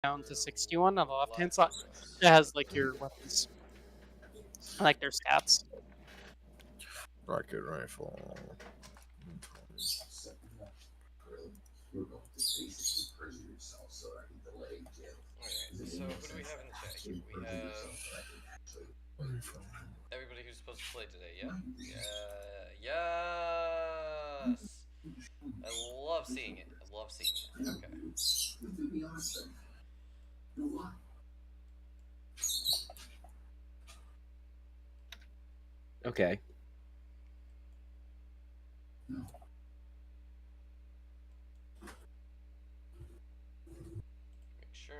down to 61 on the left-hand side. It has like your weapons, like their stats. Rocket rifle. Alright, so who do we have in the chat here? We have everybody who's supposed to play today, yeah? Yes! I love seeing it. I love seeing it. Okay. Okay. Make sure.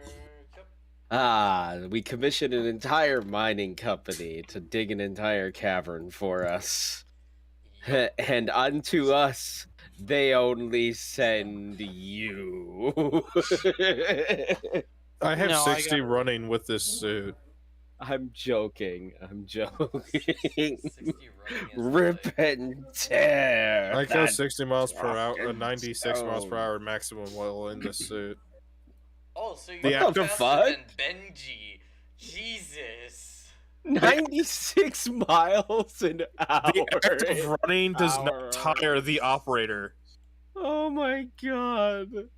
Yep. Ah, we commissioned an entire mining company to dig an entire cavern for us. Yup. And unto us, they only send you. I have No, I 60 got- running with this suit. I'm joking. I'm joking. 60 running is Rip like... and tear. I go that 60 miles per hour, fucking 96 miles per stone. hour maximum while in this suit. Oh, so you're What the faster fuck? than Benji. Jesus. 96 miles an hour. The act of running does Hour. not tire the operator. Oh my god.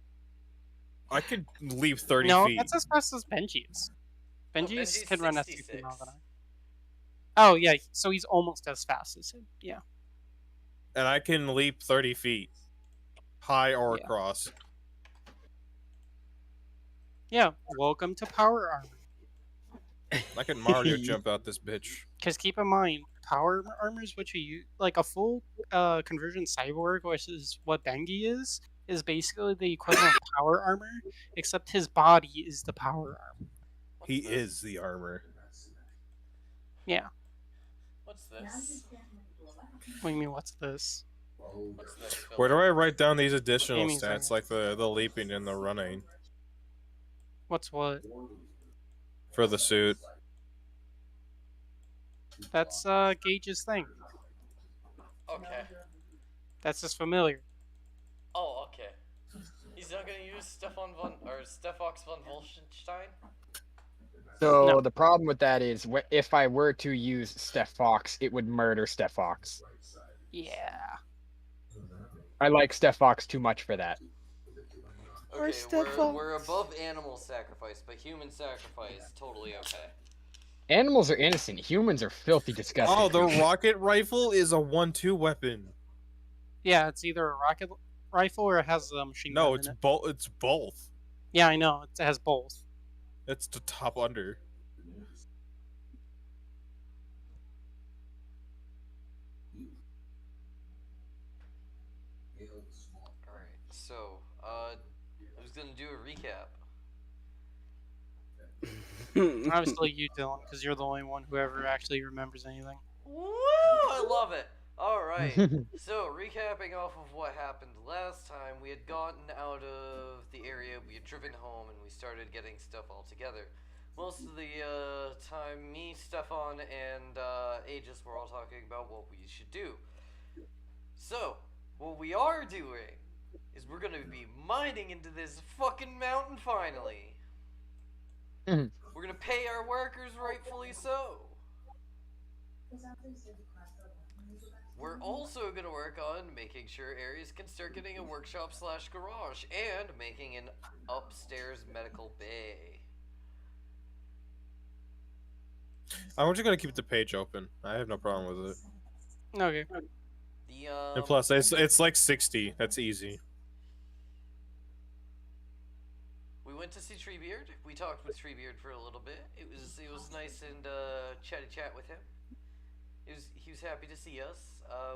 I could leap 30 no, feet. that's as fast as Benji's. Benji's Benji's can run at 66. 60 miles an hour. Oh yeah, so he's almost as fast as him. Yeah. And I can leap 30 feet. High or Yeah. across. Yeah. Welcome to power armor. I can Mario jump out this bitch. Because keep in mind, power armor is what you use. Like a full conversion cyborg, which is what Bengi is basically the equivalent of power armor, except his body is the power armor. He is the armor. Yeah. What's this? What do you mean? What's this? What's this? Where do I write down these additional Gaming stats, like the leaping and the running What's what? for the suit? That's Gage's thing. Okay. That's just familiar. Oh, okay. He's not gonna use Stefox von Wolfenstein? So No. the problem with that is, if I were to use Steph Fox, it would murder Steph Fox. Yeah. I like Steph Fox too much for that. Or Okay, Stefox. we're above animal sacrifice, but human sacrifice, totally okay. Animals are innocent. Humans are filthy, disgusting. Oh, the creatures. rocket rifle is a 1-2 weapon. Yeah, it's either a rocket rifle or it has a machine gun No, in it's it. both. It's both. Yeah, I know. It has both. It's the top under. Alright, so, who's gonna do a recap? Obviously you, Dylan, because you're the only one who ever actually remembers anything. Woo! I love it! Alright, so recapping off of what happened last time, we had gotten out of the area, we had driven home, and we started getting stuff all together. Most of the time, me, Stefan, and Aegis were all talking about what we should do. So, what we are doing is we're gonna be mining into this fucking mountain finally. Mhm. We're gonna pay our workers rightfully so. We're also going to work on making sure Ares can start getting a workshop / garage and making an upstairs medical bay. I'm just gonna keep the page open. I have no problem with it. Okay. The And plus, it's like 60. That's easy. we went to see Treebeard. We talked with Treebeard for a little bit. It was nice and chatty chat with him. He was happy to see us.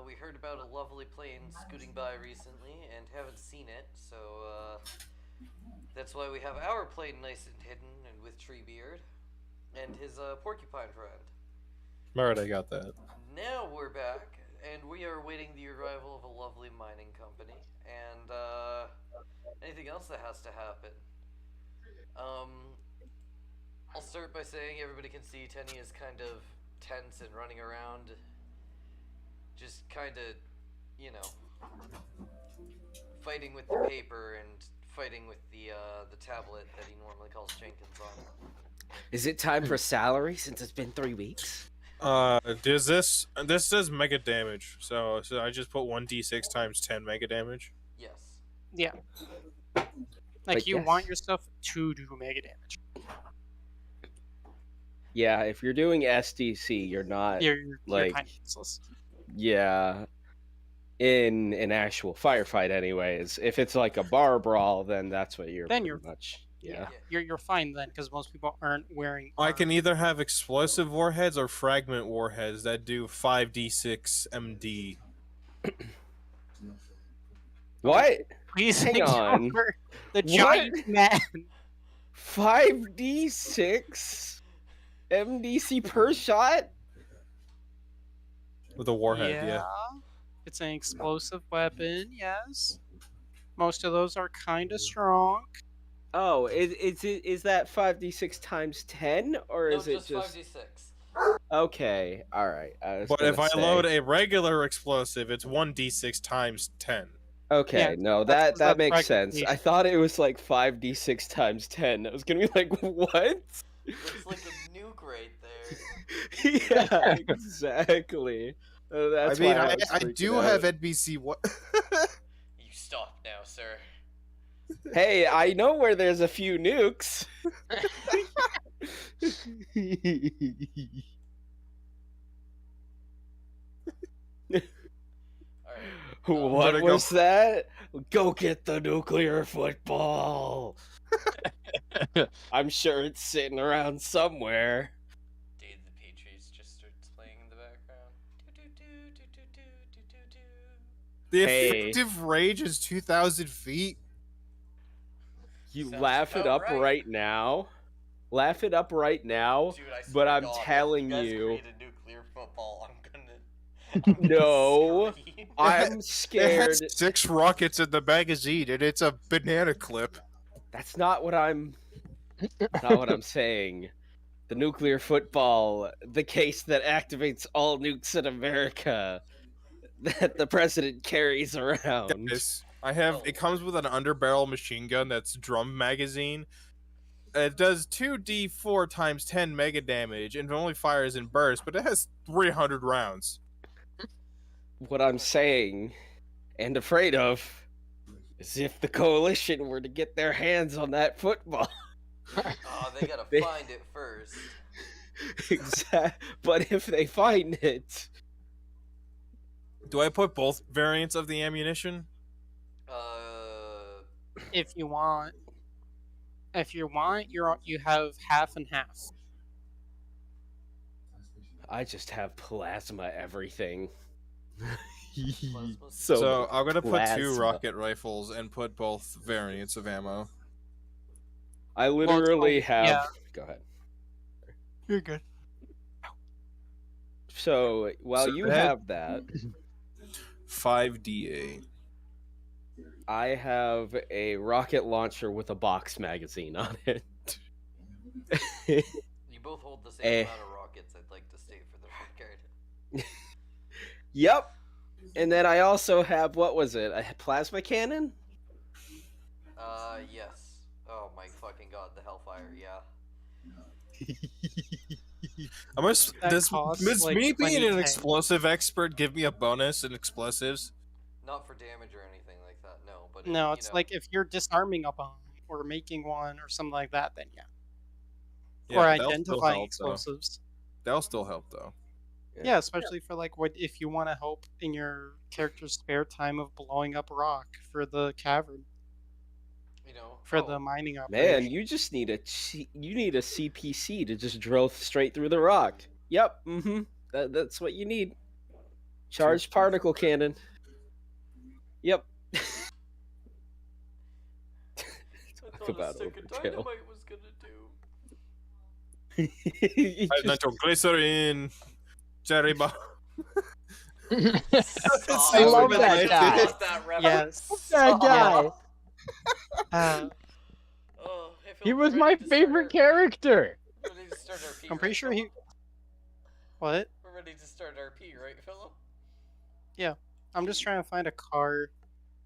We heard about a lovely plane scooting by recently and haven't seen it, so that's why we have our plane nice and hidden and with Treebeard and his porcupine friend. Alright, I got that. Now we're back, and we are awaiting the arrival of a lovely mining company, and anything else that has to happen. I'll start by saying everybody can see Tenny is kind of tense and running around, just kind of, you know, fighting with the paper and fighting with the tablet that he normally calls Jenkins on. Is it time for salary since it's been 3 weeks? Does this says mega damage, so I just put 1d6 times 10 mega damage. Yes. Yeah. Like But you yes. want your stuff to do mega damage. Yeah, if you're doing SDC, you're not. You're like- kind of useless. Yeah. In an actual firefight, anyways. If it's like a bar brawl, then that's what you're Then pretty you're- much. Yeah. You're fine then, because most people aren't wearing. I armor. can either have explosive warheads or fragment warheads that do 5d6 MD. What? Please Hang ignore on. the giant man. 5d6 MDC per shot? With a warhead, yeah. It's an explosive weapon. Yes. Most of those are kind of strong. Oh, is that 5d6 times 10? Or No, is it just just. 5d6. Okay, alright. But if I load a regular explosive, it's 1d6 times 10. Okay, Yeah, no, that's that makes sense. fragmentation. I thought it was like 5d6 times 10. I was gonna be like, what? Looks like a nuke right there. Yeah, exactly. That's I mean, why I was freaking do out. have NBC. What? You stop now, sir. Hey, I know where there's a few nukes. Alright. What Better go. was that? Go get the nuclear football. I'm sure it's sitting around somewhere. Day the Patriots just starts playing in the background. The Hey. Effective range is 2,000 feet. You Sounds laugh it about up right. right now. Laugh it up right now. Dude, I But swear to I'm God, telling if you. you- Guys create a nuclear football, I'm gonna No. scream. I'm It scared. has 6 rockets in the magazine, and it's a banana clip. That's not what I'm saying. The nuclear football, the case that activates all nukes in America that the president carries around. Guys, I have. It comes with an underbarrel machine gun that's drum magazine. It does 2d4 times 10 mega damage and it only fires in bursts, but it has 300 rounds. What I'm saying and afraid of is if the coalition were to get their hands on that football. Oh, they gotta They- find it first. But if they find it, Do I put both variants of the ammunition? If you want, you have half and half. I just have plasma everything. Plasma's- So I'm gonna put 2 plasma. rocket rifles and put both variants of ammo. I literally it's have. yeah. Go ahead. You're good. So while So you that- have that, 5da. I have a rocket launcher with a box magazine on it. You both hold the same Eh. amount of rockets, I'd like to state for the record. Yep. And then I also have, what was it? A plasma cannon? Yes. Oh my fucking god, the Hellfire, yeah. That Does costs, like, me being an 20K. explosive expert give me a bonus in explosives? Not for damage or anything like that, no. But No, you it's know, like if you're disarming a bomb or making one or something like that, then yeah. Yeah, Or that'll still identifying help, though. explosives. That'll still help though. Yeah, especially for like what if you want to help in your character's spare time of blowing up rock for the cavern you know, for oh, the mining operation. Man, you just need you need a CPC to just drill straight through the rock. Yep, that's what you need. Charged particle cannon. Yep. I Talk thought about a stick of overkill. dynamite was gonna do. You just- Nitroglycerin, cherry bomb. Stop. I love Really that guy. love that reference. Yes. That guy. Oh, hey, Phil, He we're was ready my to start favorite our- character. we're ready to start RP, I'm pretty right, sure Philip? he. What? We're ready to start RP, right, Philip? I'm just trying to find a car.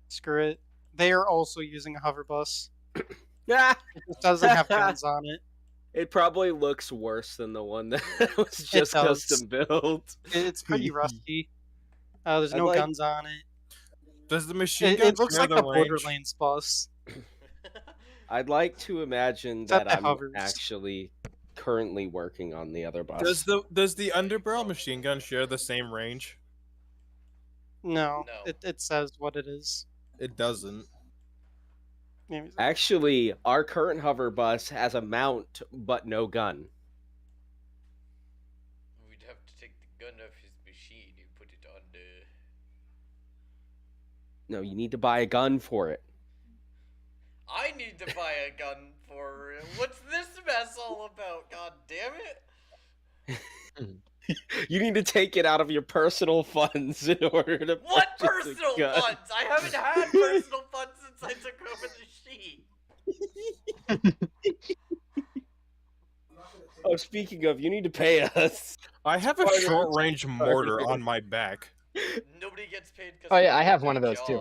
Screw it. They are also using a hover bus. Ah, It just doesn't have guns on it. it probably looks worse than the one that was just does. custom built. It's pretty rusty. There's I'd no like- guns on it. Does the machine gun It looks share like the a range? Borderlands bus. I'd like to imagine Except that it I'm hovers. actually currently working on the other bus. Does the underbarrel machine gun share the same range? No, No. it says what it is. It doesn't. Maybe- Actually, our current hover bus has a mount but no gun. We'd have to take the gun off his machine and put it on the. No, you need to buy a gun for it. I need to buy a gun for it. What's this mess all about? God damn it! You need to take it out of your personal funds in order to What purchase a personal gun. funds? I haven't had personal funds since I took over the sheet. Oh, speaking of, you need to pay us. I have a Spider- short range mortar Spider- on my back. Nobody gets paid because. Oh, yeah, I have one of those, too.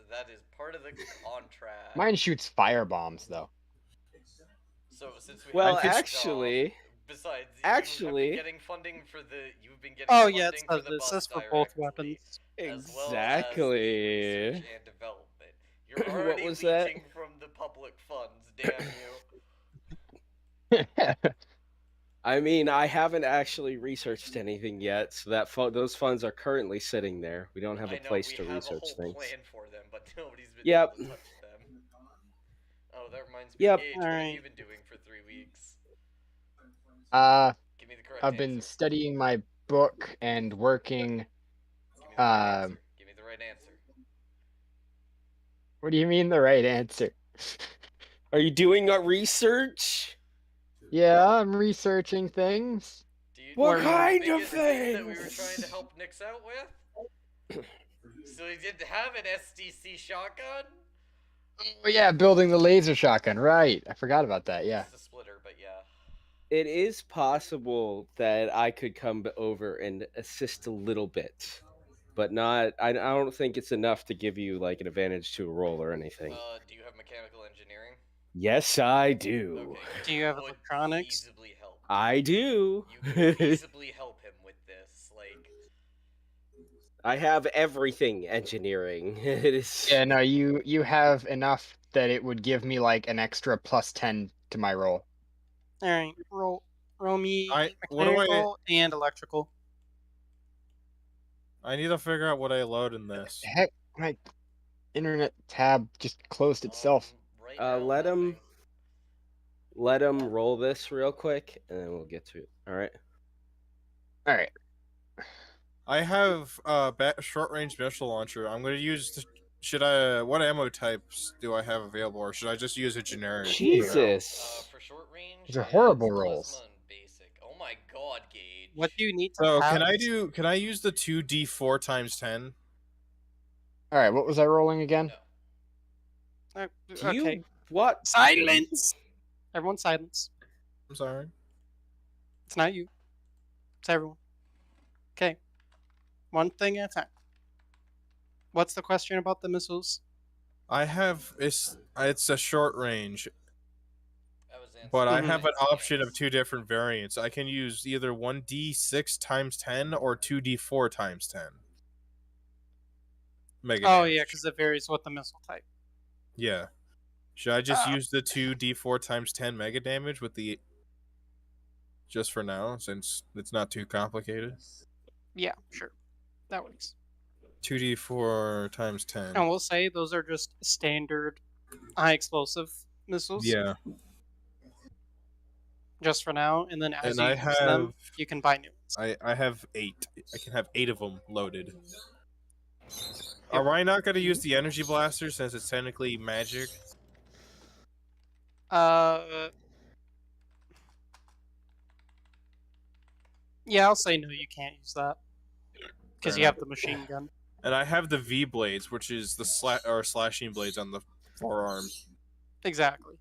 That is part of the contract. Mine shoots fire bombs though. So since we Well, have this actually, job, besides actually- you've been getting funding for the you've been getting Oh funding yeah, it for says the this. bus It says for both directly, weapons. as well as the exactly. research and development. You're What already was that? leeching from the public funds, damn you. I mean, I haven't actually researched anything yet, so that those funds are currently sitting there. We don't have I a know place we to have research a whole things. plan for them, but nobody's been Yep. able to touch them. Oh, that reminds me. Yep. Gage, what have Alright. you been doing for 3 weeks? I've Give me the correct been answer. studying my book and working. Give me the right answer. Um, Give me the right answer. What do you mean the right answer? Are you doing a research? Yeah, I'm researching things. Do you What know kind the of biggest thing that we were things? trying to help Nix out with? So he didn't have an SDC shotgun? Oh yeah, building the laser shotgun. Right, I forgot about that. Yeah. It's a splitter, but yeah. It is possible that I could come over and assist a little bit, but not. I don't think it's enough to give you like an advantage to a roll or anything. Do you have mechanical engineering? Yes, I do. Okay. Do you have would electronics? Feasibly help. I do. You could feasibly help him with this, like. I have everything engineering. It is. Yeah, no, you have enough that it would give me like an extra +10 to my roll. All right, roll me what do I- mechanical and electrical. I need to figure out what I load in this. Heck, my internet tab just closed itself. Right now, Let him. nothing. Let him roll this real quick, and then we'll get to it. All right. All right. I have short range missile launcher. I'm going to use. Should I? What ammo types do I have available, or should I just use a generic? Jesus. For short range, These are yeah, horrible it's rolls. plasma and basic. Oh my god, Gage. What do you need to So have? can I use the 2d4 times 10? All right. What was I rolling again? No. Do Okay. you what? Silence! Everyone silence. I'm sorry. It's not you. It's everyone. Okay. One thing at a time. What's the question about the missiles? I have it's a short range, I was answering but I Mhm. have an yes. option of 2 different variants. I can use either 1d6 times 10 or 2d4 times 10. Mega Oh damage. yeah, because it varies with the missile type. Yeah. Should I just Ah. use the 2d4 times 10 mega damage with the just for now, since it's not too complicated? Yeah, sure. That works. 2d4 times 10. And we'll say those are just standard high explosive missiles. Yeah. Just for now, and then as And I you use them, have you can buy new ones. I have 8. I can have 8 of them loaded. Are I not going to use the energy blaster since it's technically magic? Yeah, I'll say no. You can't use that because Fair you enough. have the machine gun. And I have the V blades, which is the slashing blades on the forearm, Exactly.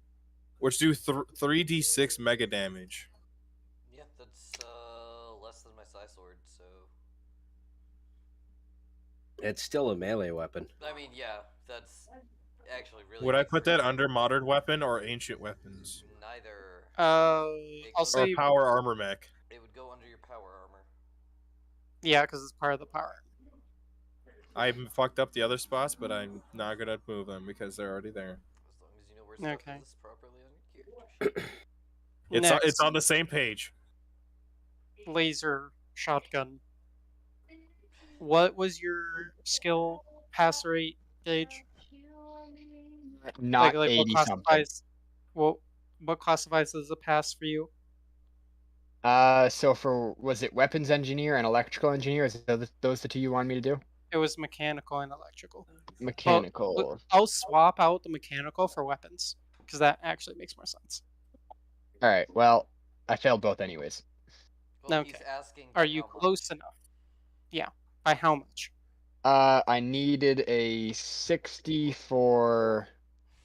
which do 3d6 mega damage. Yeah, that's less than my psi sword, so. It's still a melee weapon. I mean, yeah, that's. actually really. Would I makes put that sense. under modern weapon or ancient weapons? Neither. I'll Or say power armor mech? It would go under your power armor. yeah, because it's part of the power. I fucked up the other spots, but I'm not gonna move them because they're already there. As long as you know where stuff Okay. is properly on your character sheet. It's Next, on the same page. laser shotgun. What was your skill pass rate, Gage? Not Like what 80 something. classifies? What classifies as a pass for you? So was it weapons engineer and electrical engineer? Is those the two you wanted me to do? It was mechanical and electrical. Mechanical. I'll swap out the mechanical for weapons because that actually makes more sense. All right. Well, I failed both anyways. Well, Okay. he's asking. Are by you how much. close enough? Yeah. By how much? I needed a 60 for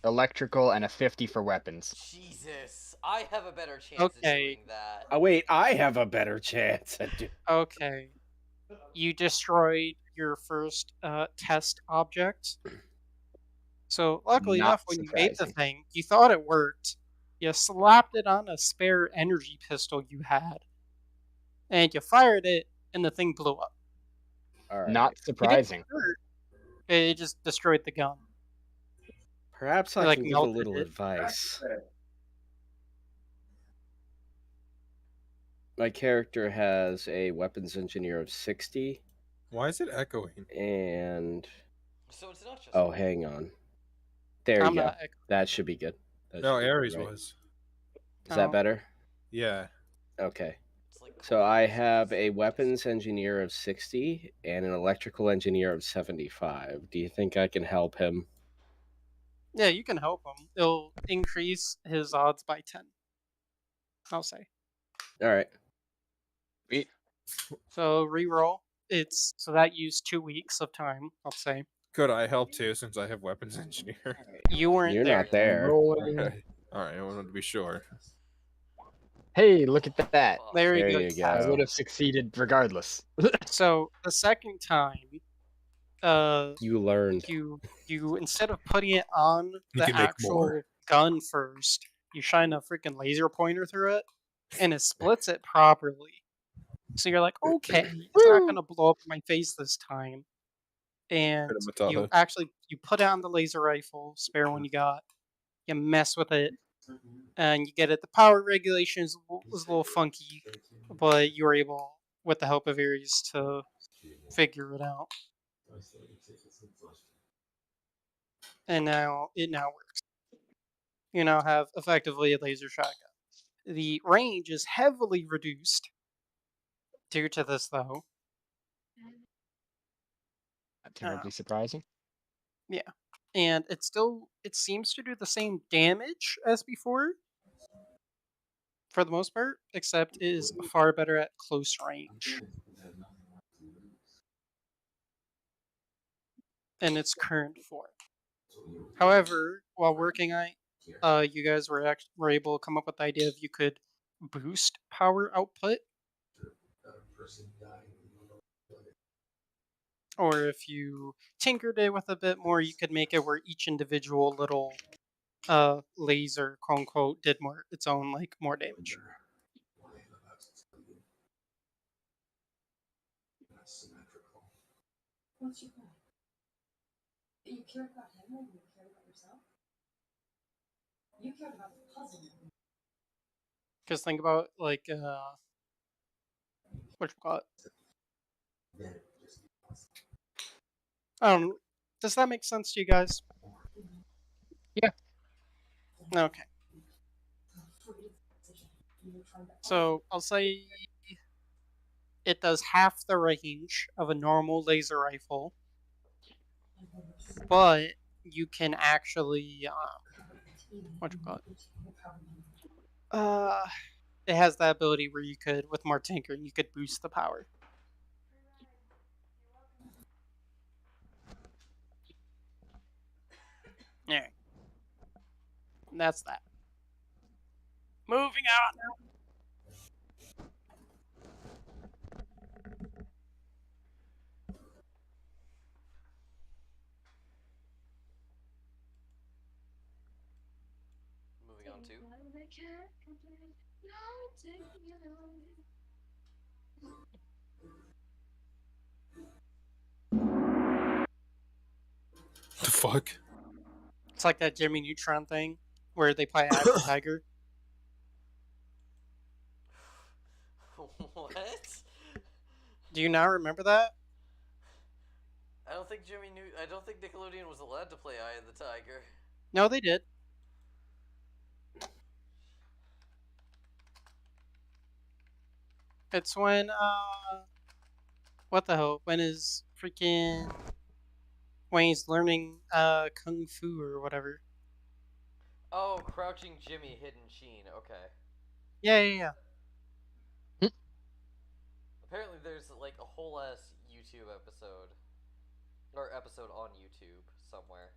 electrical and a 50 for weapons. Jesus, I have a better chance Okay. of doing that. Oh wait, I have a better chance at doing. Okay. You destroyed your first test object. So luckily Not enough, when you made the surprising. thing, you thought it worked. You slapped it on a spare energy pistol you had, and you fired it, and the thing blew up. All right. Not It didn't surprising. hurt. It just destroyed the gun. Perhaps I Like can give a melted little it. advice. My character has a weapons engineer of 60, Why is it echoing? and So it's not just. oh, hang on. There I'm you go. not. That should be good. That No, should be Ares right. was. Is that Oh. better? Yeah. Okay. It's like So I have a weapons engineer of 60 and an electrical engineer of 75. Do you think I can help him? Yeah, you can help him. It'll increase his odds by 10. I'll say. All right. So reroll. So that used 2 weeks of time. I'll say. Could I help too since I have weapons engineer? You weren't You're there. not there. Rolling. Okay. Alright, I wanted to be sure. Hey, look at that. There There you go. you go. I would have succeeded regardless. So the second time, You learned. you instead of putting it on You the can make actual more. gun first, you shine a freaking laser pointer through it, and it splits it properly. So you're like, okay, it's not gonna blow up in my face this time. And you Matata. put on the laser rifle, spare one you got. You mess with it, and you get it. The power regulations was a little funky, but you were able, with the help of Ares, to figure it out. And now it works. You now have effectively a laser shotgun. The range is heavily reduced due to this, though. Not terribly surprising. And it seems to do the same damage as before, for the most part, except it is far better at close range. In its current form. However, while working on it, you guys were able to come up with the idea of you could boost power output. Or if you tinkered it with a bit more, you could make it where each individual little laser, quote unquote, did its own more damage. You cared about him more than you cared about yourself? You cared about the puzzle. Because think about what you call it. I don't know. Does that make sense to you guys? Yeah. Okay. So I'll say it does half the range of a normal laser rifle, but you can actually what you call it? It has that ability where you could, with more tinkering, you could boost the power. Alright. And that's that. Moving on. The fuck? It's like that Jimmy Neutron thing where they play Eye of the Tiger. What? Do you not remember that? I don't think I don't think Nickelodeon was allowed to play Eye of the Tiger. No, they did. It's when what the hell? When he's learning kung fu or whatever. Oh, Crouching Jimmy, Hidden Sheen. Okay. Yeah. Apparently, there's like a whole ass YouTube episode, or episode on YouTube somewhere.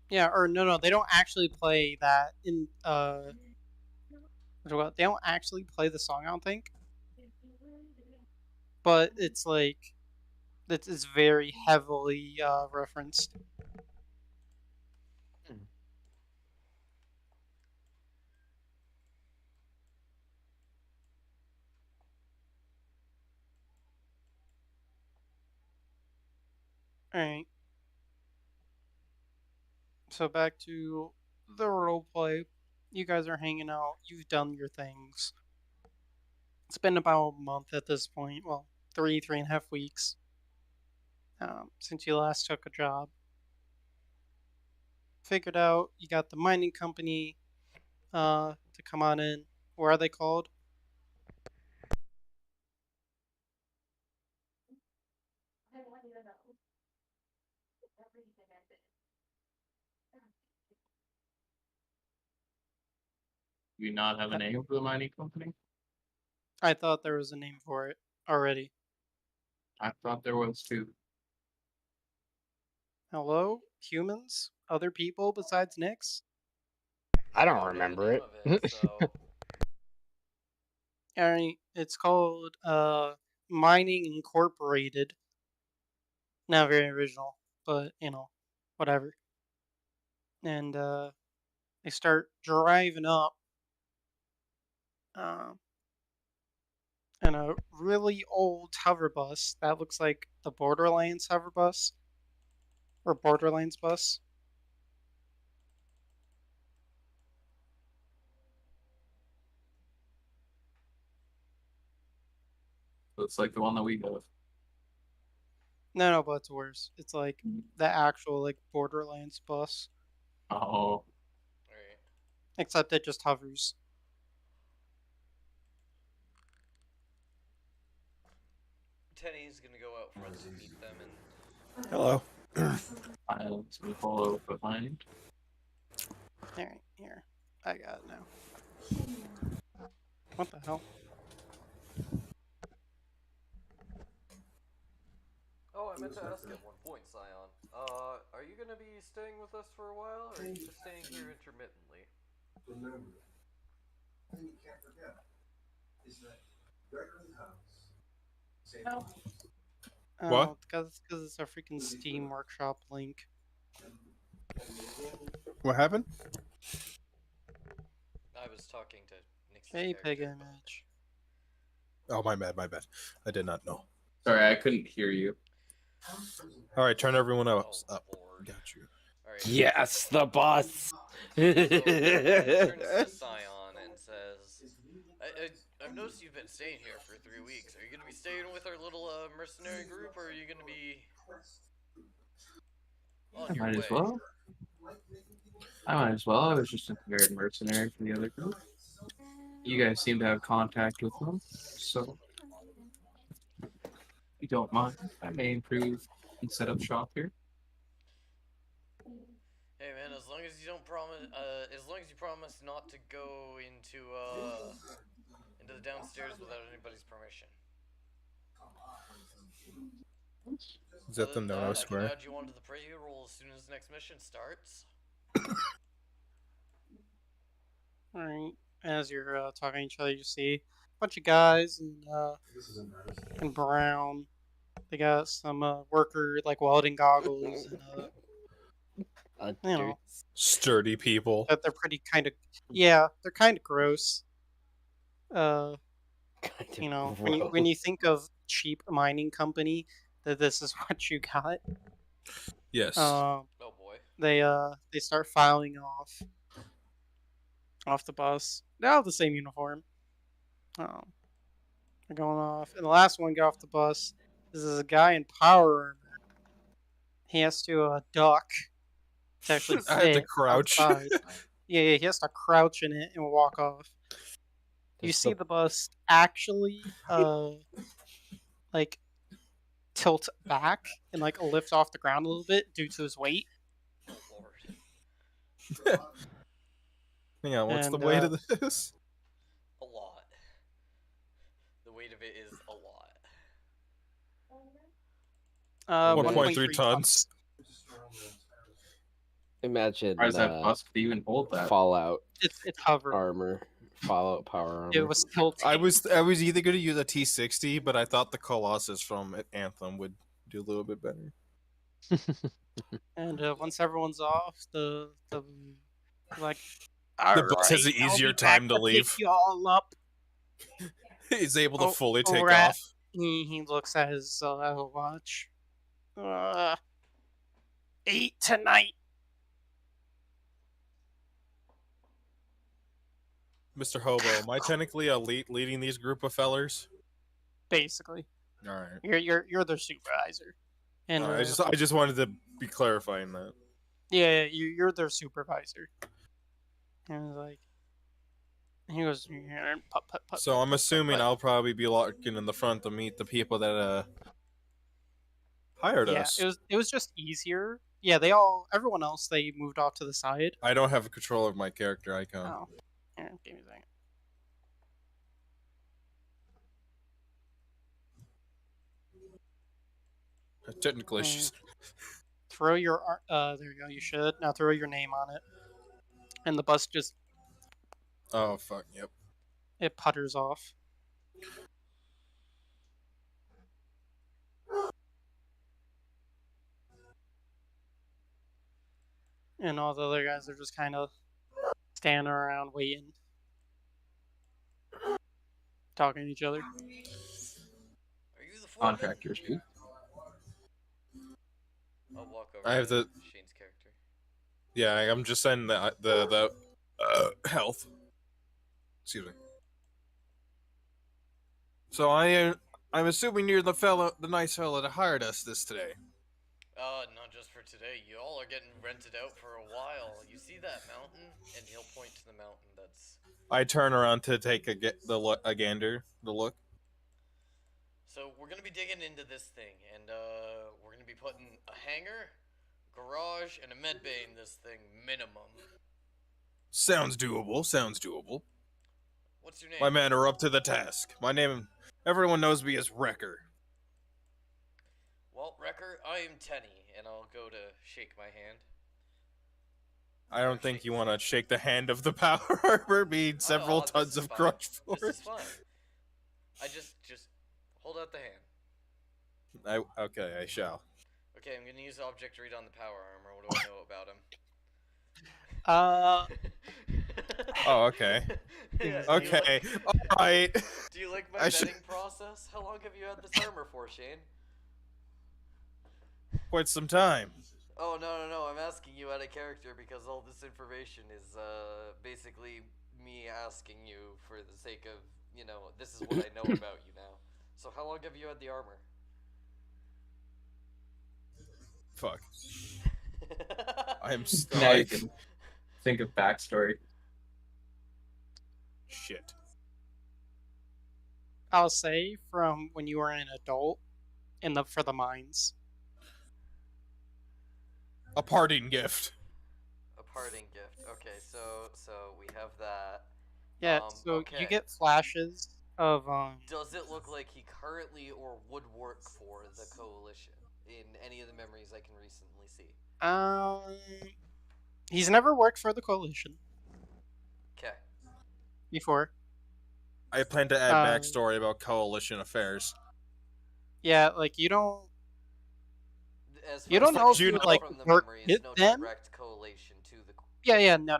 Yeah, or no, they don't actually play that in they don't actually play the song, I don't think. But it's like it's very heavily referenced. Alright. So back to the roleplay. You guys are hanging out. You've done your things. It's been about a month at this point. Well, 3.5 weeks since you last took a job. Figured out you got the mining company to come on in. What are they called? You not have a name for the mining company? I thought there was a name for it already. I thought there was too. Hello? Humans? Other people besides Nyx? I don't Oh, yeah, remember name it. of it, so. Alright, it's called Mining Incorporated. Not very original, but whatever. And they start driving up in a really old hover bus that looks like the Borderlands hover bus or Borderlands bus. Looks like the one that we have. No, but it's worse. It's like the actual like Borderlands bus, Oh, Alright. except it just hovers. Teddy's gonna go out front to meet them and. Hello. let's me follow behind. Alright, here. I got it now. What the hell? Oh, I meant to ask at one point, Scion. Are you gonna be staying with us for a while, or are you just staying here intermittently? Remember, the thing you can't forget is that Gregory House. Same house. What? Because it's a freaking Steam Workshop link. What happened? I was talking to Nix's Hey, character, Pig but- Image. Oh, my bad. I did not know. Sorry, I couldn't hear you. All right, turn everyone else Oh, up. Lord. Got you. Alright. Yes, the boss. So, he turns to Scion and says, I've noticed you've been staying here for 3 weeks. Are you going to be staying with our little mercenary group, or are you going to be on I your might way? as well. I was just a hired mercenary for the other group. You guys seem to have contact with them, so if you don't mind, I may improve and set up shop here. Hey man, as long as you don't promise, as long as you promise not to go into the downstairs without anybody's permission. Is that the Other than no-no that, I square? can add you onto the payroll as soon as the next mission starts. Alright, as you're talking to each other, you see a bunch of guys in brown. They got some worker like welding goggles and A You know, Sturdy people. that they're pretty kind of, yeah, they're kind of gross. You know, when you think of cheap mining company, that this is what you got. Yes. Oh boy. They start filing off the bus. They all have the same uniform. Oh, they're going off, and the last one got off the bus. This is a guy in power armor. He has to duck to actually I had to fit crouch. outside. Yeah, he has to crouch in it and walk off. You see the bus actually like tilt back and like lift off the ground a little bit due to his weight. Oh lord. Hang on, what's the And, weight of this? A lot. The weight of it is a lot. 1.3 tons. Imagine Why does that bus could even hold that? Fallout It's hover. armor, Fallout power armor. It was tilting. I was either going to use a T60, but I thought the Colossus from Anthem would do a little bit better. And once everyone's off, the like The bus has an "Alright, I'll easier be time back to leave." Pick you all up. He's able to Oh, fully take rat. off. He looks at his watch. 8 tonight. Mr. Hobo, am I technically leading these group of fellers? Basically, All right. you're their supervisor. And I just wanted to be clarifying that. yeah, you're their supervisor. And like, he goes, "Yeah, put, So I'm assuming put." I'll probably be walking in the front to meet the people that hired Yeah, us. it was just easier. Yeah, everyone else they moved off to the side. I don't have control of my character icon. Oh, here, give me a second. Technically, she's Throw your there you go. You should now throw your name on it, and the bus just oh fuck, yep. it putters off. And all the other guys are just kind of standing around waiting, talking to each other. Are you the foreman? Contractors, dude. I'll walk over I have to the- Shane's character. Yeah, I'm just saying the health. Excuse me. So I'm assuming you're the nice fellow that hired us today. Not just for today. You all are getting rented out for a while. You see that mountain? And he'll point to the mountain that's... I turn around to take a gander, the look. So we're gonna be digging into this thing, and we're gonna be putting a hangar, garage, and a med bay in this thing, minimum. Sounds doable. Sounds doable. What's your name? My men are up to the task. My name, everyone knows me as Wrecker. Well, Wrecker, I am Tenny, and I'll go to shake my hand. I don't think you want to shake the hand of the power armor, being several this tons is of fine. crunch This force. is fine. I just hold out the hand. Okay, I shall. Okay, I'm gonna use object read on the power armor. What do I know about him? Oh, okay. Yeah, Okay, alright. Do you like my I should- vetting process? How long have you had this armor for, Shane? Quite some time. Oh, no, I'm asking you out of character because all this information is, basically me asking you for the sake of, this is what I know about you now. So how long have you had the armor? Fuck. I'm Now you like, can think of backstory. shit. I'll say from when you were an adult, for the mines. A parting gift. A parting gift. Okay, so we have that. Yeah, so okay. you get flashes of Does it look like he currently or would work for the Coalition in any of the memories I can recently see? he's never worked for the Coalition Okay. before. I plan to add Um, backstory about coalition affairs. Yeah, like you don't As You far don't as know I if can you, tell like, from the work memories, with no them? direct Coalition Yeah, no.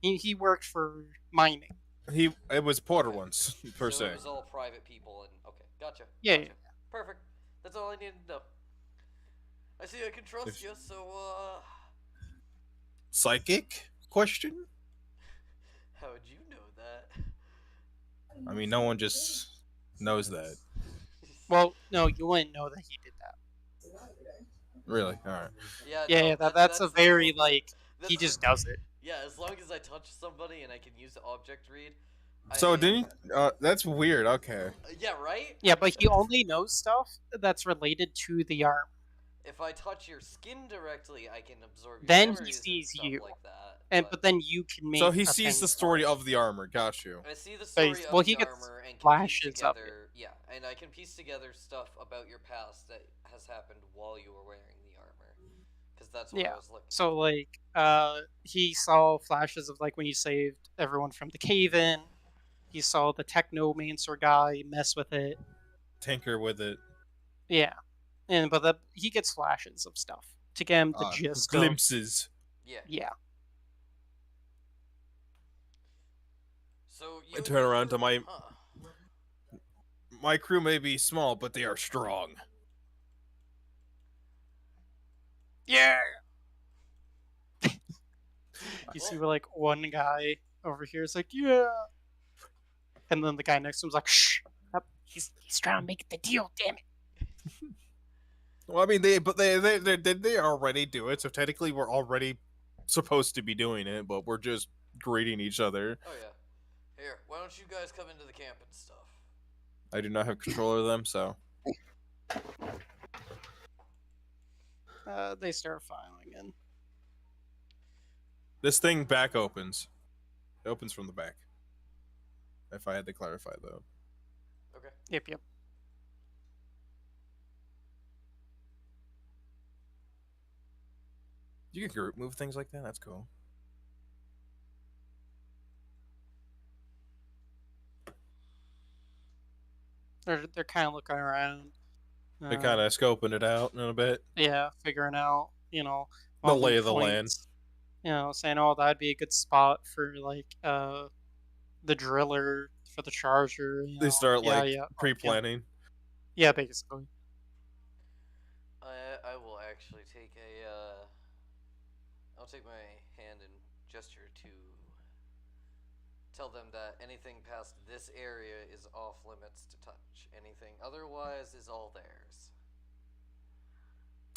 He worked for mining. It was Porter Okay. once, per so se. it was all private people, and okay, gotcha. Yeah, gotcha. Perfect. That's all I needed to know. I see I can trust If- you, so Psychic? Question? how would you know that? I mean, no one just knows that. Well, no, you wouldn't know that he did that. Really? Alright. Yeah, Yeah, no, that's a the very whole thing. like he That's- just does it. Yeah, as long as I touch somebody and I can use the object read. So I- didn't that's weird, okay. Yeah, right? Yeah, but he only knows stuff that's related to the arm. If I touch your skin directly, I can absorb your Then he memories sees and stuff you. like that. And but then you can make So he a sees thing the for story it. of the armor, got you. I see the But story he's- of well, the he gets armor and can piece flashes of it. together. Yeah, and I can piece together stuff about your past that has happened while you were wearing the armor, because that's what I Yeah. was looking. So like he saw flashes of like when you saved everyone from the cave in. He saw the technomancer guy mess with it. Tinker with it. Yeah. But he gets flashes of stuff to get him the gist of Glimpses. Yeah. yeah. So you I turn around to my Huh. my crew may be small, but they are strong. Yeah. You see where like one guy over here is like, yeah. And then the guy next to him's like, shh. Up. He's trying to make the deal, damn it. Well, I mean, they already do it, so technically we're already supposed to be doing it, but we're just greeting each other. Oh yeah. Here, why don't you guys come into the camp and stuff? I do not have control of them, so They start filing in. this thing back opens. It opens from the back. If I had to clarify, though. Okay. Yep. You can group move things like that. That's cool. They're kind of looking around. They're kind of scoping it out in a bit. Yeah, figuring out, The all lay of the land. points. Saying, oh, that'd be a good spot for like the driller for the charger. They start yeah, like yeah, pre-planning. Yeah, basically. I will actually take I'll take my hand and gesture to tell them that anything past this area is off limits to touch. Anything otherwise is all theirs.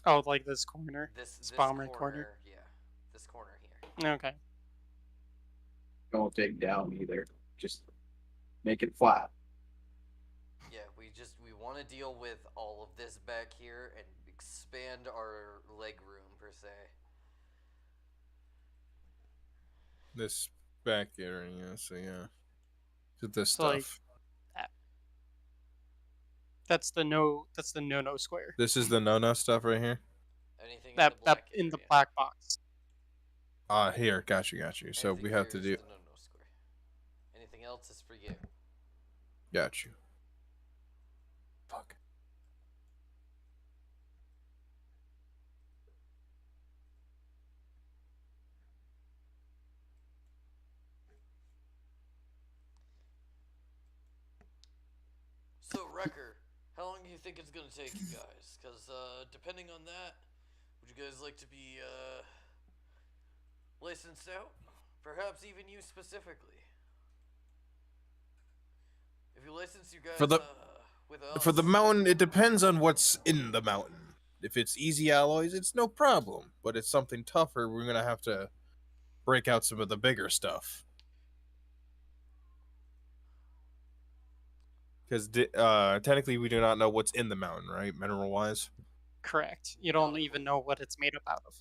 Oh, like this corner. This Bomber corner. Yeah, this corner here. Okay. Don't dig down either. Just make it flat. Yeah, we want to deal with all of this back here and expand our leg room per se. This back area, so yeah. To this So, like, stuff. That's the no square. This is the no stuff right here. Anything That in the black in the area. black box. Here, got you. So Anything we have here to is do. the no square. Anything else is for you. Got you. Fuck. So, Wrecker, how long do you think it's gonna take you guys? Because, depending on that, would you guys like to be, licensed out? Perhaps even you specifically. If you license you guys, For the- with us... For the mountain, it depends on what's in the mountain. If it's easy alloys, it's no problem. But it's something tougher, we're gonna have to break out some of the bigger stuff. Because technically, we do not know what's in the mountain, right? Mineral-wise. Correct. You don't even know what it's made up out of.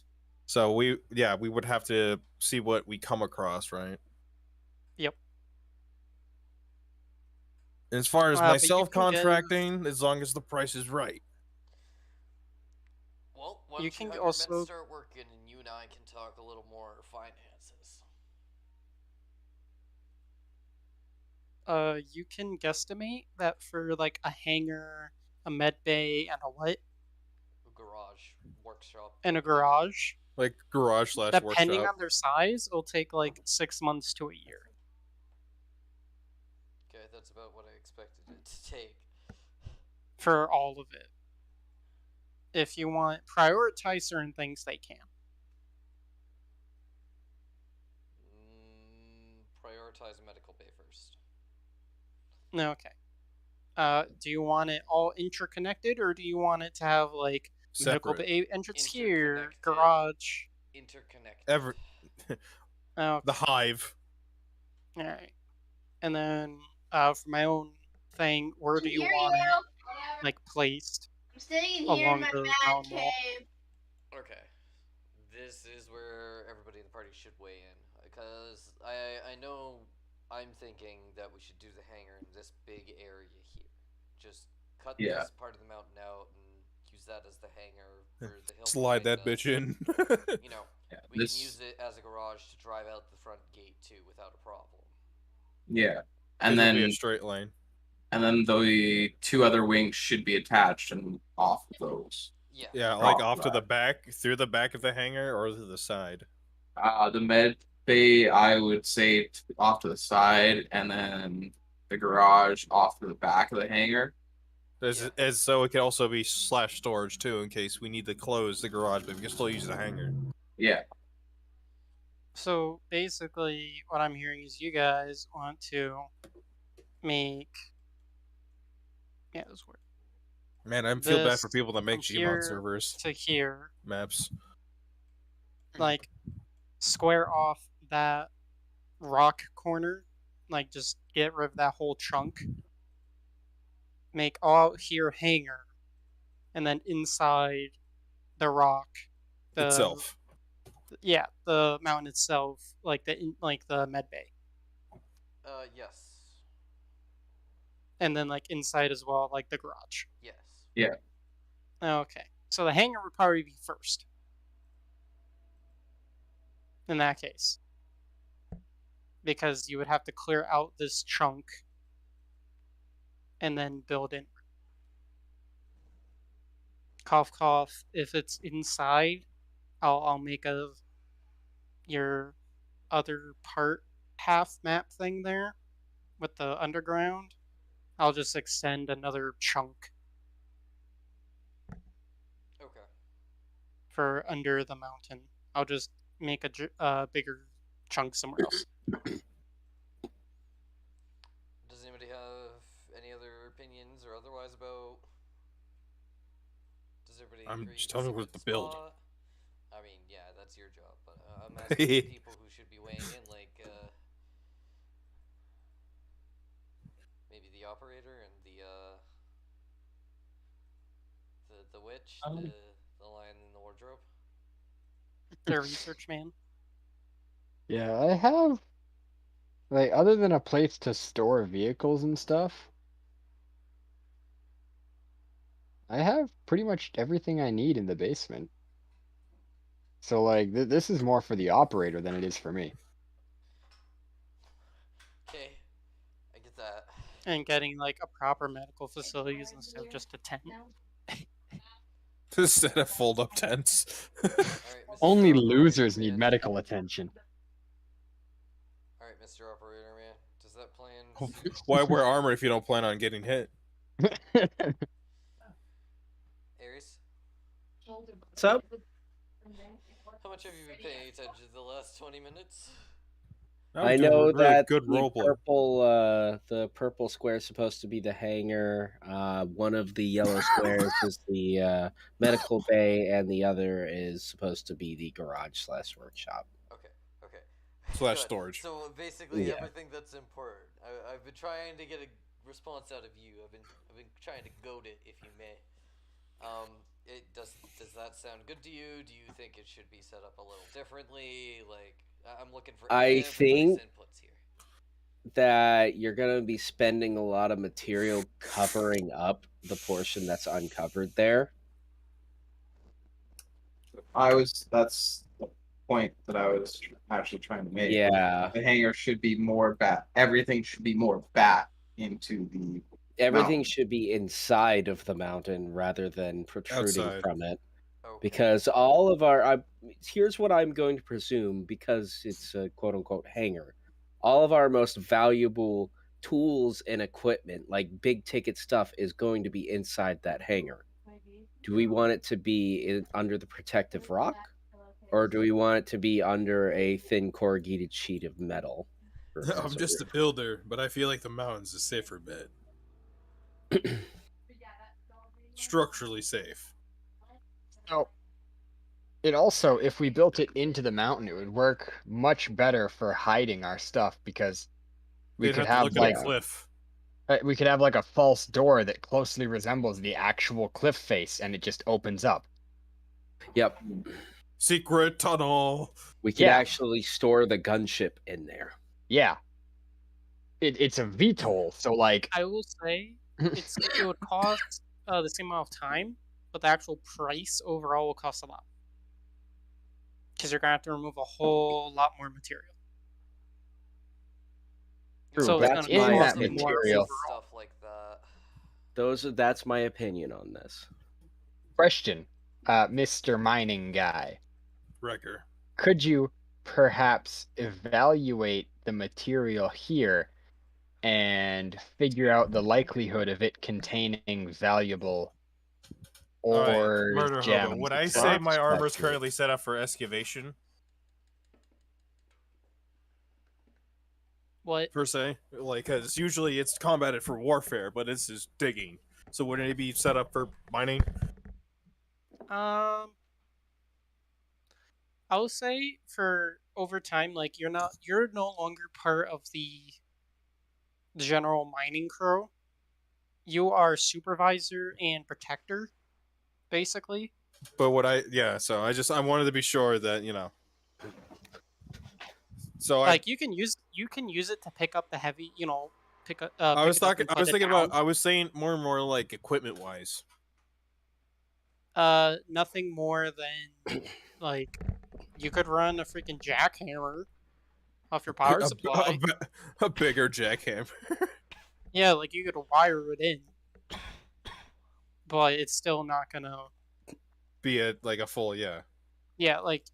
So we would have to see what we come across, right? Yep. As far as But you myself can give- contracting, as long as the price is right. Well, why You don't can have your also- men start working and you and I can talk a little more finances. You can guesstimate that for like a hangar, a med bay, and a what? A garage, workshop. And a garage, Like garage slash Depending workshop. on their size, it'll take like 6 months to a year. Okay, that's about what I expected it to take. For all of it. If you want prioritize certain things, they can. Prioritize medical bay first. Okay. Do you want it all interconnected, or do you want it to have like medical Separate. bay entrance here, Interconnected. garage? Interconnected. Okay. The hive. All right. And then for my own thing, where do you want it like placed? I'm sitting along here in my the bad mountain wall? cave. Okay. This is where everybody in the party should weigh in. Because I know I'm thinking that we should do the hangar in this big area here. Just cut Yeah. this part of the mountain out and use that as the hangar for the hill. Slide behind that bitch us. in. You know, Yeah, we can use it as a garage to drive out the front gate too without a problem. Yeah, and It'll be then a straight lane. the 2 other wings should be attached and off of those. Yeah. Yeah, like Oh, off to the right. back, through the back of the hangar, or to the side. The med bay, I would say off to the side, and then the garage off to the back of the hangar. As so it can also be slash storage too, in case we need to close the garage, but we can still use the hangar. Yeah. So basically, what I'm hearing is you guys want to make. Yeah, this word. Man, I feel bad This for people that make from Gmod here servers to here, maps. like square off that rock corner, like just get rid of that whole chunk. Make all out here hangar, and then inside the rock, the Itself. yeah, the mountain itself, like the med bay, Yes. and then like inside as well, like the garage. Yes. Yeah. Okay, so the hangar would probably be first. In that case, because you would have to clear out this chunk and then build in. Cough, cough. If it's inside, I'll make your other part half map thing there with the underground. I'll just extend another chunk Okay. for under the mountain. I'll just make a bigger chunk somewhere else. Does anybody have any other opinions or otherwise about? Does everybody I'm agree just this is talking a with good the build. spot? I mean, yeah, that's your job, but I'm asking the people who should be weighing in, like maybe the operator and the witch, the lion in the wardrobe. The research man. Yeah, I have, like, other than a place to store vehicles and stuff, I have pretty much everything I need in the basement. So, like, this is more for the operator than it is for me. Okay, I get that. And getting like a proper medical facilities instead of just a tent. Instead of fold up tents. Alright, Mr. Only Operator losers need Man. medical attention. Alright, Mr. Operator Man, does that plan? Why wear armor if you don't plan on getting hit? Aries, What's up? how much have you been paying attention the last 20 minutes? That was I doing know really that good the purple square is supposed to be the hangar. One of the yellow squares is the medical bay, and the other is supposed to be the garage / workshop. Okay. Slash Good. storage. So basically, Yeah. everything that's important. I've been trying to get a response out of you. I've been trying to goad it, if you may. Does that sound good to you? Do you think it should be set up a little differently? Like, I'm looking for I everybody's think- inputs here. That you're going to be spending a lot of material covering up the portion that's uncovered there. That's the point that I was actually trying to make. Yeah. The hangar should be more back. Everything should be more back into the. Everything mountain. should be inside of the mountain rather than protruding Outside. from it. Okay. because all of our here's what I'm going to presume, because it's a quote unquote hangar. All of our most valuable tools and equipment, like big ticket stuff, is going to be inside that hangar. Do we want it to be under the protective rock, or do we want it to be under a thin corrugated sheet of metal? I'm just a builder, but I feel like the mountain's a safer bet. Structurally safe. So, it also, if we built it into the mountain, it would work much better for hiding our stuff, because we They'd could have to have look at like a cliff. we could have like a false door that closely resembles the actual cliff face, and it just opens up. Yep. Secret tunnel. We can Yeah. actually store the gunship in there. Yeah. It's a VTOL, so like I will say it would cost the same amount of time, but the actual price overall will cost a lot. Because you're going to have to remove a whole lot more material. True, So but it's in gonna that cost more material, overall. Stuff like that. That's my opinion on this. question, Mr. Mining Guy, Wrecker. could you perhaps evaluate the material here and figure out the likelihood of it containing valuable Alright, ores, Murder gems, Hobo. Would I etc.? say my armor's currently set up for excavation? What? Per se? Like, because usually it's combated for warfare, but this is digging. So wouldn't it be set up for mining? I would say for over time, like you're no longer part of the general mining crew. You are supervisor and protector, basically. But so I wanted to be sure that, So Like you can use it to pick up the heavy, pick up. I was pick it up talking. and I put was it thinking down. about. I was saying more like equipment wise. Nothing more than like you could run a freaking jackhammer off your power supply. A bigger jackhammer. Yeah, like you could wire it in, but it's still not gonna Be a full Yeah, like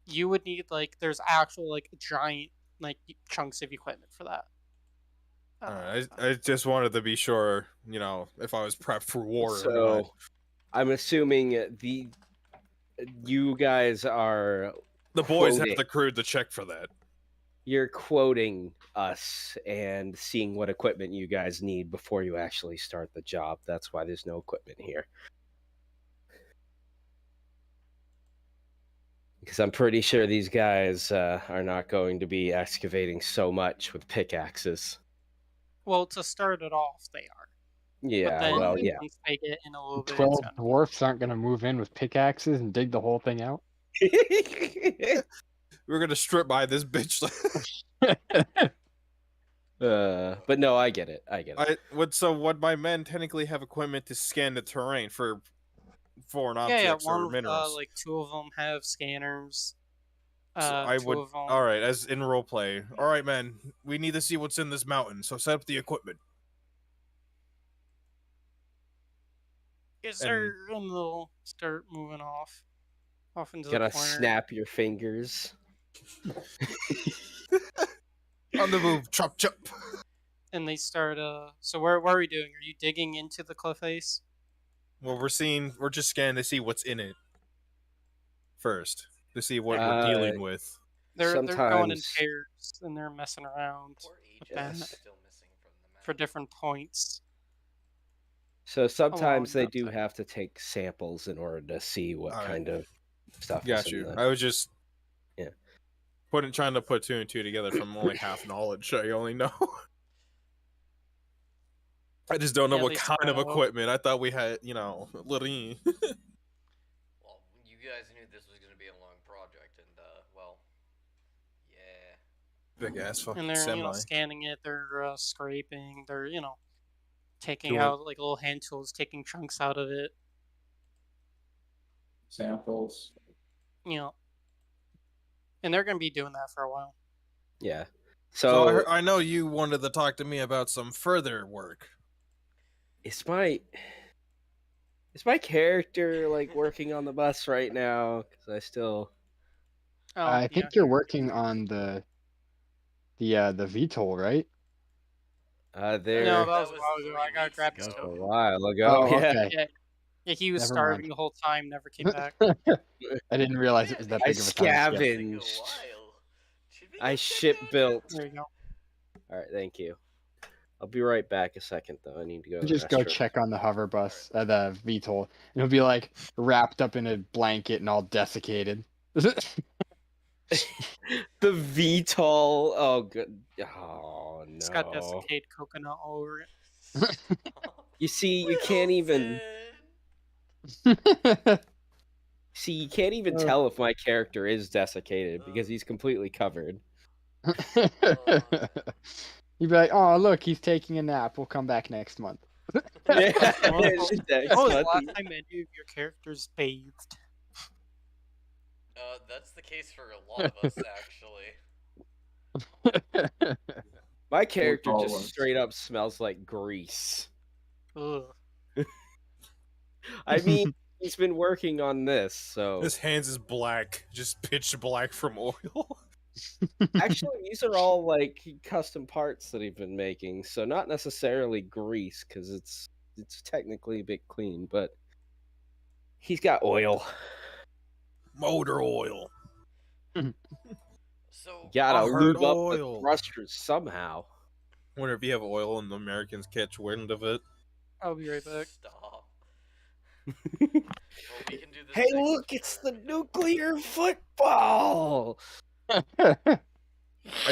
you would need there's actual giant chunks of equipment for that. Alright, I just wanted to be sure, if I was prepped for war or not. So, I'm assuming you guys are The boys quoting- have the crew to check for that. You're quoting us and seeing what equipment you guys need before you actually start the job. That's why there's no equipment here. Because I'm pretty sure these guys are not going to be excavating so much with pickaxes. Well, to start it off, they are. Yeah, But then well, yeah. once they get in a little bit, 12 it's gonna... dwarfs aren't going to move in with pickaxes and dig the whole thing out? We're gonna strip by this bitch. But no, I get it. Would my men technically have equipment to scan the terrain for foreign objects or minerals? two of them have scanners. So I two would. of them... All right, as in roleplay. All right, man. We need to see what's in this mountain. So set up the equipment. Yes, sir. And they'll start moving off into Gotta the corner. snap your fingers. On the move, chop chop. And they start. So what are we doing? Are you digging into the cliff face? Well, we're just scanning to see what's in it first, to see what we're dealing with. They're going in Sometimes- pairs and they're messing around Poor with Aegis them is still missing from the map. for different points. So sometimes they that do side. have to take samples in order to see what Alright. kind of stuff. Got is in you. the- I was just Yeah. trying to put two and two together from only half knowledge. I only know. I just don't know Yeah, what they kind of spread out. equipment. I thought we had, Lorraine. Well, you guys knew this was going to be a long project, and yeah. Big ass fucking And they're semi. scanning it. They're scraping. They're taking Doing- out little hand tools, taking chunks out of it. Samples. And they're gonna be doing that for a while. Yeah. So I know you wanted to talk to me about some further work. It's my Is my character like working on the bus right now? Because I still. Oh, I yeah. think you're working on the VTOL, right? There. No, that That was a was while ago. I 3 got weeks grabbed That was ago. a stone. while ago. Oh, yeah. okay. Yeah, he was Never starving mind. the whole time, never came back. I didn't realize it was that I big of a time skip. scavenged. Should we I go check ship down built. There you go. All right, thank you. I'll be right back a second though. I need to go to the Just go restroom. check on the hover bus, the VTOL, and he'll be like wrapped up in a blanket and all desiccated. The VTOL. Oh good. Oh no. It's got desiccated coconut all over it. You see, you can't even. See, you can't even tell if my character is desiccated because he's completely covered. You'd be like, "Oh, look, he's taking a nap. We'll come back next month." Yeah. When was the last time any of your characters bathed? That's the case for a lot of us, actually. My character all just once. straight up smells like grease. Ugh. I mean, he's been working on this, so His hands is black, just pitch black from oil. actually these are all like custom parts that he's been making, so not necessarily grease because it's technically a bit clean, but he's got oil. Motor oil. So, Gotta I heard lube up oil. the thrusters somehow. Wonder if you have oil and the Americans catch wind of it. I'll be right back. stop. Well, we can do this Hey, next look, it's the turn. nuclear football. I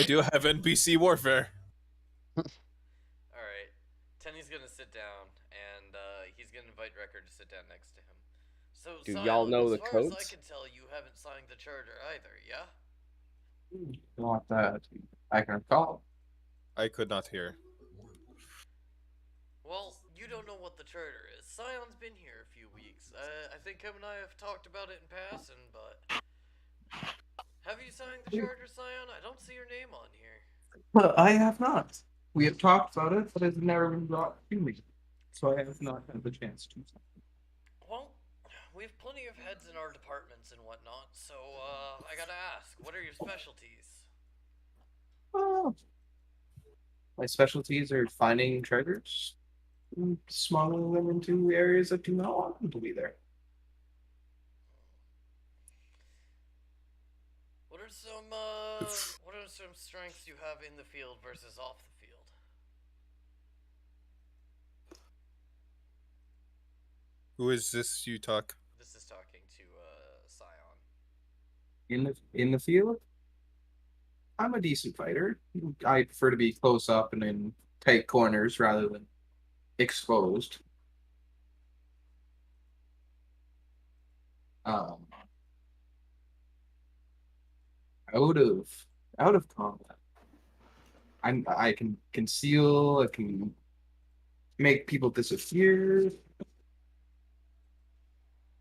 do have NPC warfare. Alright. Tenny's gonna sit down, and he's gonna invite Record to sit down next to him. So, Do Sion, y'all know as the far as I codes? can tell, you haven't signed the charter either, yeah? Not that I can recall. I could not hear. Well, you don't know what the charter is. Sion's been here a few weeks. I think him and I have talked about it in passing, but... Have you signed the charter, Sion? I don't see your name on here. Well, I have not. We have talked about it, but it's never been brought to me. So I have not had the chance to. Well, we have plenty of heads in our departments and whatnot, so I gotta ask, what are your specialties? Oh. My specialties are finding treasures, and smuggling them into areas that do not want them to be there. What are some strengths you have in the field versus off the field? Who is this you talk? This is talking to Sion. In the field, I'm a decent fighter. I prefer to be close up and in tight corners rather than exposed. Out of combat, I can conceal. I can make people disappear.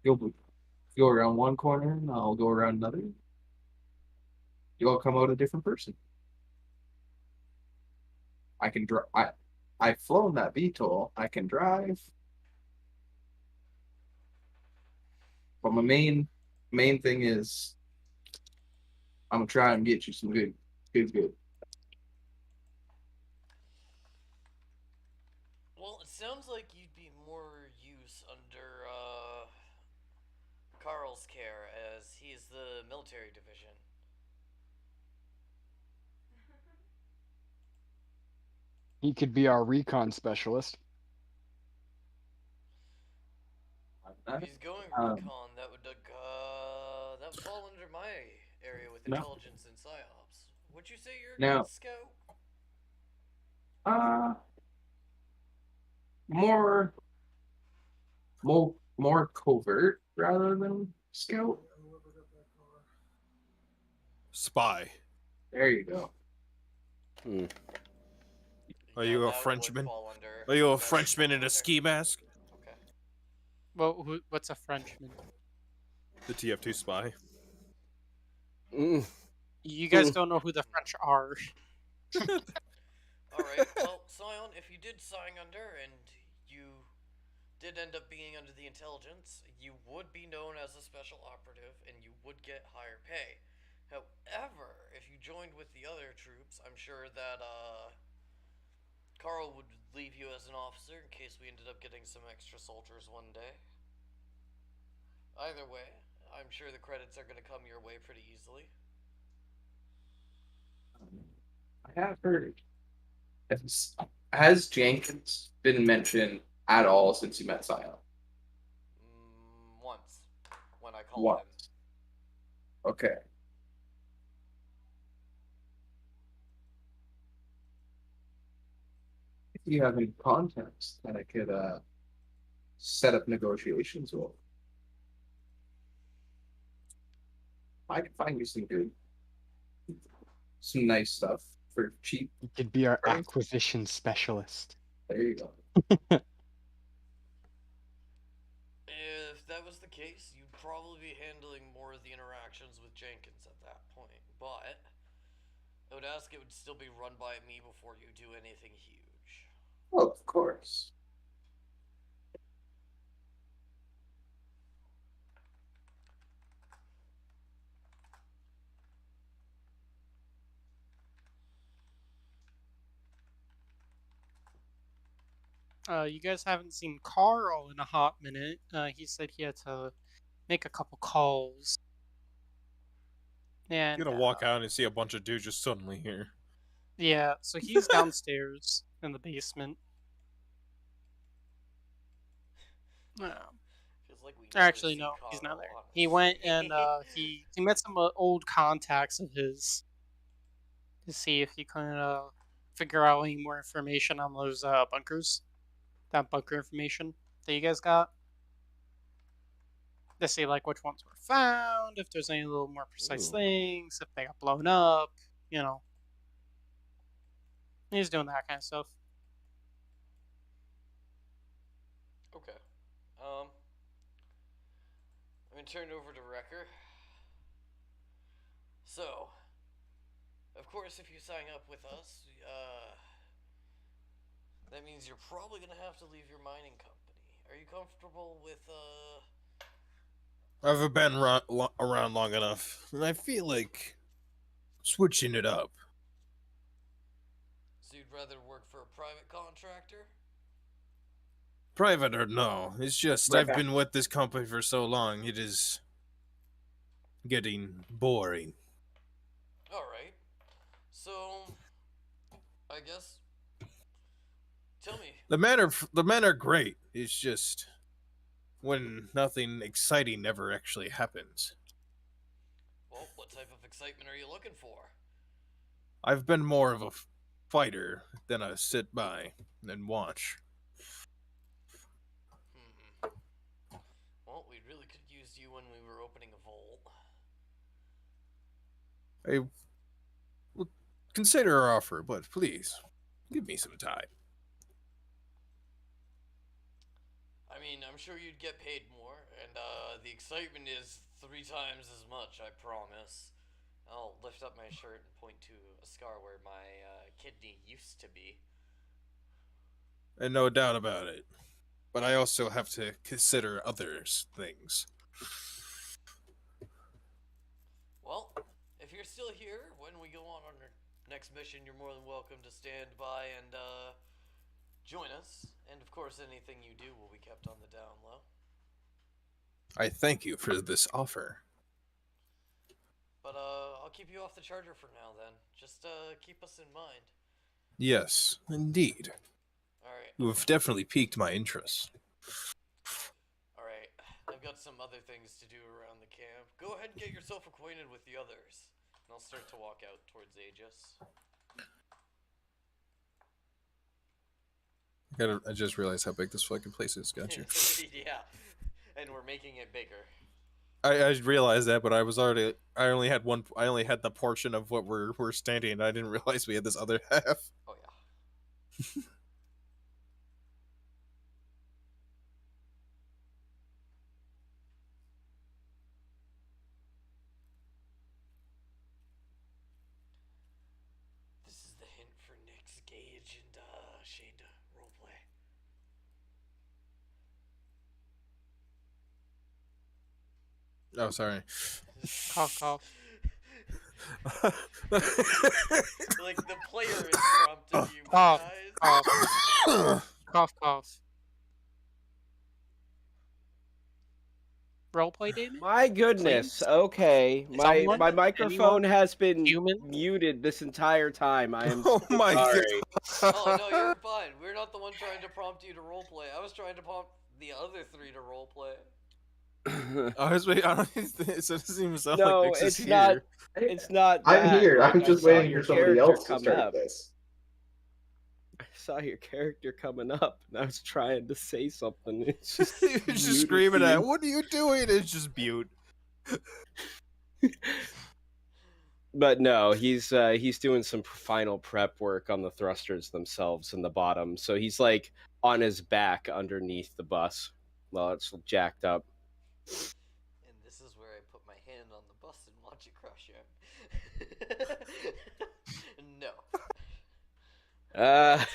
You'll go around one corner, and I'll go around another. You'll come out a different person. I can drive. I've flown that VTOL. I can drive. But my main thing is I'm gonna try and get you some good. Well, it sounds like you'd be more use under Carl's care, as he is the military division. He could be our recon specialist. If he's going recon, that would fall under my area with No. intelligence and psyops. Would you say you're a No. good scout? More covert rather than scout. Spy. There you go. Are you a that would Frenchman? fall under- Are you that a would Frenchman fall in a under- ski mask? Okay. Well, what's a Frenchman? The TF2 spy. You guys don't know who the French are. Alright, well, Sion, if you did sign under and you did end up being under the intelligence, you would be known as a special operative and you would get higher pay. However, if you joined with the other troops, I'm sure that Carl would leave you as an officer in case we ended up getting some extra soldiers one day. Either way, I'm sure the credits are going to come your way pretty easily. I have heard. Has Jenkins been mentioned at all since you met Zion? Once, when I called Once. him. Okay. If you have any contacts that I could set up negotiations with, I can find you some nice stuff for cheap. You could be our Right. acquisition specialist. There you go. If that was the case, you'd probably be handling more of the interactions with Jenkins at that point. But I would ask it would still be run by me before you do anything huge. Well, of course. You guys haven't seen Carl in a hot minute. He said he had to make a couple calls. And You're gonna walk out and see a bunch of dudes just suddenly here. yeah, so he's downstairs in the basement. Feels like we Actually, never no, see he's not Carl, there. honestly. He went and he met some old contacts of his to see if he could figure out any more information on those bunkers. That bunker information that you guys got. To see like which ones were found, if there's any little more precise Ooh. things, if they got blown up, you know. He's doing that kind of stuff. Okay. I'm gonna turn it over to Wrecker. So, of course, if you sign up with us, that means you're probably gonna have to leave your mining company. Are you comfortable with I've been around long enough, and I feel like switching it up. So you'd rather work for a private contractor? Private or no, it's just Right I've back. been with this company for so long, it is getting boring. Alright. So, I guess. Tell me. The men are great. It's just when nothing exciting ever actually happens. Well, what type of excitement are you looking for? I've been more of a fighter than a sit by and watch. Well, we really could use you when we were opening a vault. I will consider our offer, but please give me some time. I mean, I'm sure you'd get paid more, and the excitement is 3 times as much, I promise. I'll lift up my shirt and point to a scar where my kidney used to be. And no doubt about it. But I also have to consider others things. Well, if you're still here when we go on our next mission, you're more than welcome to stand by and join us. And of course, anything you do will be kept on the down low. I thank you for this offer. But I'll keep you off the charger for now then. Just keep us in mind. Yes, indeed. Alright. You have definitely piqued my interest. Alright. I've got some other things to do around the camp. Go ahead and get yourself acquainted with the others. And I'll start to walk out towards Aegis. I just realized how big this fucking place is. Gotcha. Yeah. And we're making it bigger. I realized that, but I only had the portion of what we're standing, and I didn't realize we had this other half. Oh yeah. This is the hint for next Gage and Shane to roleplay. Oh, sorry. Cough, cough. Like the player is prompted you Cough, guys. cough, cough, cough. Roleplay, Damon? My goodness. Please? Okay, my Someone? my microphone Anyone? has been Human? muted this entire time. I am Oh so my sorry. Oh no, you're fine. We're not the one trying to prompt you to roleplay. I was trying to prompt the other three to roleplay. I was waiting. I don't. It doesn't even sound No, like Nyx is it's not. here. It's not. I'm that. here. Like, I'm I just saw waiting your for somebody character else to come start up. this. I saw your character coming up, and I was trying to say something. It's just He was just muted screaming me. at. What are you doing? It's just mute. But no, he's doing some final prep work on the thrusters themselves in the bottom. So he's like on his back underneath the bus while it's jacked up. And this is where I put my hand on the bus and watch it crush him. No.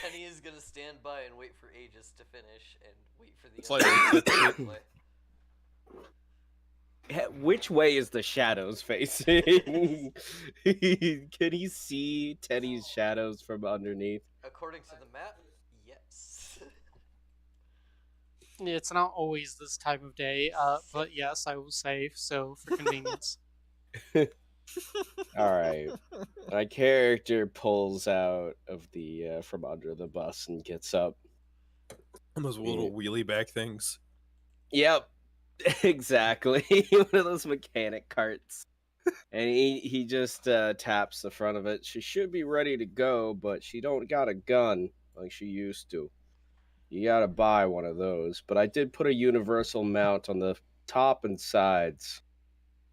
Tenny is gonna stand by and wait for Aegis to finish and wait for the It's other like- to play. Which way is the shadows facing? Can he see Teddy's shadows from underneath? According to the map, yes. It's not always this time of day, but yes, I will say so for convenience. All right. My character pulls out of the from under the bus and gets up. Those little wheelie back things. Yep, exactly. One of those mechanic carts. And he just taps the front of it. She should be ready to go, but she don't got a gun like she used to. You gotta buy one of those. But I did put a universal mount on the top and sides,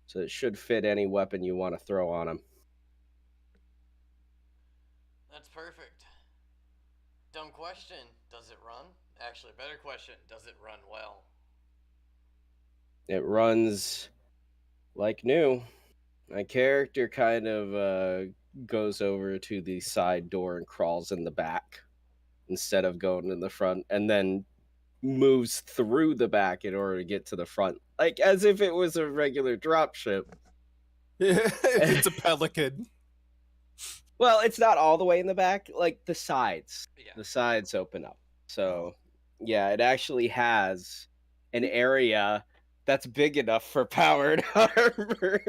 so it should fit any weapon you want to throw on him. That's perfect. Dumb question. Does it run? Actually, better question. Does it run well? It runs like new. My character kind of goes over to the side door and crawls in the back instead of going in the front, and then moves through the back in order to get to the front, like as if it was a regular dropship. It's a pelican. Well, it's not all the way in the back, like the sides. Yeah. The sides open up. So, yeah, it actually has an area that's big enough for powered armor.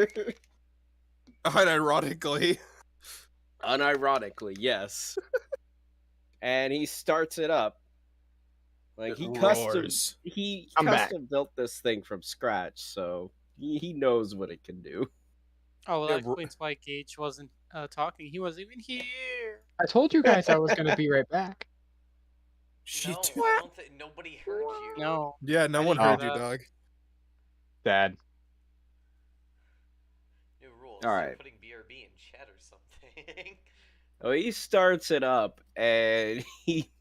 Unironically. Unironically, yes. And he starts it up. Like he It custom roars. I'm back. built this thing from scratch, so he knows what it can do. Oh, well, Yeah, that explains why Gage wasn't talking. He wasn't even here. I told you guys I was going to be right back. She No, too. I don't think nobody heard you. No. Yeah, no one Oh. heard you, dog. Dad. New rules. All You're right. putting BRB in chat or something. Oh, he starts it up and he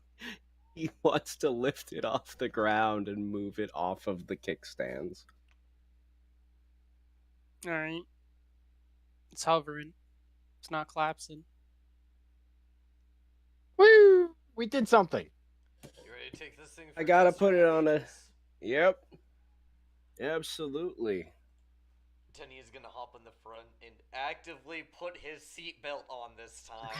wants to lift it off the ground and move it off of the kickstands. Alright. It's hovering. It's not collapsing. Woo! We did something. You ready to take this thing? I gotta test put it drive, on a- Aegis? Yep. Absolutely. Tenny is gonna hop in the front and actively put his seatbelt on this time.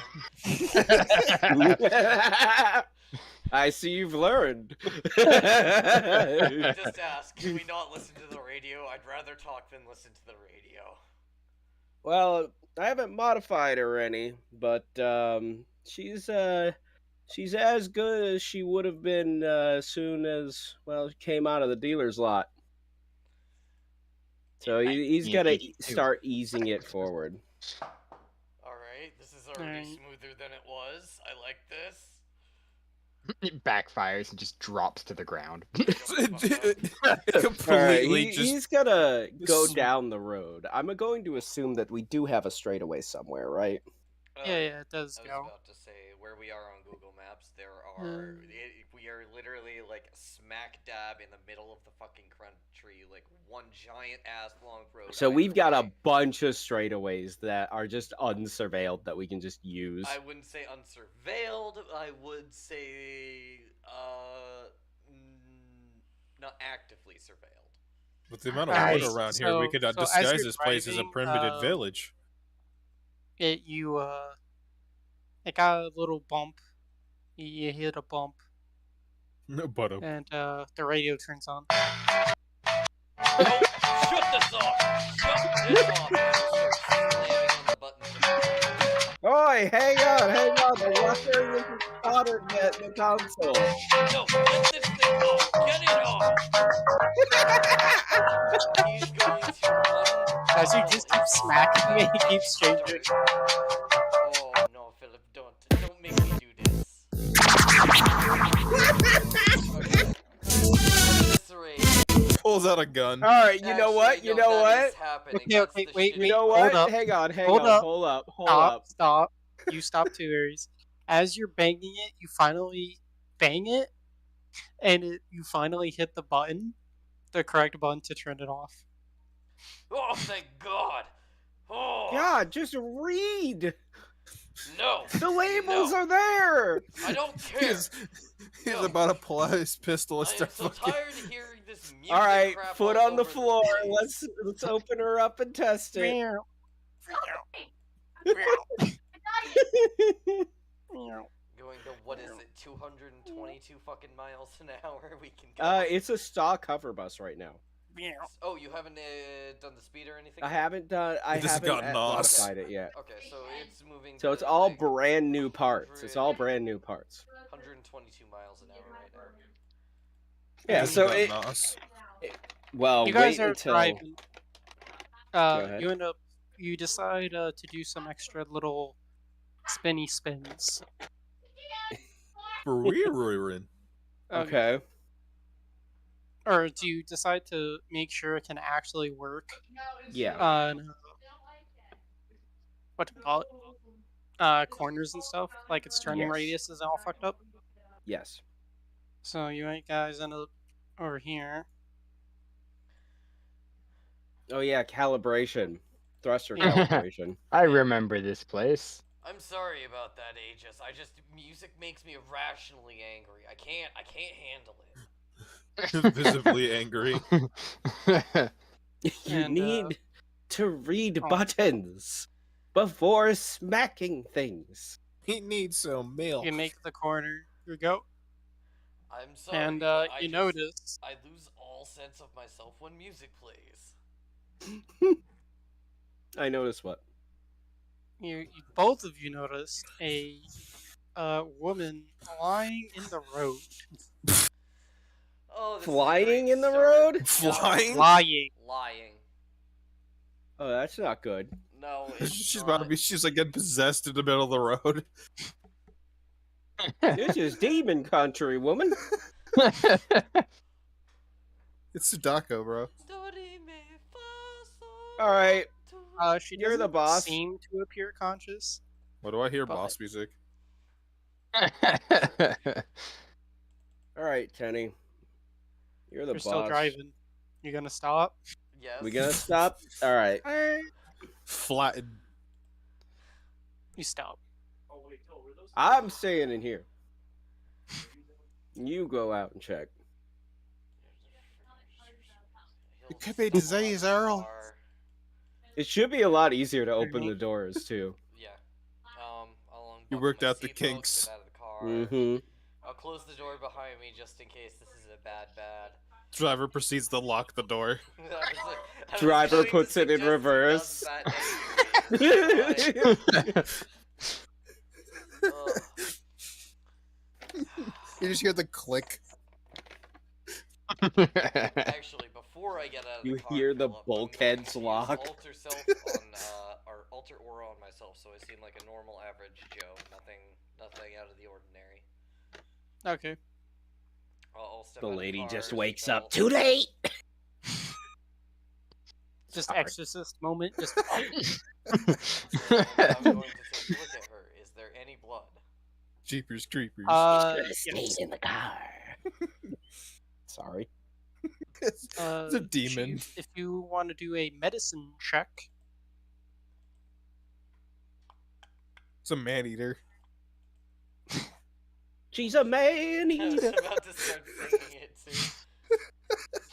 I see you've learned. Just ask, can we not listen to the radio? I'd rather talk than listen to the radio. Well, I haven't modified her any, but she's as good as she would have been as soon as she came out of the dealer's lot. So he's got to 1982. start easing it forward. Alright, this is already Alright. smoother than it was. I like this. It backfires and just drops to the ground. Completely just. He's gonna go Sm- down the road. I'm going to assume that we do have a straightaway somewhere, right? Yeah, yeah, it does I was go. about to say, where we are on Google Maps, there are. Mm. We are literally like smack dab in the middle of the fucking country, like one giant ass long road. So either we've got a way. bunch of straightaways that are just unsurveilled that we can just use. I wouldn't say unsurveilled. I would say not actively surveilled. With the amount of Alright, wood around here, we so- could so as disguise you're this place as a driving, primitive village. It got a little bump. You hit a bump, No, but and the radio turns on. Oh, shut this off! Shut this off! Slamming on the button. Oi, hang on. The Rusher isn't soldered yet in the console. No, get this thing off! Get it off! He's going to run. As you just keep smacking me, he keeps changing. Oh no, Philip, don't make me do this. Okay. Eviscerate. pulls out a gun. All right, you know what? Actually, You no, know that what? is happening. Okay, That's okay, the wait, shitty- You know Hold what? up. Hang on. Hold up. Hold up. Stop. You stop too, Aries. As you're banging it, you finally bang it, and you finally hit the button, the correct button to turn it off. Oh, thank God. Oh, God, just read. no. The labels No. are there. I don't care. He's No. about to pull out his pistol and I am start so fucking. tired of hearing this music All right, crap foot all on the over floor. place. Let's open her up and test it. Going to, what is it, 222 fucking miles an hour? We can go. It's a stock hover bus right now. Oh, you haven't done the speed or anything? I haven't done. I It just haven't got nos. modified it yet. Okay, so it's moving. So it's to, all like, brand new parts. It's all brand new parts. 122 miles an hour right now. Yeah. Just So got it. nos. Well, You guys wait are until. driving. ahead. You decide to do some extra little spinny spins. Brewing. Okay. Or do you decide to make sure it can actually work Yeah. on what to call it? Corners and stuff? Like its turning Yes. radius is all fucked up? Yes. So you guys end up over here. Oh yeah, calibration. Thruster Yeah. calibration. I remember this place. I'm sorry about that, Aegis. Music makes me irrationally angry. I can't handle it. Visibly angry. You And, need to read oh. buttons before smacking things. He needs some milk. You make the corner. Here we go. I'm sorry. And but I you just- notice I lose all sense of myself when music plays. I noticed what? you both of you noticed a woman lying in the road. Oh, this is a Flying great in the start. road? Flying? Lying. Lying. Oh, that's not good. No, it's She's not. about to be. She's like getting possessed in the middle of the road. This is demon country, woman. It's Sudako, bro. All right. She You're the doesn't boss. seem to appear conscious. What do I hear? But- Boss music. All right, Tenny. You're the You're boss. still driving. You gonna stop? Yes. We gonna stop? All right. Flattened. You stop. I'm staying in here. You go out and check. It could be disease, Earl. It should be a lot easier to open the doors too. Yeah. I'll You unbuckle worked my out the seatbelt, kinks. get out of the car. Mm-hmm. I'll close the door behind me just in case this is a bad. Driver proceeds to lock the door. I was Driver going to puts it in suggest he reverse. does that anyway. You just hear the click. Actually, before I get out of the You car, hear the Philip, I'm going bulkheads to use lock. Alter self on, or alter aura on myself, so I seem like a normal average Joe. Nothing out of the ordinary. Okay. I'll step The out of lady car, just wakes up belt. too late. Just Sorry. exorcist moment. Just I'm going to take a look at her. Is there any blood? Jeepers creepers. yes. in the car. Sorry. It's a demon. If you want to do a medicine check, It's a man eater. She's a man I was eater. about to start singing it too.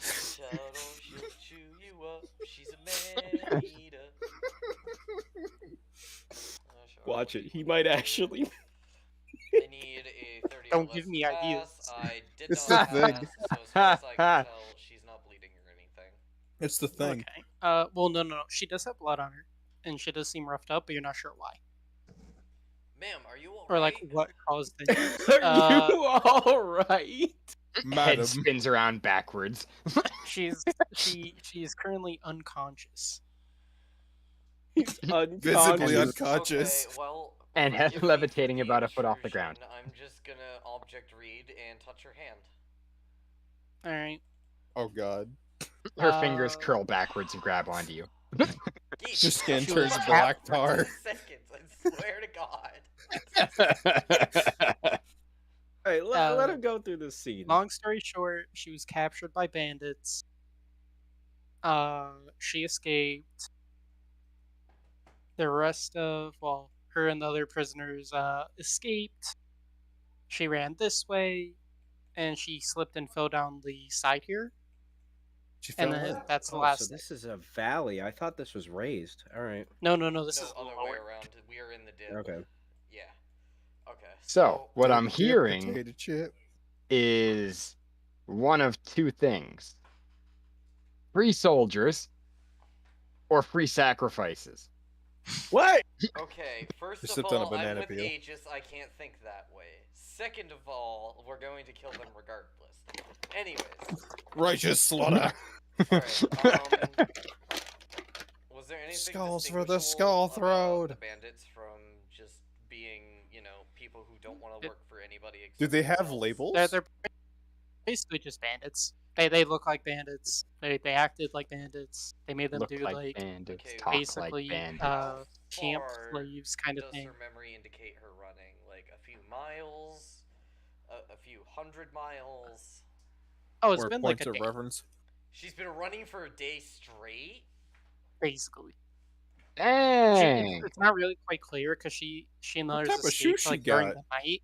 Shadow shoot you margarita. Watch it. He might actually. I need a 30 Don't or give less me to pass. ideas. I did It's not the pass, thing. so as far as I can tell, she's not bleeding or anything. It's the thing. Okay. Well, no. She does have blood on her, and she does seem roughed up, but you're not sure why, Ma'am, are you alright? or like what caused the. Are you all right? Head Madam. spins around backwards. She's currently unconscious. Visibly unconscious. Okay, well, And forgive me levitating for the about a foot off the intrusion. ground. I'm just gonna object read and touch her hand. All right. Oh god. Her fingers Uh, curl backwards and grab onto you. Geek, Your skin She turns was black for tar. 2 seconds, I swear to God. Hey, let him go through the scene. Long story short, she was captured by bandits. She escaped. The rest of, well, her and the other prisoners escaped. She ran this way, and she slipped and fell down the side here. She And fell then in. that's the Oh, last so thing. this is a valley. I thought this was raised. All right. No, this No, is other way lower. around. We are in the dip. Okay. Yeah. Okay. So, what I'm Dip, hearing potato chip. is one of two things: free soldiers or free sacrifices. What? Okay, first Just of sipped on a all, I'm banana with peel. Aegis. I can't think that way. Second of all, we're going to kill them regardless. Anyways, Righteous slaughter. alright, was there anything Skulls for the distinguishable skull about throne. the bandits from just being, people who don't want to work for anybody except Do they have themselves? labels? They're basically just bandits. They look like bandits. They acted like bandits. They made them Look do like like bandits, Okay, talk basically like bandits. camp far slaves kind of Does thing. her memory indicate her running? Like a few miles? A few hundred miles? Oh, it's Or been like points a of day, reference. She's been running for a day straight? basically. Dang. It's not really quite clear because she and others type of shoe escaped she like during got? the night.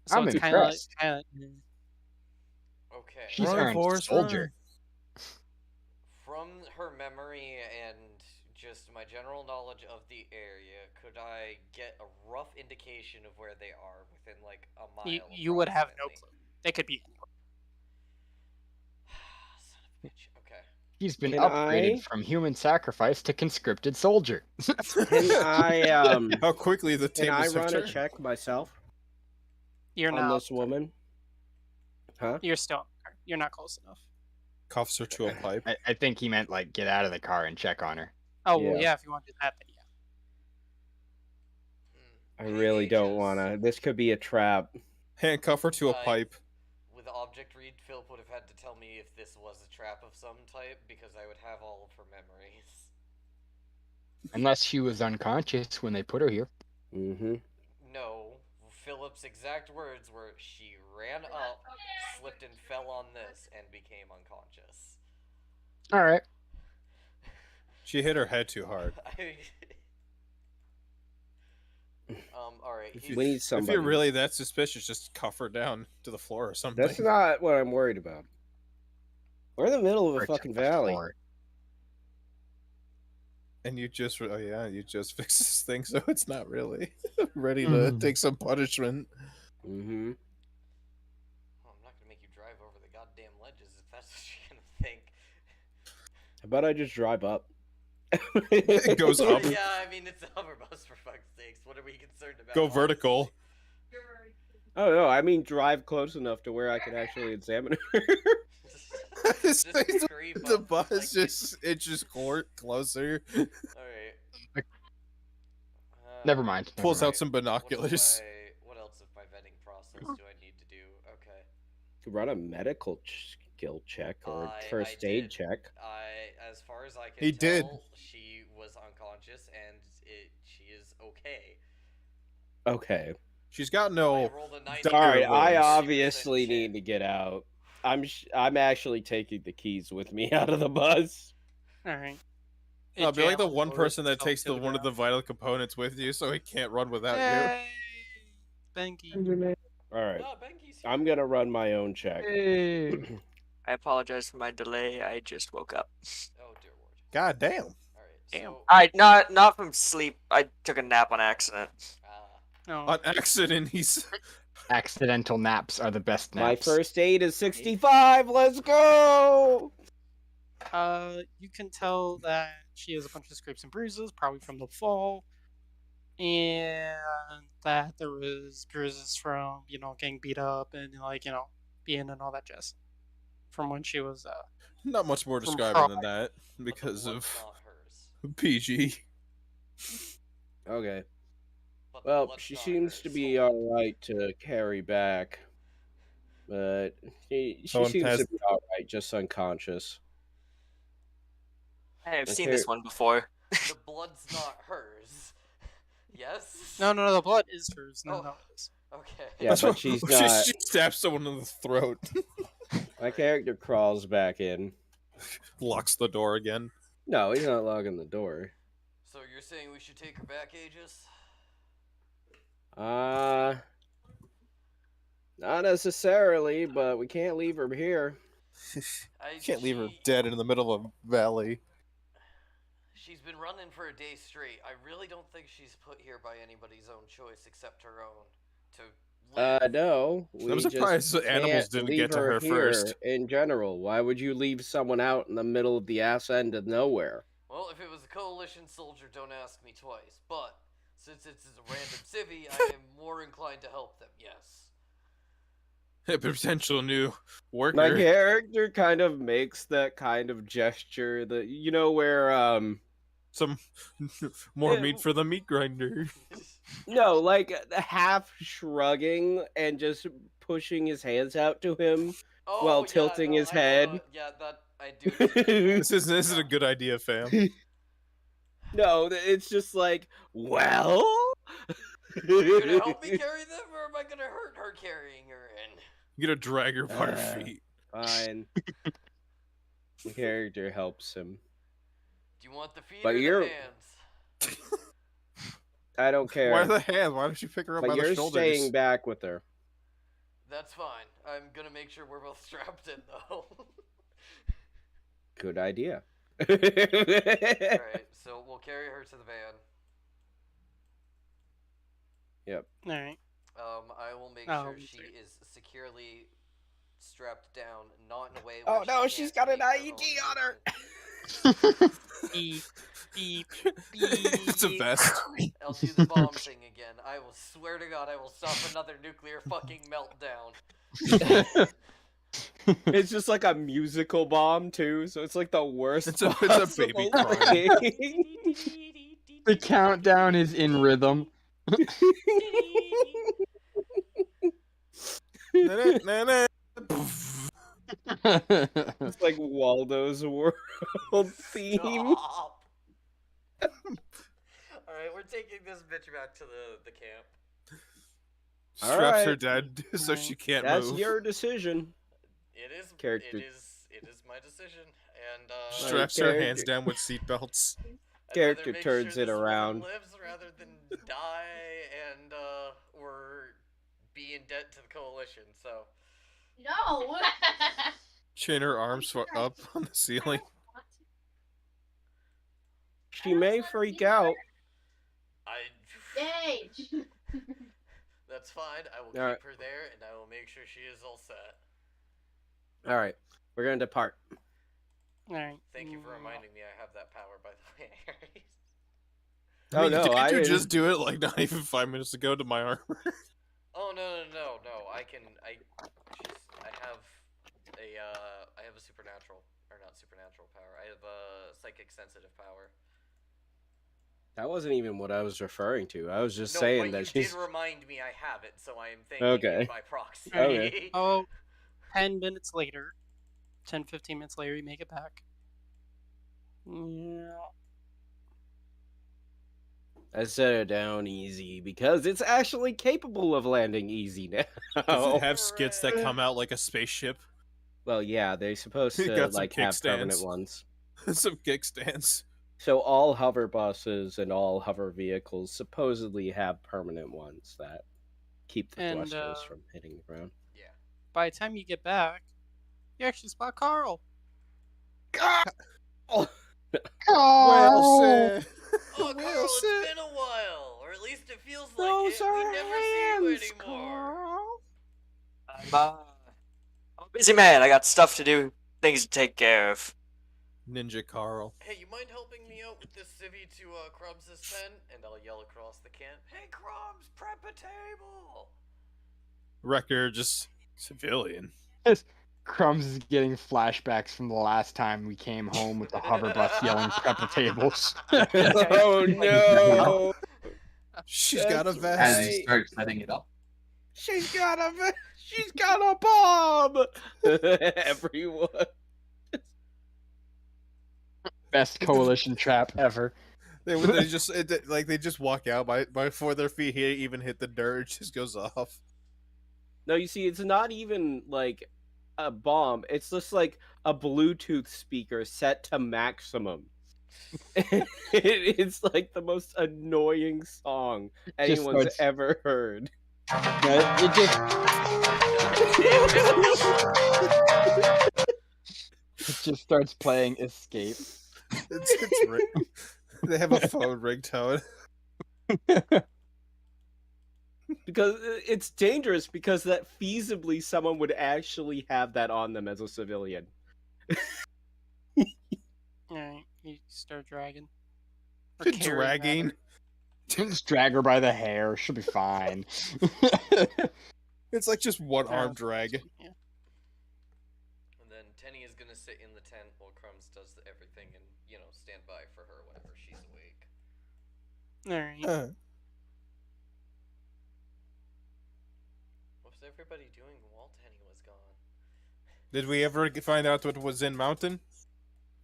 So I'm it's kind of impressed. Okay. She's Run, earned Forrest, soldier. From her memory and just my general knowledge of the area, could I get a rough indication of where they are within like a mile? You would have no approximately? clue. They could be anywhere. Son of a bitch. Okay. He's been Can upgraded I- from human sacrifice to conscripted soldier. Can I How quickly the can I tables have run a turned. check myself You're on not. this woman? Huh? You're still. You're not close enough. Cuffs her to a pipe. I think he meant like get out of the car and check on her. Oh well, Yeah. yeah. If you want to do that, then yeah. I really don't Aegis, wanna. This could be a trap. Handcuff her to a I- pipe. With object read, Philip would have had to tell me if this was a trap of some type because I would have all of her memories. Unless she was unconscious when they put her here. Mm-hmm. No, Philip's exact words were she ran up, slipped and fell on this, and became unconscious. All right. She hit her head too hard. Alright. If he's- We need If somebody. you're really that suspicious, just cuff her down to the floor or something. That's not what I'm worried about. We're in the middle of a Or fucking check the valley. floor. And you just, you just fix this thing so it's not really ready to take some punishment. Mm-hmm. Oh, I'm not gonna make you drive over the goddamn ledges if that's what you're gonna think. How about I just drive up? It goes up. Yeah, I mean, it's a hover bus for fuck's sakes. What are we concerned about? Go honestly? vertical. Oh no, I mean drive close enough to where I can actually examine her. His Just face creep with the up, bus like, just inches closer. Alright. Never mind. never Pulls mind. out some binoculars. What else of my vetting process do I need to do? Okay. To run a medical skill check or I first aid did. check. As far as I can He tell, did. she was unconscious and she is okay. Okay. She's got I no. rolled a 90 Dire All right, I limbs. obviously 90% need to get out. I'm actually taking the keys with me out of the bus. All right. I'll be like the Jalen one lowers person that himself takes to the one of ground. the vital components with you, so he can't run without you. Yay! Benki. All right. Ah, Benki's here. I'm gonna run my own check. I apologize for my delay. I just woke up. Oh dear lord. God damn. Damn. So, Not from sleep. I took a nap on accident. No. On accident, he's. Accidental naps are the best My naps. first aid is 65. Let's go. You can tell that she has a bunch of scrapes and bruises, probably from the fall, and that there was bruises from getting beat up and being and all that jazz from when she was Not much more From describing than Pride. that but the because blood's of not hers. PG. Okay. But the Well, blood's she not seems hers. to be Hold on. alright to carry back. But she Someone seems has- to be alright, just unconscious. Hey, I've seen Okay. this one before. The blood's not hers. Yes? No, the blood is hers. No, Oh. no, it is. Okay. Yeah, but she's she, not. she stabs someone in the throat, My character crawls back in. locks the door again. No, he's not locking the door. So you're saying we should take her back, Aegis? Not necessarily, but we can't leave her here. Can't leave her dead in the middle of a valley. She's been running for a day straight. I really don't think she's put here by anybody's own choice except her own. To live. No. We I'm surprised just the animals can't didn't leave get to her here first. in general. Why would you leave someone out in the middle of the ass end of nowhere? Well, if it was a coalition soldier, don't ask me twice. But since it's a random civvy, I am more inclined to help them. Yes. A potential new worker. My character kind of makes that kind of gesture that where Some more Yeah. meat for the meat grinder. no, like half shrugging and just pushing his hands out to him. Oh, While yeah, tilting no, his I know head. yeah, that I do. This isn't a good idea, fam. No, it's just like, well. Are you gonna help me carry them, or am I gonna hurt her carrying her in? You gotta drag her by her feet. Fine. The character helps him. Do you want the feet But or you're- the hands? I don't care. Why the hands? Why don't you pick her up But by the you're shoulders? staying back with her. That's fine. I'm gonna make sure we're both strapped in, though. Good idea. Alright, so we'll carry her to the van. Yep. All right. I will make Oh, sure she sorry. is securely strapped down, not in a way Oh, where no, she she's can't got an make IED own on her. movement. Beep, beep, beep. It's a vest. I'll do the bomb thing again. I will swear to God I will stop another nuclear fucking meltdown. It's just like a musical bomb too, so it's like the worst. It's a baby possible crying. thing. The countdown is in rhythm. It's like Waldo's World theme. Stop. Alright, we're taking this bitch back to the camp. Straps her Alright. dead so she can't That's move. your decision. It is Character. It is my decision, and Straps Right, her character. hands down with seatbelts. I'd rather Character make turns sure it this woman around. lives rather than die and or be in debt to the coalition. So No. Chain her arms up on the ceiling. She may freak out. I Yay. that's fine. I will keep Alright. her there, and I will make sure she is all set. All right, we're gonna depart. All right. Thank you for reminding me I have that power, by the way. Oh, no, didn't I you didn't- just do it like not even 5 minutes ago to my armor? Oh no! I can. I have a supernatural, or not supernatural power. I have a psychic sensitive power. That wasn't even what I was referring to. I was just No, saying but that you she's did remind me I have it, so I am thanking Okay. you by proxy. Okay. Oh, 10 minutes later, 10, 15 minutes later, you make it back. Yeah. I set it down easy because it's actually capable of landing easy now. Does it have skits that come out like a spaceship? Well, yeah, they're supposed You to got some like have permanent kickstands. ones. Some kickstands. So all hover buses and all hover vehicles supposedly have permanent ones that keep the And, thrusters from hitting the ground. Yeah. By the time you get back, you actually spot Carl. Oh, Well said. Oh, Carl, Well it's said. been a while, or at least it feels like Those it. are We never see you hands, anymore. Carl. I'm a busy man. I got stuff to do, things to take care of. Ninja Carl. Hey, you mind helping me out with this civvy to Crumbs' tent? And I'll yell across the camp, "Hey, Crumbs, prep a table!" Wrecker just civilian. Crumbs is getting flashbacks from the last time we came home with the hover bus yelling prep the tables. Oh no! She's got a That's vest. As you right. start setting it up. She's got a bomb. Everyone. Best coalition trap ever. They just walk out before their feet even hit the dirt. It just goes off. No, you see, it's not even like a bomb. It's just like a Bluetooth speaker set to maximum. It's like the most annoying song anyone's starts- ever heard. It just starts playing Escape. They have a phone ringtone. Because it's dangerous because that feasibly someone would actually have that on them as a civilian. Alright, you start dragging. Or carrying, Dragging. rather. Just drag her by the hair. She'll be fine. It's like just one arm drag. Yeah. And then Tenny is gonna sit in the tent while Crumbs does everything and, stand by for her whenever she's awake. Alright. What was everybody doing while Tenny was gone? Did we ever find out what was in Mountain?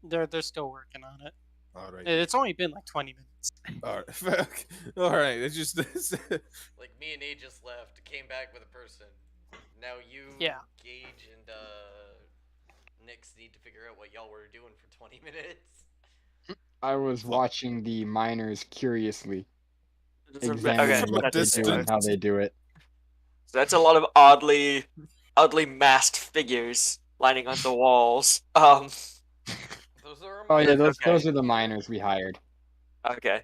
They're still working on it. Alright. It's only been like 20 minutes. Alright. Alright. It's just Like, me and Nate just left, came back with a person. Now you, Yeah. Gage, and Nix need to figure out what y'all were doing for 20 minutes. I was watching the miners curiously, Okay, examining what they do and how they do it. so that's a lot of oddly masked figures lining on the walls. Those are Oh yeah, those Okay. are the miners we hired. Okay.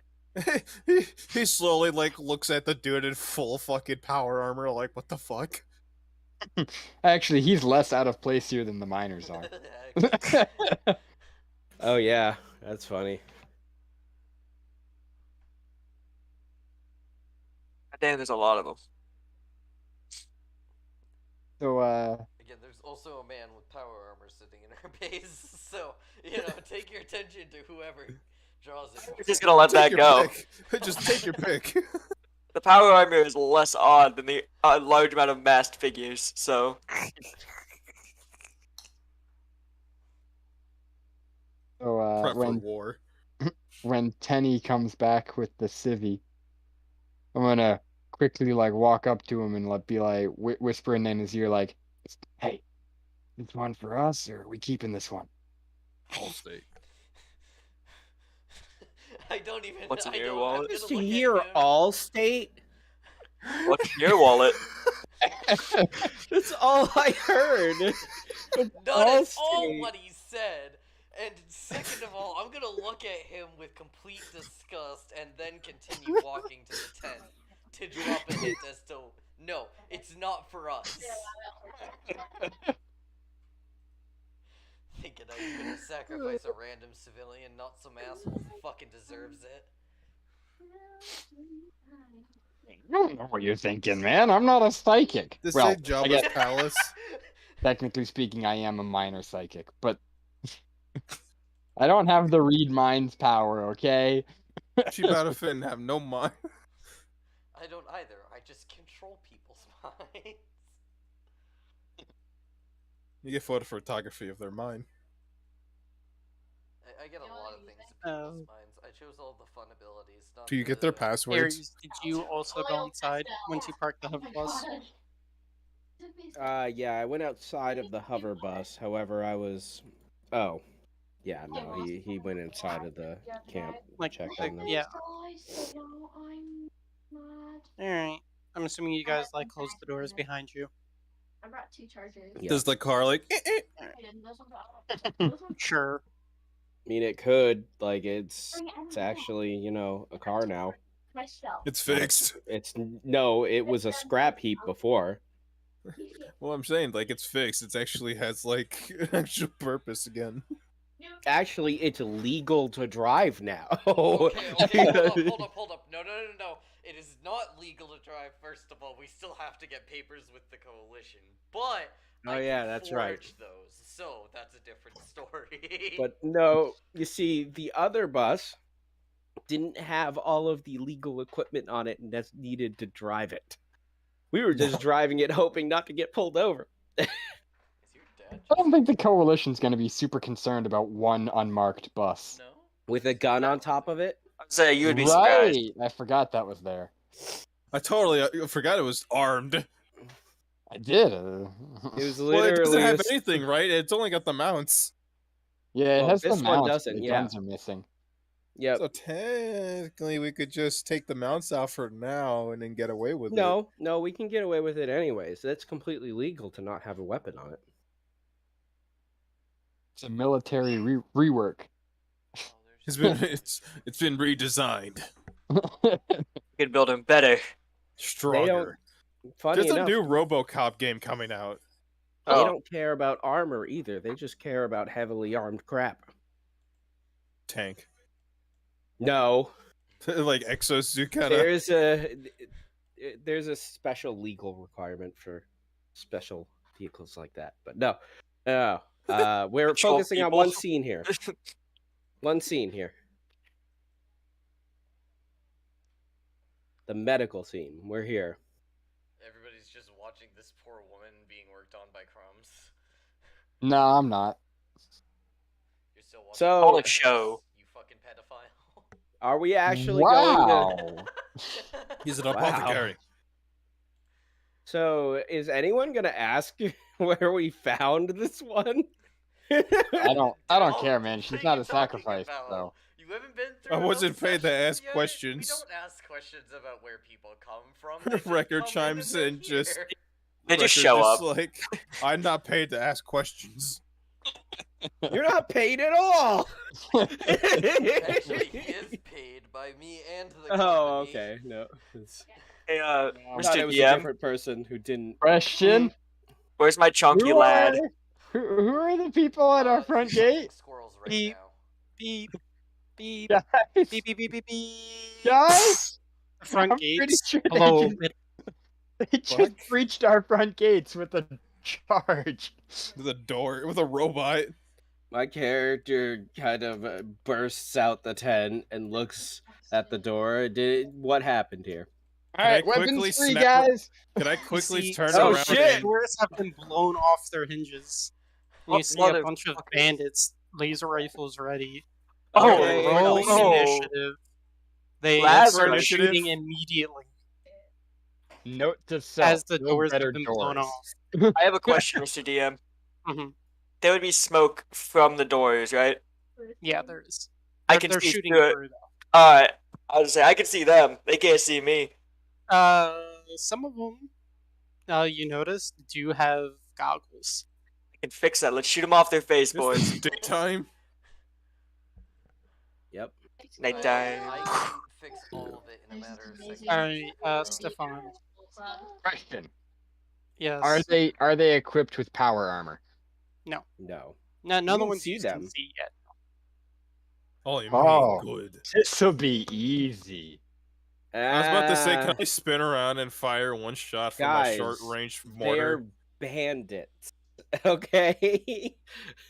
he slowly looks at the dude in full fucking power armor, like what the fuck? Actually, he's less out of place here than the miners are. Oh yeah, that's funny. Damn, there's a lot of them. So Again, there's also a man with power armor sitting in her base, so, take your attention to whoever draws it. We're just gonna let that Take your go. pick. Just take your pick. The power armor is less odd than the large amount of masked figures, so. Prep for when war. when Tenny comes back with the civvy, I'm gonna quickly walk up to him and be like whispering in his ear like, "Hey, this one for us, or are we keeping this one?" All state. I don't even. What's in I your don't, wallet? I'm Just gonna to look at hear him. Allstate? What's in your wallet? That's all I heard. No, that's all Allstate. what he said. And second of all, I'm gonna look at him with complete disgust and then continue walking to the tent to drop a hint as to no, it's not for us. Thinking I'm gonna sacrifice a random civilian, not some asshole who fucking deserves it. I don't know what you're thinking, man. I'm not a psychic. This well, ain't I Jabba's guess, palace. technically speaking, I am a minor psychic, but I don't have the read minds power. Okay. She about to fit and have no mind. I don't either. I just control people's minds. You get photo photography of their mind. I get a lot of things in Oh. people's minds. I chose all the fun abilities. Not Do you get their the- passwords? Aries, did you also go inside once you parked the hover bus? Yeah, I went outside of the hover bus. However, I was. Oh, yeah, no, he went inside of the camp. Like, checked on them. yeah. Alright. I'm assuming you guys closed the doors behind you. I brought 2 chargers. Yeah. Does the car like? Sure. I mean, it could. Like, it's actually, you know, a car now. It's fixed. No, it was a scrap heap before. Well, I'm saying, like, it's fixed. It actually has, like, an actual purpose again. Actually, it's legal to drive now. Okay, hold up. No. It is not legal to drive, first of all. We still have to get papers with the coalition. But Oh, I yeah, can that's forge right. those, so that's a different story. But no, you see, the other bus didn't have all of the legal equipment on it that's needed to drive it. We were just driving it hoping not to get pulled over. Is your dad I don't think the coalition's going to be super concerned about one unmarked bus. No? With a gun on top of it? Say you would be surprised. Right! I forgot that was there. I totally forgot it was armed. I did. It was Well, it doesn't literally have a- anything, right? It's only got the mounts. Yeah, it Well, has the this one mounts, but doesn't, the yeah. guns are missing. Yep. So technically, we could just take the mounts out for now and then get away with it. No, we can get away with it anyways. That's completely legal to not have a weapon on it. It's a military rework. It's been redesigned, You could build him better. stronger. Funny There's enough, a new RoboCop game coming out. they Oh, don't care about armor either. They just care about heavily armed crap. Tank, No, like exosuit kind of. there's a special legal requirement for special vehicles like that. But no. We're Patrol focusing on people. one scene here. One scene here. The medical scene. We're here. Everybody's just watching this poor woman being worked on by crumbs. No, I'm not. You're still watching. So- Call it show. You fucking pedophile. Are we actually going to... Wow. He's an Wow. apothecary. So, is anyone going to ask where we found this one? I don't Oh, care, man. She's what are not you a talking sacrifice, about? though. You haven't been through. I wasn't enough paid to sessions ask yet? questions. We don't ask questions about where people come from. They just Record come chimes they're in, just- here. They just Record show up. Like, I'm not paid to ask questions. You're not paid at all! Actually, he is paid by me and the company. Oh, okay. No. Hey, I thought Mr. it was a DM, different person who didn't... Question? where's my chunky Who lad? who are the people at our front gate? Squirrels right Beep. now. Beep, beep, Guys, beep, beep, beep, beep, beep. guys, The front I'm pretty gates. sure Hello. they just breached our front gates with a charge. With a door, with a robot. My character kind of bursts out the tent and looks at the door. What happened here? All right, I quickly weapons free, snap- guys. Can I quickly See- turn Oh, around? shit! And... Doors have been blown off their hinges. You What see a mother- bunch of bandits, laser rifles ready. Oh, Okay, roll no. initiative. They Lazarus. start Initiative? shooting immediately Note to self: as the build doors better have been blown doors. off. I have a question, Mr. DM. hmm There would be smoke from the doors, right? Yeah, there is. I They're- can they're see shooting through it. through Alright, I was say I can see them. They can't see me. though. Some of them, you notice, do have goggles. I can fix that. Let's shoot them off their face, This boys. is daytime. Yep. Nighttime. I can fix all of it in a matter of seconds. Alright, Stefan. Question: Yes. Are they equipped with power armor? No. No, You none of the can ones see you can them. see yet. Holy Oh. good. This will be easy. I was about to say, can I spin around and fire one shot from my Guys, short range mortar? They're bandits. Okay?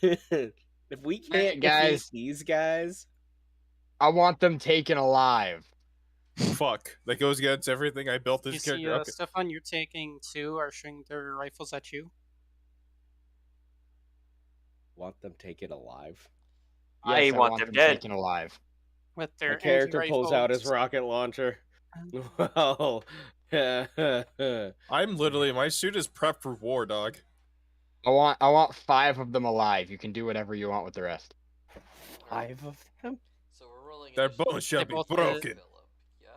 If we can't Guys. defeat these guys... I want them taken alive. Fuck. That goes against everything I built You this see, character. Okay. Stefan, you're taking two are shooting their rifles at you. Want them taken alive? I Yes, want them dead. taken alive. With My their character energy pulls out his rifles. rocket launcher. Well... I'm literally, my suit is prepped for war, dog. I want 5 of them alive. You can do whatever you want with the rest. 5 of them? So we're rolling. Their initiative. bones shall They be both did. broken. Philip, yeah.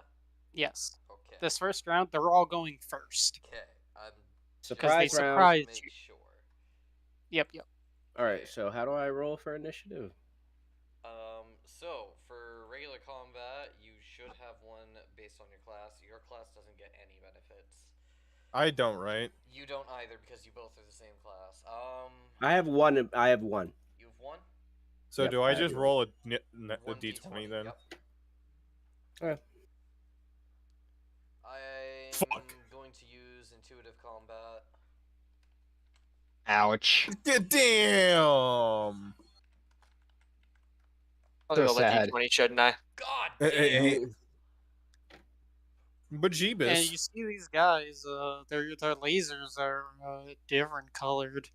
Yes. Okay. This first round, they're all going first. Okay. I'm Surprise they round. surprised make you. sure. Yep, yep. Alright, so how do I roll for initiative? So for regular combat, you should have one based on your class. Your class doesn't get any benefits. I don't, right? You don't either because you both are the same class. I have one. I have one. You've won. So Yep, do I I have just one. roll a One d20 then? Yep. Okay. I'm Fuck. going to use intuitive combat. Ouch. Damn. I'll So roll the sad. d20, shouldn't I? God Hey, damn! But And Jeebus. you see these guys, their lasers are different colored.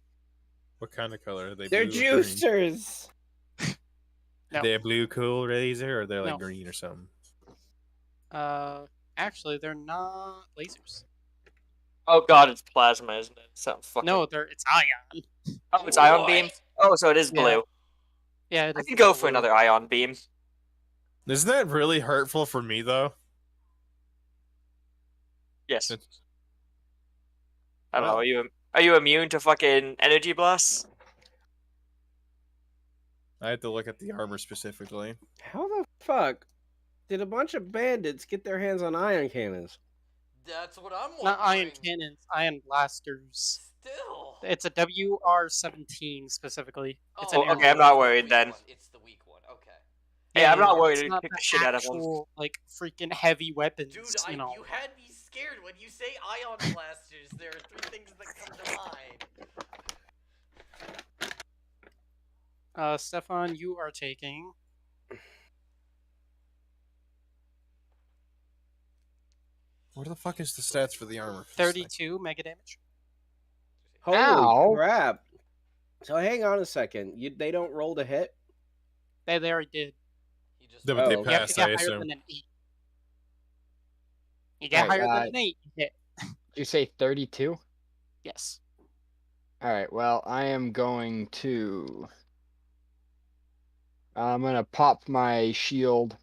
What kind of color are they? They're blue or green? juicers. No. Are they a blue cool laser or they're like No. green or something? Actually, they're not lasers. Oh god, it's plasma, isn't it? Something fucking... No, it's ion. Oh, it's ion beam? What? Oh, so it is Yeah. blue. Yeah, it I is could go for blue. another ion beam. Isn't that really hurtful for me though? Yes. It's- I don't know. Well. Are you immune to fucking energy blasts? I had to look at the armor specifically. How the fuck did a bunch of bandits get their hands on ion cannons? That's what I'm wondering. Not ion cannons, ion blasters. Still. It's a WR-17 specifically. It's Oh, an okay, air I'm not it's the worried weak then. one. It's the weak one. Okay. Hey, I'm not yeah, worried it's to not kick the the shit out of them. actual, like, freaking heavy weapons, Dude, you know. you had me scared when you say ion blasters. There are three things that come to mind. Stefan, you are taking... Where the fuck is the stats for the armor? 32 mega damage. Holy Ow. crap! So hang on a second. They don't roll to hit. They already did. He just Yeah, but they Oh. You have to pass, get I higher assume. than an 8. You get Right, higher than an 8, you hit. Did you say 32? Yes. Alright, well, I am going to... I'm gonna pop my shield.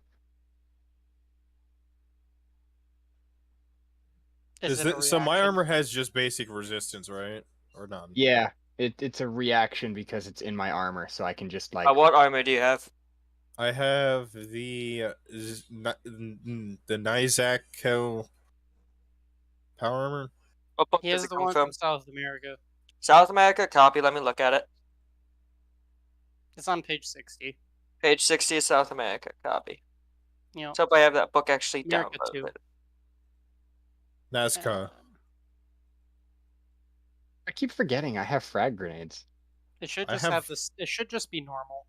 Is it a So my reaction? armor has just basic resistance, right? Or none? Yeah, it's a reaction because it's in my armor, so I can just like... What armor do you have? I have the Nizako power armor. What book He does has it the come one from? from South America. South America? Copy, let me look at it. It's on page 60. Page 60 is South America. Copy. You know, So I have that book actually America downloaded. too. Nazca. I keep forgetting I have frag grenades. It should I just have- have this. It should just be normal.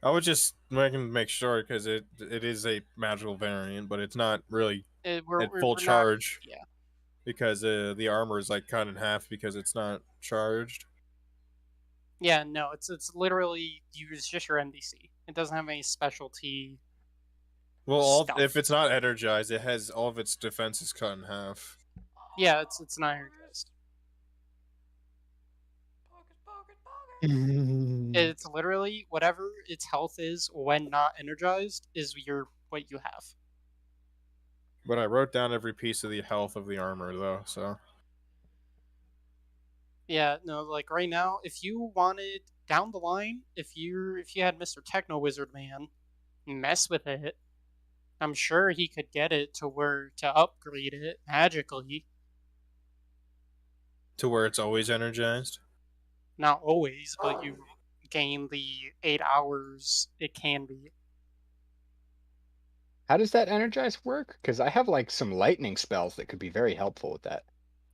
I would just make sure because it is a magical variant, but it's not really We're at full not- charge. yeah. Because the armor is like cut in half because it's not charged. Yeah, no, it's literally just your NDC. It doesn't have any specialty. Well, Stuff. if it's not energized, it has all of its defenses cut in half. Yeah, it's not energized. It's literally whatever its health is when not energized is what you have. But I wrote down every piece of the health of the armor though, so Yeah, no, like right now, if you wanted down the line, if you had Mr. Techno Wizard Man mess with it, I'm sure he could get it to upgrade it magically. to where it's always energized. Not always, but you gain the 8 hours it can be. How does that energize work? Because I have like some lightning spells that could be very helpful with that.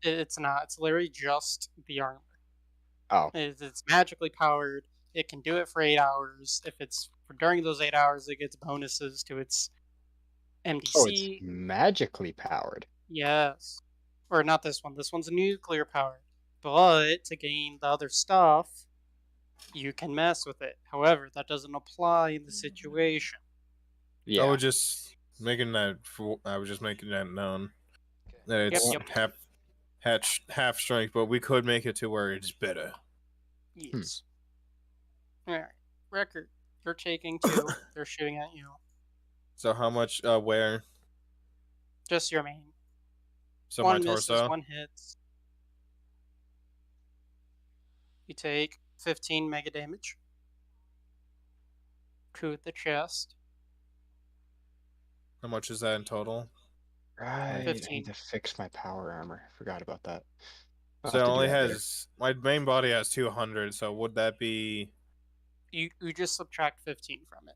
It's not. It's literally just the armor. Oh. It's magically powered. It can do it for 8 hours. If it's during those 8 hours, it gets bonuses to its MDC. Oh, it's magically powered. Yes. Or not this one. This one's nuclear powered. But to gain the other stuff, you can mess with it. However, that doesn't apply in the situation. Yeah. I was just making that known that it's Yep. half strength, but we could make it to where it's better. Yes. Alright. Record. You're taking 2. They're shooting at you. So how much? Where? Just your main. So One my misses, torso. one hits. You take 15 mega damage. to the chest. How much is that in total? Right. I 15. need to fix my power armor. Forgot about that. I'll So it have to do only that later. has my main body has 200. So would that be? You just subtract 15 from it.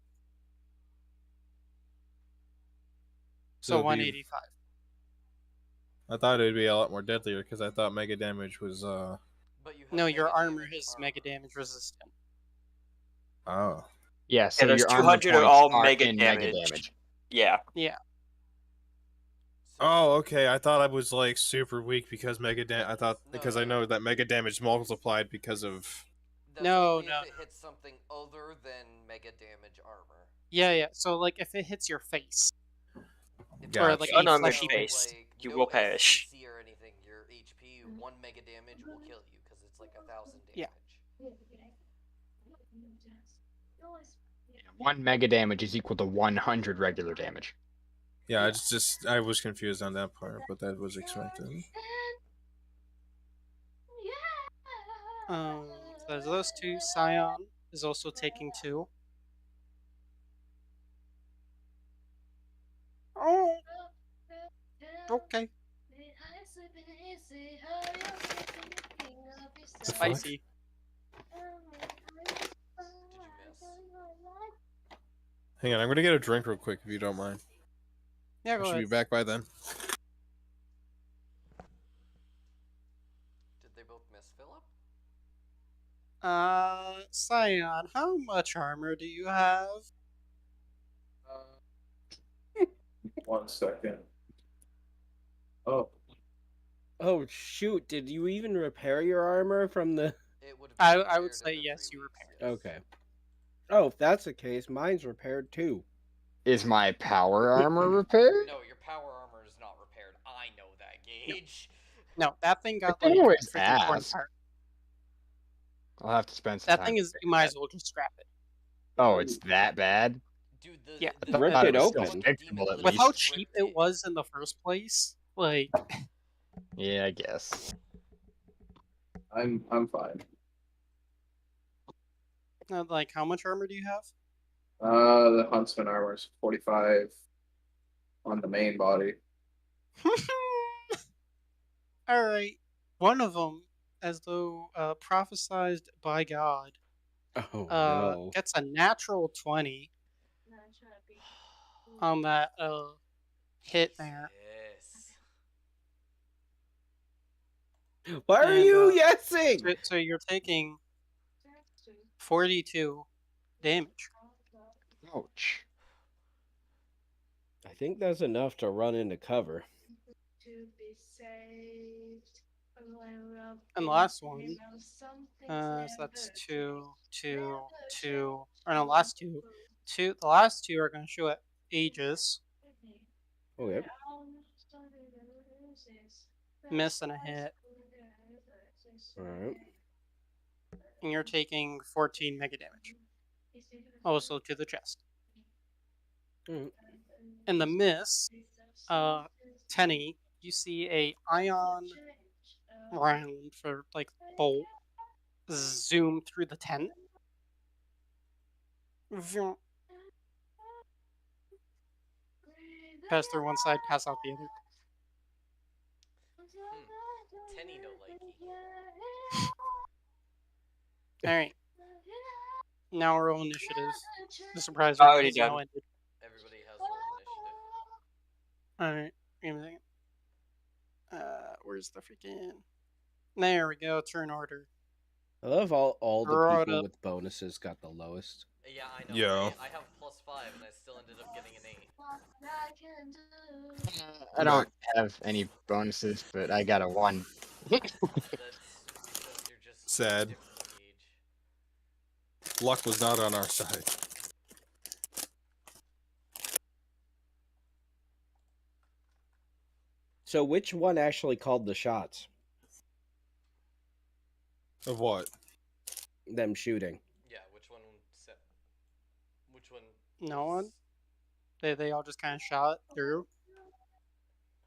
So it'd be- 185. I thought it would be a lot more deadlier because I thought mega damage was But you have No, your mega armor damage is armor. mega damage resistant. Oh. Yeah, so those your armor 200 are points all are mega in mega damage. damage. Yeah. So Oh, okay. I thought I was like super weak because mega I thought No, because no, I know no. that mega damage multiplied because of. that's No, only no, if it hits something other than mega damage armor. Yeah. So like if it hits your face, If Gotcha. it's like a unarmored fleshy face, like, you no will perish. SCC or anything, your HP, 1 mega damage will kill you because it's like 1,000 damage. Yeah. 1 mega damage is equal to 100 regular damage. Yeah, it's just I was confused on that part, but that was expected. There's those two. Scion is also taking 2. Oh, okay. The fuck? Spicy. Did you miss? Hang on, I'm gonna get a drink real quick if you don't mind. Yeah, I go should ahead. be back by then. Did they both miss Philip? Scion, how much armor do you have? 1 second. Oh, Oh shoot! Did you even repair your armor from the? It would have been I would repaired say in the yes, 3 you weeks, repaired. yes. Okay. Oh, if that's the case, mine's repaired too. Is my power armor repaired? No, your power armor is not repaired. I know that, Gage. No, that thing got That like thing was freaking torn ass. apart. I'll have to spend some That time. thing is, you might as well just scrap it. Oh, it's that bad? Dude, Yeah, the rip thing it is, open. the Fixable demon at With least. how literally cheap ripped it was in the first place, like, Yeah, I guess. I'm fine. like how much armor do you have? The Huntsman armor is 45 on the main body. All right, one of them, as though prophesized by God, Oh no! gets a natural 20 on that hit there. Yes. Why are And, you yesing? So you're taking 42 damage. Ouch. I think that's enough to run into cover. And the last one, so that's 2, 2, 2, or no, last two. The last two are going to show at Aegis. Oh yep. Miss and a hit. All right. And you're taking 14 mega damage. Also to the chest. Mm. In the miss, Tenny, you see a ion round for like bolt zoom through the tent. Vroom. Pass through one side, pass out the other. Tenny no likey. Alright. Now we're all initiative. The surprise Already is now done. ended. Everybody has one initiative. Alright, give me a second. Where's the freaking... There we go, turn order. I love all the Brought people up. with bonuses got the lowest. Yeah, I know. Yo. I have +5 and I still ended up getting an 8. I don't have any bonuses, but I got a 1. That's because you're just Sad. different age. Luck was not on our side. So which one actually called the shots? Of what? Them shooting. Yeah, which one said? Which one? No one? They all just kind of shot through.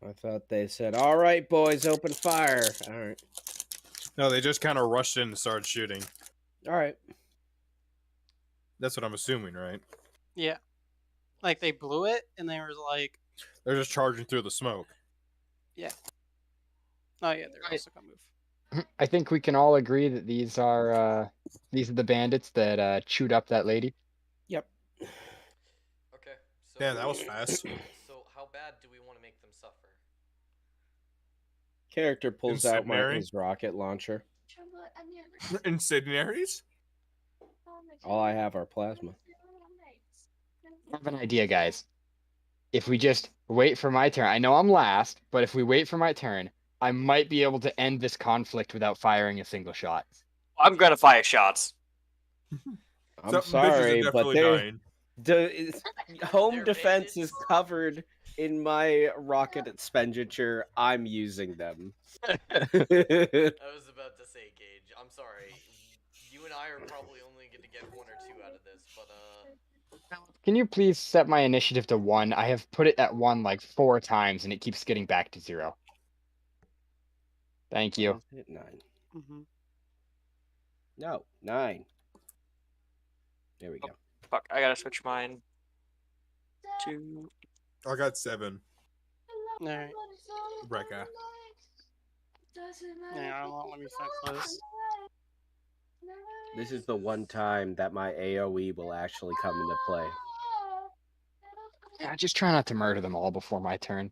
I thought they said, "All right, boys, open fire." All right. No, they just kind of rushed in and started shooting. All right. That's what I'm assuming, right? Yeah. Like they blew it and they were like, They're just charging through the smoke. oh yeah, they're also gonna move. I think we can all agree that these are the bandits that chewed up that lady. Yep. Okay. So, Damn, that was fast. So how bad do we want to make them suffer? Character pulls out Incendiary? his rocket launcher. Incendiaries? All I have are plasma. I have an idea, guys. If we just wait for my turn, I know I'm last, but if we wait for my turn, I might be able to end this conflict without firing a single shot. I'm gonna fire shots. I'm Some bitches are sorry, but definitely they're dying. home They're defense is bandits? covered in my rocket expenditure. I'm using them. I was about to say, Gage. I'm sorry. You and I are probably only going to get 1 or 2 out of this, but Can you please set my initiative to 1? I have put it at 1 like 4 times and it keeps getting back to 0. Thank you. Hit 9. Mm-hmm. No, 9. There we go. Fuck, I gotta switch mine to. I got 7. Alright. Rekka. Yeah, let me fix this. This is the one time that my AoE will actually come into play. Yeah, just try not to murder them all before my turn.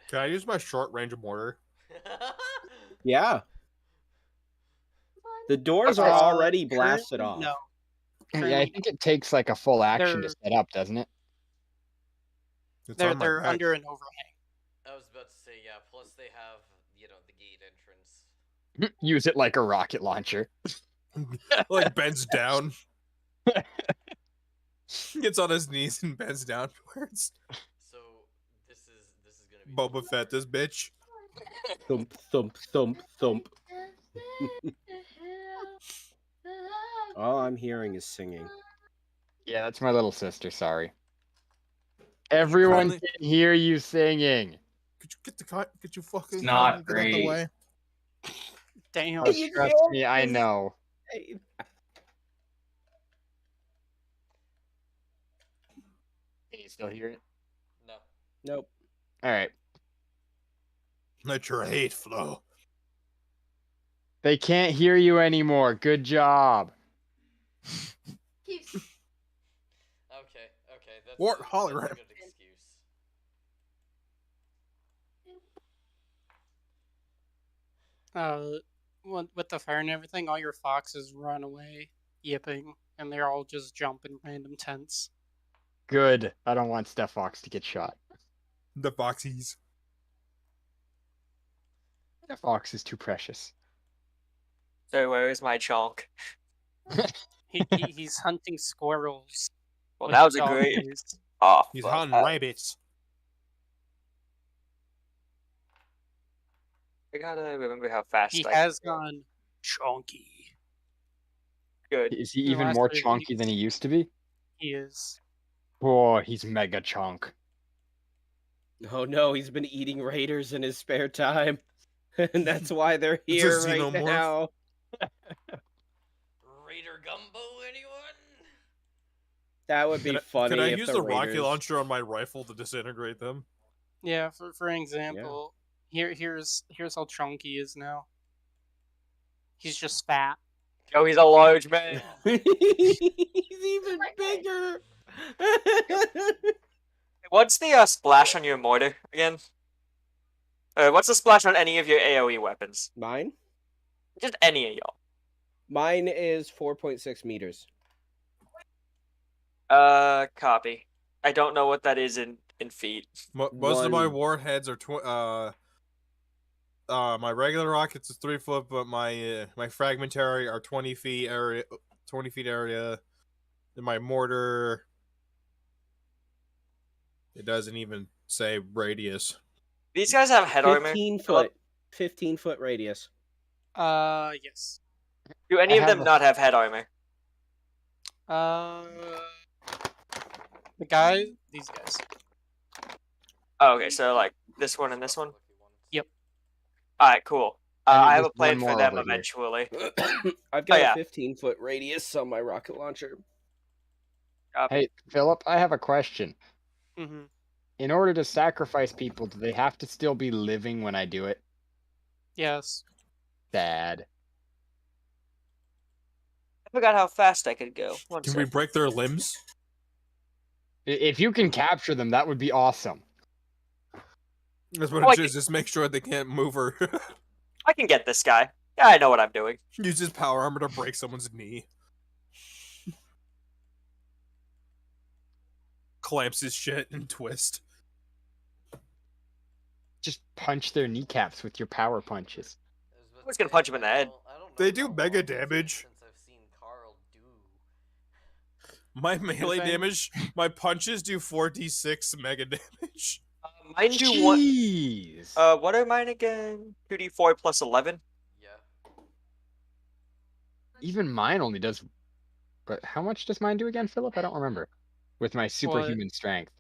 Can I use my short range mortar? Yeah. The doors are already blasted off. No. Yeah, I think it takes like a full action to They're- set up, doesn't it? It's They're on my they're back. under an overhang. I was about to say, yeah, plus they have, the gate entrance. Use it like a rocket launcher. Like bends down. Gets on his knees and bends downwards. So this is gonna be Boba Fett, this bitch. Thump, thump, thump, thump. All I'm hearing is singing. Yeah, that's my little sister, sorry. Everyone Kindly- can hear you singing. Could you get could you fucking It's not get out the great. way? Damn. Oh, trust me, I know. Can you still hear it? No. Nope. Alright. Let your hate flow. They can't hear you anymore. Good job. Okay, that's Or that's a hologram. good excuse. With the fire and everything, all your foxes run away, yipping, and they're all just jumping random tents. Good. I don't want Steph Fox to get shot. The Foxies. Steph Fox is too precious. So where is my chunk? He's hunting squirrels. Well, like that was a dog great. is. Oh, He's fuck. hunting rabbits. I gotta remember how fast He I has can go. gone chunky. Good. Is he The even last more 3 chunky than he weeks. used to be? He is. Oh, he's mega chunk. Oh no, he's been eating raiders in his spare time. And that's why they're It's a here right xenomorph. now. Raider Gumbo, anyone? That would be Can funny I if use the the rocket raiders... launcher on my rifle to disintegrate them? Yeah, for example, here's how chunky he is now. He's just fat. Oh, he's a large man. He's even bigger. What's the splash on your mortar again? What's the splash on any of your AoE weapons? Mine? Just any of y'all. Mine is 4.6 meters. Copy. I don't know what that is in feet. Most of my One- warheads are my regular rockets is 3 foot, but my fragmentary are 20 feet area. 20 feet area. And my mortar, it doesn't even say radius. These guys have head armor. 15-foot radius. Yes. Do any I of them have a- not have head armor? These guys. Oh, okay, so like this one and this one? Yep. Alright, cool. I need I have a just plan one for more them over here. eventually. I've got yeah. a 15-foot radius on my rocket launcher. Hey, Philip, I have a question. Mm-hmm. In order to sacrifice people, do they have to still be living when I do it? Yes. Sad. I forgot how fast I could go. One Can we sec. break their limbs? If you can capture them, that would be awesome. That's what Oh, I it is. Just make sure they can't move her. I can get this guy. Yeah, I know what I'm doing. Use his power armor to break someone's knee. Clamps his shit and twist. Just punch their kneecaps with your power punches. I was gonna punch him in the head. They do mega damage. Since I've seen Carl do. My melee thing. damage, my punches do 4d6 mega damage. Mine do one. Jeez. What are mine again? 2d4 plus 11. Yeah. Even mine only does. But how much does mine do again, Philip? I don't remember. With my superhuman strength.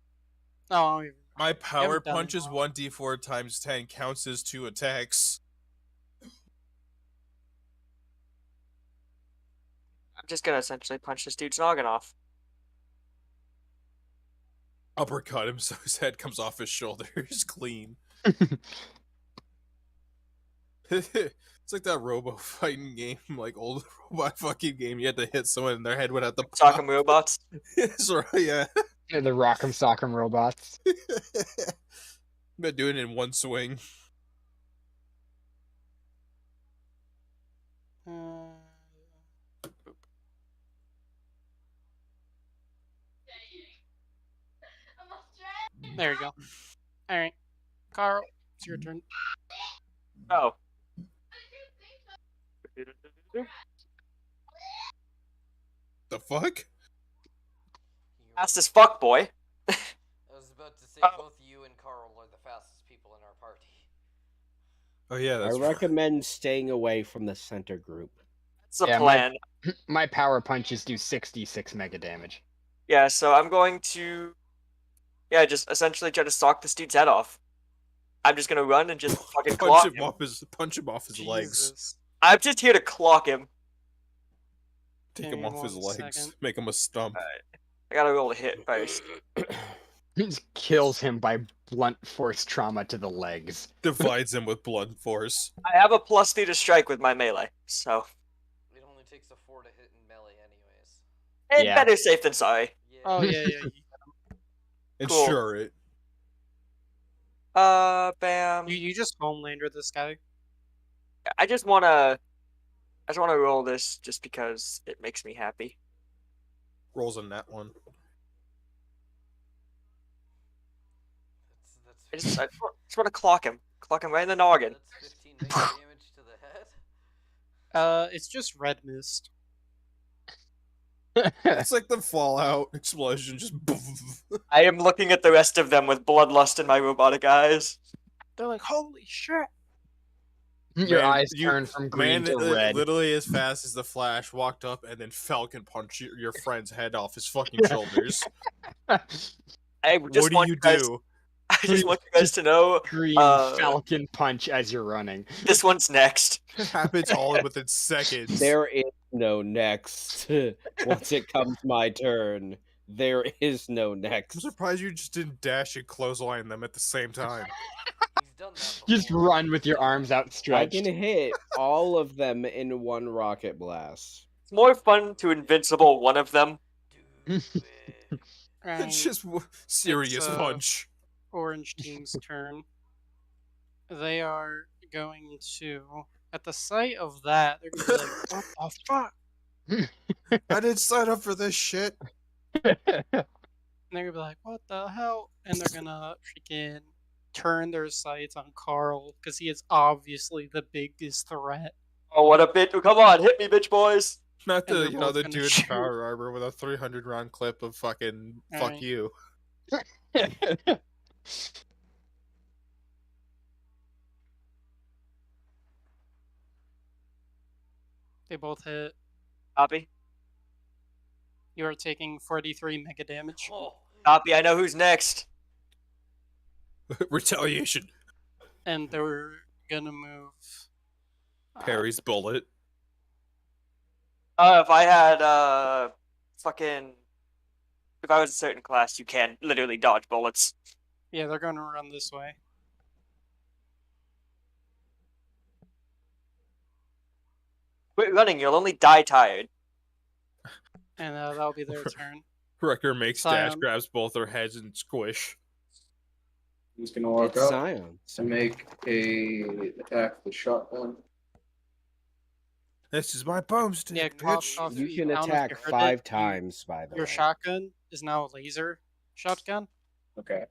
Oh, My power haven't done punch it. is 1d4 times 10, counts as 2 attacks. I'm just gonna essentially punch this dude's noggin off. Uppercut him so his head comes off his shoulders clean. It's like that robo fighting game, like old robot fucking game. You had to hit someone and their head went out the pop. Sock'em robots. That's right, yeah. Yeah, the Rock'em Sock'em robots. Been doing it in one swing. There you go. All right, Carl, it's your turn. Oh. The fuck? Fast as fuck, boy. I was about to say both you and Carl are the fastest people in our party. Oh yeah, I that's recommend staying away from the center group. That's the Yeah, plan. My power punches do 66 mega damage. Yeah, so I'm going to, just essentially try to stalk this dude's head off. I'm just gonna run and just fucking clock him. punch him off his legs. Jesus. I'm just here to clock him. Take Give him me off his 1 legs. second. Make him a stump. I gotta roll a hit first. He just kills him by blunt force trauma to the legs. Divides him with blood force. I have a +3 to strike with my melee, so It only takes a 4 to hit in melee, anyways. and better safe than sorry. Yeah. Oh yeah, yeah. Cool. Ensure it. Bam. You just homelander this guy. I just wanna roll this just because it makes me happy. Rolls on that one. That's I just want to clock him right in the noggin. That's 15 mega damage to the head. It's just red mist. It's like the Fallout explosion, just I am looking at the rest of them with bloodlust in my robotic eyes. They're like, holy shit! Your Man, eyes turn from green to red. Literally as fast as the Flash walked up and then Falcon punched your friend's head off his fucking shoulders. I just What do you do? I just want you guys to know Green Falcon punch as you're running. this one's next. It happens all within seconds. There is no next. Once it comes my turn, there is no I'm next. surprised you just didn't dash and clothesline them at the same time. He's done that Just before. run with your arms I outstretched. can hit all of them in one rocket blast. It's more fun to invincible one of them. Do it. Right. It's just serious It's, punch. Orange team's turn. They are going to, at the sight of that, they're gonna be like, what the fuck? I didn't sign up for this shit. And they're gonna be like, what the hell? And they're gonna freaking turn their sights on Carl because he is obviously the biggest threat. Oh, what a bit! Come on, hit me, bitch boys! Not And the they're both the gonna dude in shoot. power armor with a 300 round clip of fucking fuck Alright. you. They both hit. Copy. You are taking 43 mega damage. Oh, Copy. I know who's next. Retaliation. And they're gonna move. Perry's bullet. If I had fucking If I was a certain class, you can literally dodge bullets. Yeah, they're gonna run this way. Quit running, you'll only die tired. And that'll be their turn. Wrecker makes dash, Scion. grabs both their heads, and squish. He's gonna walk It's up Scion. and make a attack with the shotgun. This is my boomstick, Yeah, bitch. Coffee, You can I don't know if attack you heard 5 it, times, by the Your way. shotgun is now a laser shotgun. Okay.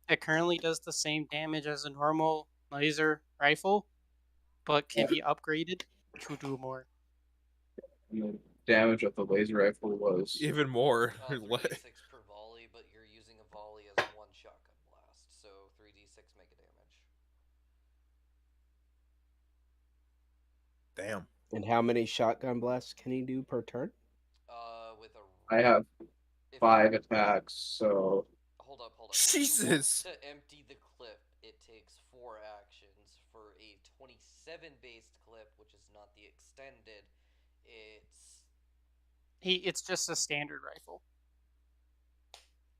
It currently does the same damage as a normal laser rifle, but can be upgraded to do more. And the damage of the laser rifle was Even more. 3d6 per volley, but you're using a volley as one shotgun blast, so 3d6 mega damage. Damn. And how many shotgun blasts can he do per turn? With a I have if 5 attacks, so hold up. Jesus. To empty the clip, it takes 4 actions. For a 27 based clip, which is not the extended, It's just a standard rifle.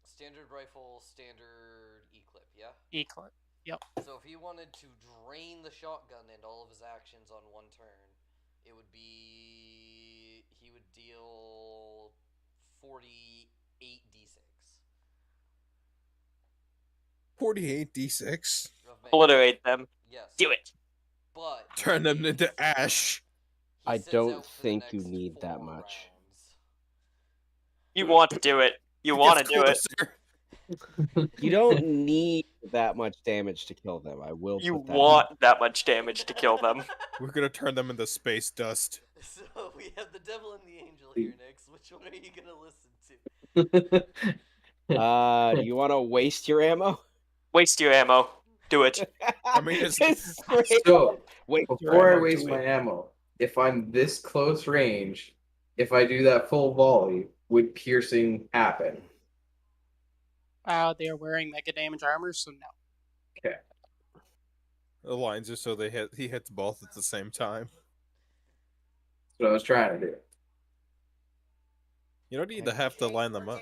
Standard rifle, standard E-clip, yeah? E-clip. Yep. So if he wanted to drain the shotgun and all of his actions on one turn, it would be... he would deal 48 d6. 48 d6. Obliterate them. Yes. Do it. But Turn them into ash. he I sits don't out for the think you next need that 4 much. rounds. You want to do it. You want to do it. You don't need that much damage to kill them. I will You put that want that much damage to kill them. We're gonna turn them into space dust. So we have the devil and the angel here, Nix. Which one are you gonna listen to? You want to waste your ammo? Waste your ammo. Do it. I mean, it's so Waste your before I ammo, waste do my it. ammo, if I'm this close range, if I do that full volley, would piercing happen? They are wearing mega damage armor, so no. Okay. the lines are so he hits both at the same time. That's what I was trying to do. You don't need to have to line them up.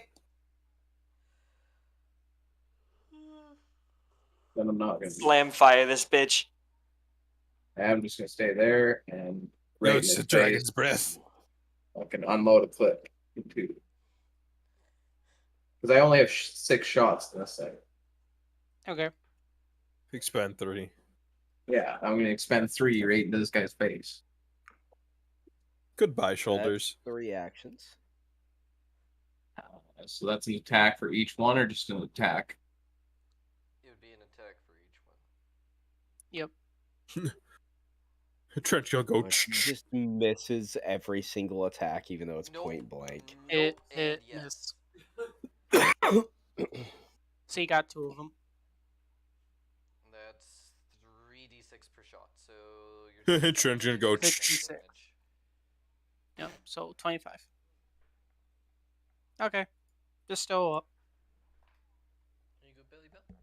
Then I'm not gonna. Slam fire this bitch. I'm just gonna stay there and No, in it's his a dragon's face, breath. I can unload a clip into. Because I only have 6 shots this thing. Okay. Expend 3. Yeah, I'm gonna expend 3 right into this guy's face. Goodbye, shoulders. That's 3 actions. So that's an attack for each one, or just an attack? It would be an attack for each one. Yep. Trench gonna go. He just misses every single attack, even though it's point blank. It Nope, and missed. yes. So you got 2 of them. That's 3d6 per shot. So you're Trench gonna go. 56. Yep. So 25. Okay. Just still up. There you go, Billy Bell.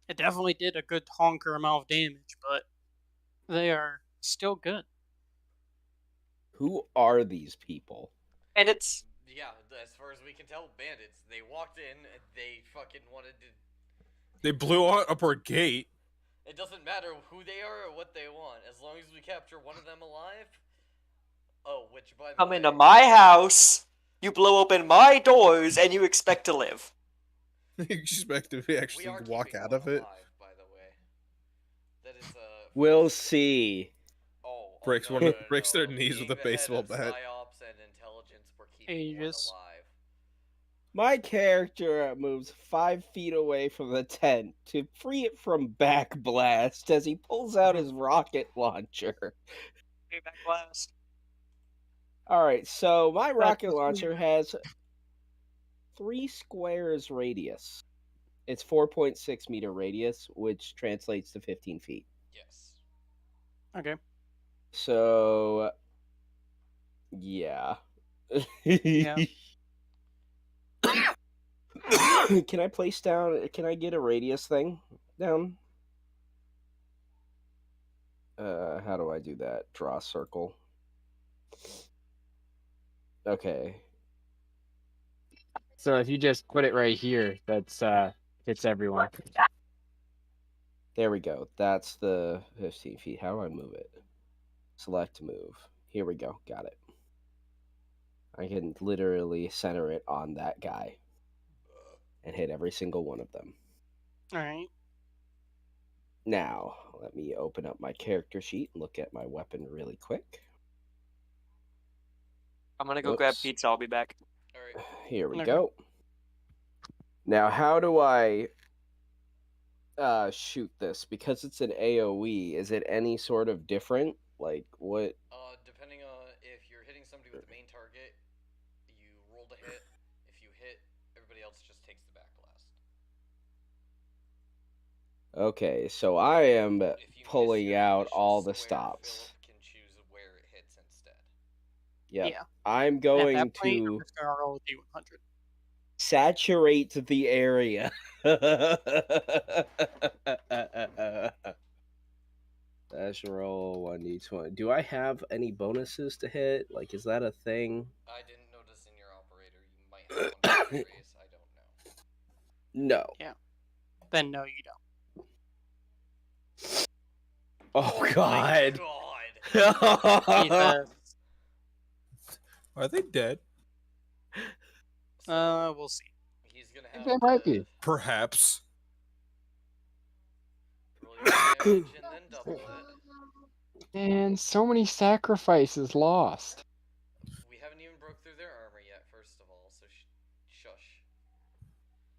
It definitely did a good honker amount of damage, but they are still good. Who are these people? And it's Yeah, as far as we can tell, bandits. They walked in, they fucking wanted to... They blew up our gate. It doesn't matter who they are or what they want, as long as we capture one of them alive. Oh, which by the come way... into my house, you blow open my doors, and you expect to live. You expect to actually we are walk keeping out one of it? alive, by the way. That is We'll see. Breaks no, one no, of no, breaks their no. knees Being with a the head baseball of bat. Psyops and intelligence, we're keeping one Aegis. alive. My character moves 5 feet away from the tent to free it from back blast as he pulls out his rocket launcher. Back blast. Alright, so my rocket just launcher has 3 squares radius. It's 4.6 meter radius, which translates to 15 feet. Yes. Okay. So, yeah. Yeah. Can I place down? Can I get a radius thing down? How do I do that? Draw a circle. Okay. So if you just put it right here, that's hits everyone. There we go. That's the 15 feet. How do I move it? Select move. Here we go. Got it. I can literally center it on that guy and hit every single one of them. All right. Now, let me open up my character sheet and look at my weapon really quick. I'm gonna go grab Whoops. pizza. I'll be back. All right. Here we Okay. go. Now, how do I shoot this? Because it's an AoE, is it any sort of different? Like, what? Depending on if you're hitting somebody with the main target, you roll to hit. If you hit, everybody else just takes the back blast. Okay, so I am If you miss pulling your out initial all the square, stops. Philip can choose where it hits instead. Yep. Yeah. I'm At going that point, I'm to just gonna roll with D100. saturate the area. Dash roll 1d20. Do I have any bonuses to hit? Like, is that a thing? I didn't notice in your operator. You might have one for raise. I don't know. No. Then no, you don't. Oh My god. Jesus. Are they dead? We'll see. He's gonna I have think they might be. Perhaps. roll your damage and then double it. And so many sacrifices lost. We haven't even broke through their armor yet, first of all, so shush.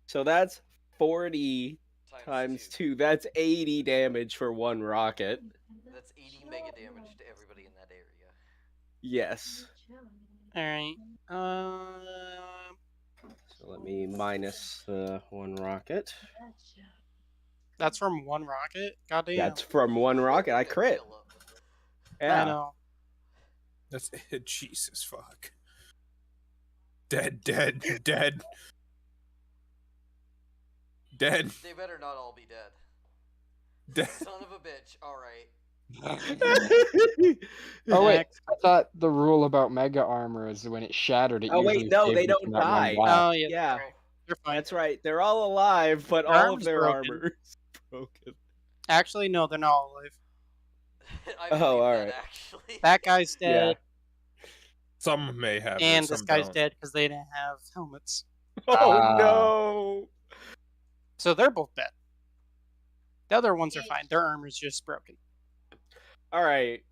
So that's 40 times 2. That's 80 damage for one rocket. That's 80 mega damage to everybody in that area. Yes. All right. So let me minus one rocket. That's from one rocket. Goddamn. That's from one rocket. I crit. I Yeah. know. That's Jesus fuck. Dead, dead, dead. Dead. They better not all be dead. Dead. Son of a bitch. Alright. Oh wait, I thought the rule about mega armor is when it shattered, it Oh wait, usually no, saved they you don't from that one die. blast. Oh yeah. Yeah. They're fine. That's right. They're all alive, but Their all of arm's their broken. armor is broken. Actually, no, they're not all alive. I Oh, believe alright. that, actually. That guy's dead, Some may have it, and some this guy's don't. dead because they didn't have helmets. Oh Ah. no! So they're both dead. The other ones are fine. Their armor's just broken. All right,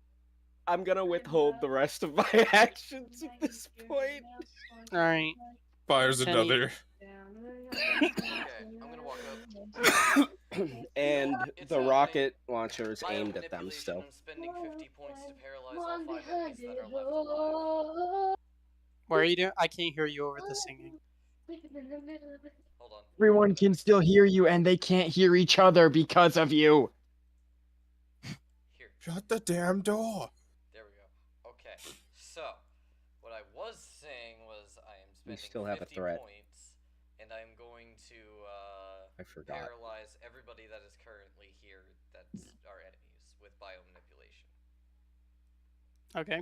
I'm gonna withhold the rest of my actions at this point. All right. Fires Penny. another. Okay, I'm gonna walk up. And It's the happening. rocket launcher is Bio aimed at them manipulation, still. I'm spending 50 points to paralyze all 5 enemies that are left alive. What are you doing? I can't hear you over the singing. Hold on. Everyone can still hear you, and they can't hear each other because of you. Here. Shut the damn door. There we go. Okay. So, what I was saying was I am We spending still have a 50 threat. points, and I'm going to I forgot. paralyze everybody that is currently here that's our enemies with biomanipulation. Okay.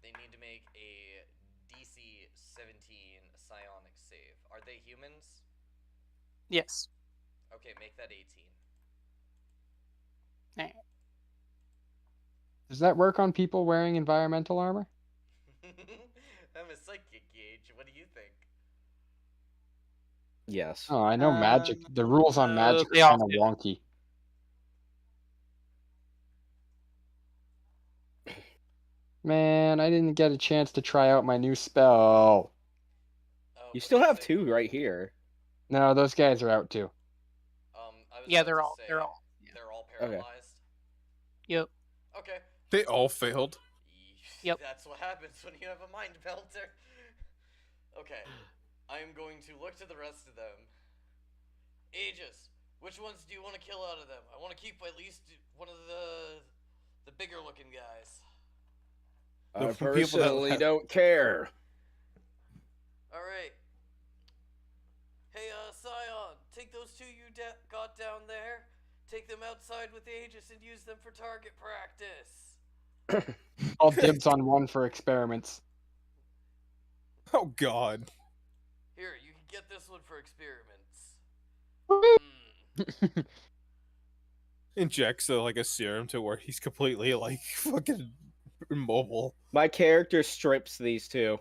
They need to make a DC 17 psionic save. Are they humans? Yes. Okay, make that 18. Does that work on people wearing environmental armor? I'm a psychic gauge. What do you think? Yes. Oh, I know magic. The rules on magic they are all kind of do. wonky. Man, I didn't get a chance to try out my new spell. Oh, You what still did have say? 2 right here. No, those guys are out too. I was Yeah, about they're to all. say, They're all. They're all Okay. paralyzed. Yep. Okay. They all failed. Yep. That's what happens when you have a mind belter. Okay. I am going to look to the rest of them. Aegis, which ones do you want to kill out of them? I want to keep at least one of the bigger looking guys. I The people that personally have- don't care. Alright. Hey, Scion, take those 2 you got down there, take them outside with Aegis and use them for target practice. All dibs on one for experiments. Oh God. Here, you can get this one for experiments. Injects like a serum to where he's completely like fucking immobile. My character strips these two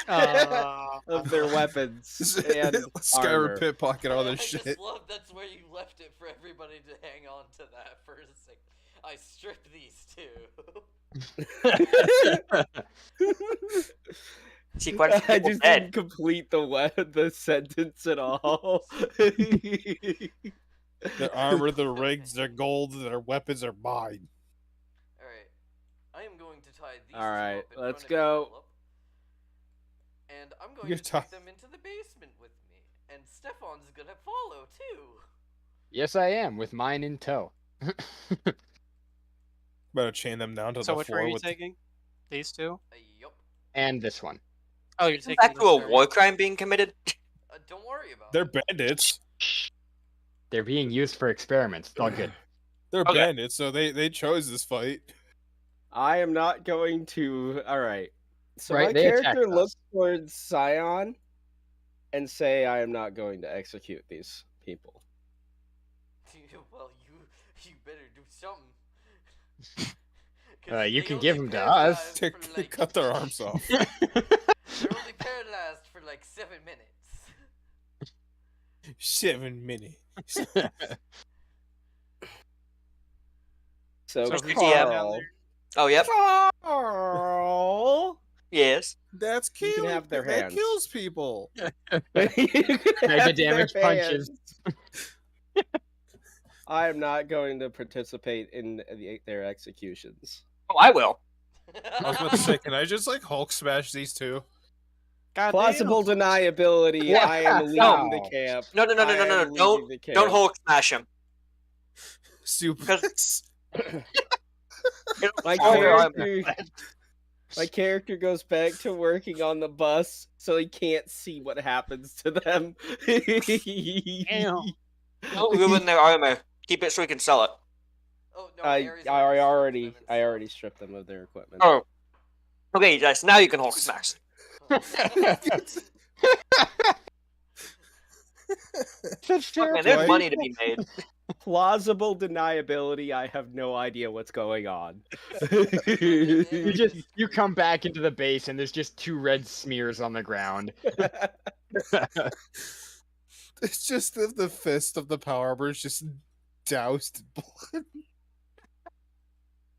of their weapons and Skyrim armor. pit pocket all I this shit. just love that's where you left it for everybody to hang on to that for a second. I stripped these two. See, quite a few I people just dead. didn't complete the sentence at all. Their armor, their rigs, their gold, their weapons are mine. Alright. I am going to tie these All right, two up in let's front of you, go. Philip. And I'm going You're to take ti- them into the basement with me. And Stefan's gonna follow too. Yes, I am, with mine in tow. Better chain them down to So the which one floor are you with taking? These two? Yup. And this one. Oh, you're Isn't taking that to a this war crime being committed? Don't worry about They're it. bandits. They're being used for experiments. It's all good. They're Okay. bandits, so they chose this fight. I am not going to. All right. So Right, my they attacked character us. looks towards Scion and say, "I am not going to execute these people." Well, you better do something. 'Cause You they can only give them to paralyzed us. To for, like- cut their arms off. They're only paralyzed for like 7 minutes. 7 minutes. So, So Mr. who's down Carl. there? Oh, yep. Carl. Yes. That's You can killing. have their that hands. kills people. Mega damage punches. I am not going to participate in their executions. Oh, I will. I was about to say, can I just like Hulk smash these two? God Plausible deniability. Yeah. I am leaving No. the camp. No, no, no, no, I no, no, am no. Don't, leaving the camp. don't Hulk smash him. Suplex. My Oh, character goes back to working on the bus, so he can't see what happens to them. Damn. Don't ruin their armor. Keep it so we can sell it. Oh, no, I Ares already stripped them and already stripped them of their equipment. Oh. Okay, guys, now you can Hulk smash. Such Look, man, terrible. there's Why- money to be made. Plausible deniability. I have no idea what's going on. You come back into the base and there's just 2 red smears on the ground. It's just that the fist of the power armor is just doused in blood.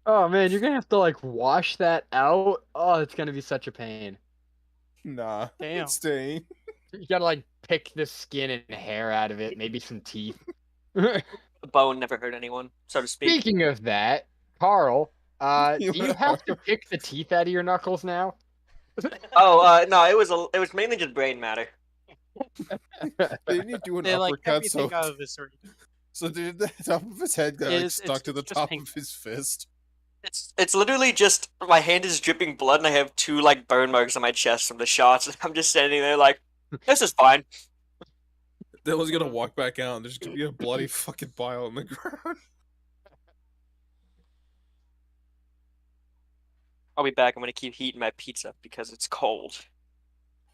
Oh man, you're gonna have to like wash that out. Oh, it's gonna be such a pain. Nah. Damn. It's staying. You gotta like pick the skin and hair out of it, maybe some teeth. The bone never hurt anyone, so to speak. Speaking of that, Carl, do You you are- have to pick the teeth out of your knuckles now? Oh, no, it was mainly just brain matter. They need to do an They like uppercut, so everything out of this already. so dude, the top of his head got like, It's- stuck to the it's just top painful. of his fist. It's literally just my hand is dripping blood and I have 2 like burn marks on my chest from the shots and I'm just standing there like, this is fine. Dylan's gonna walk back out and there's gonna be a bloody fucking pile on the ground. I'll be back. I'm gonna keep heating my pizza because it's cold.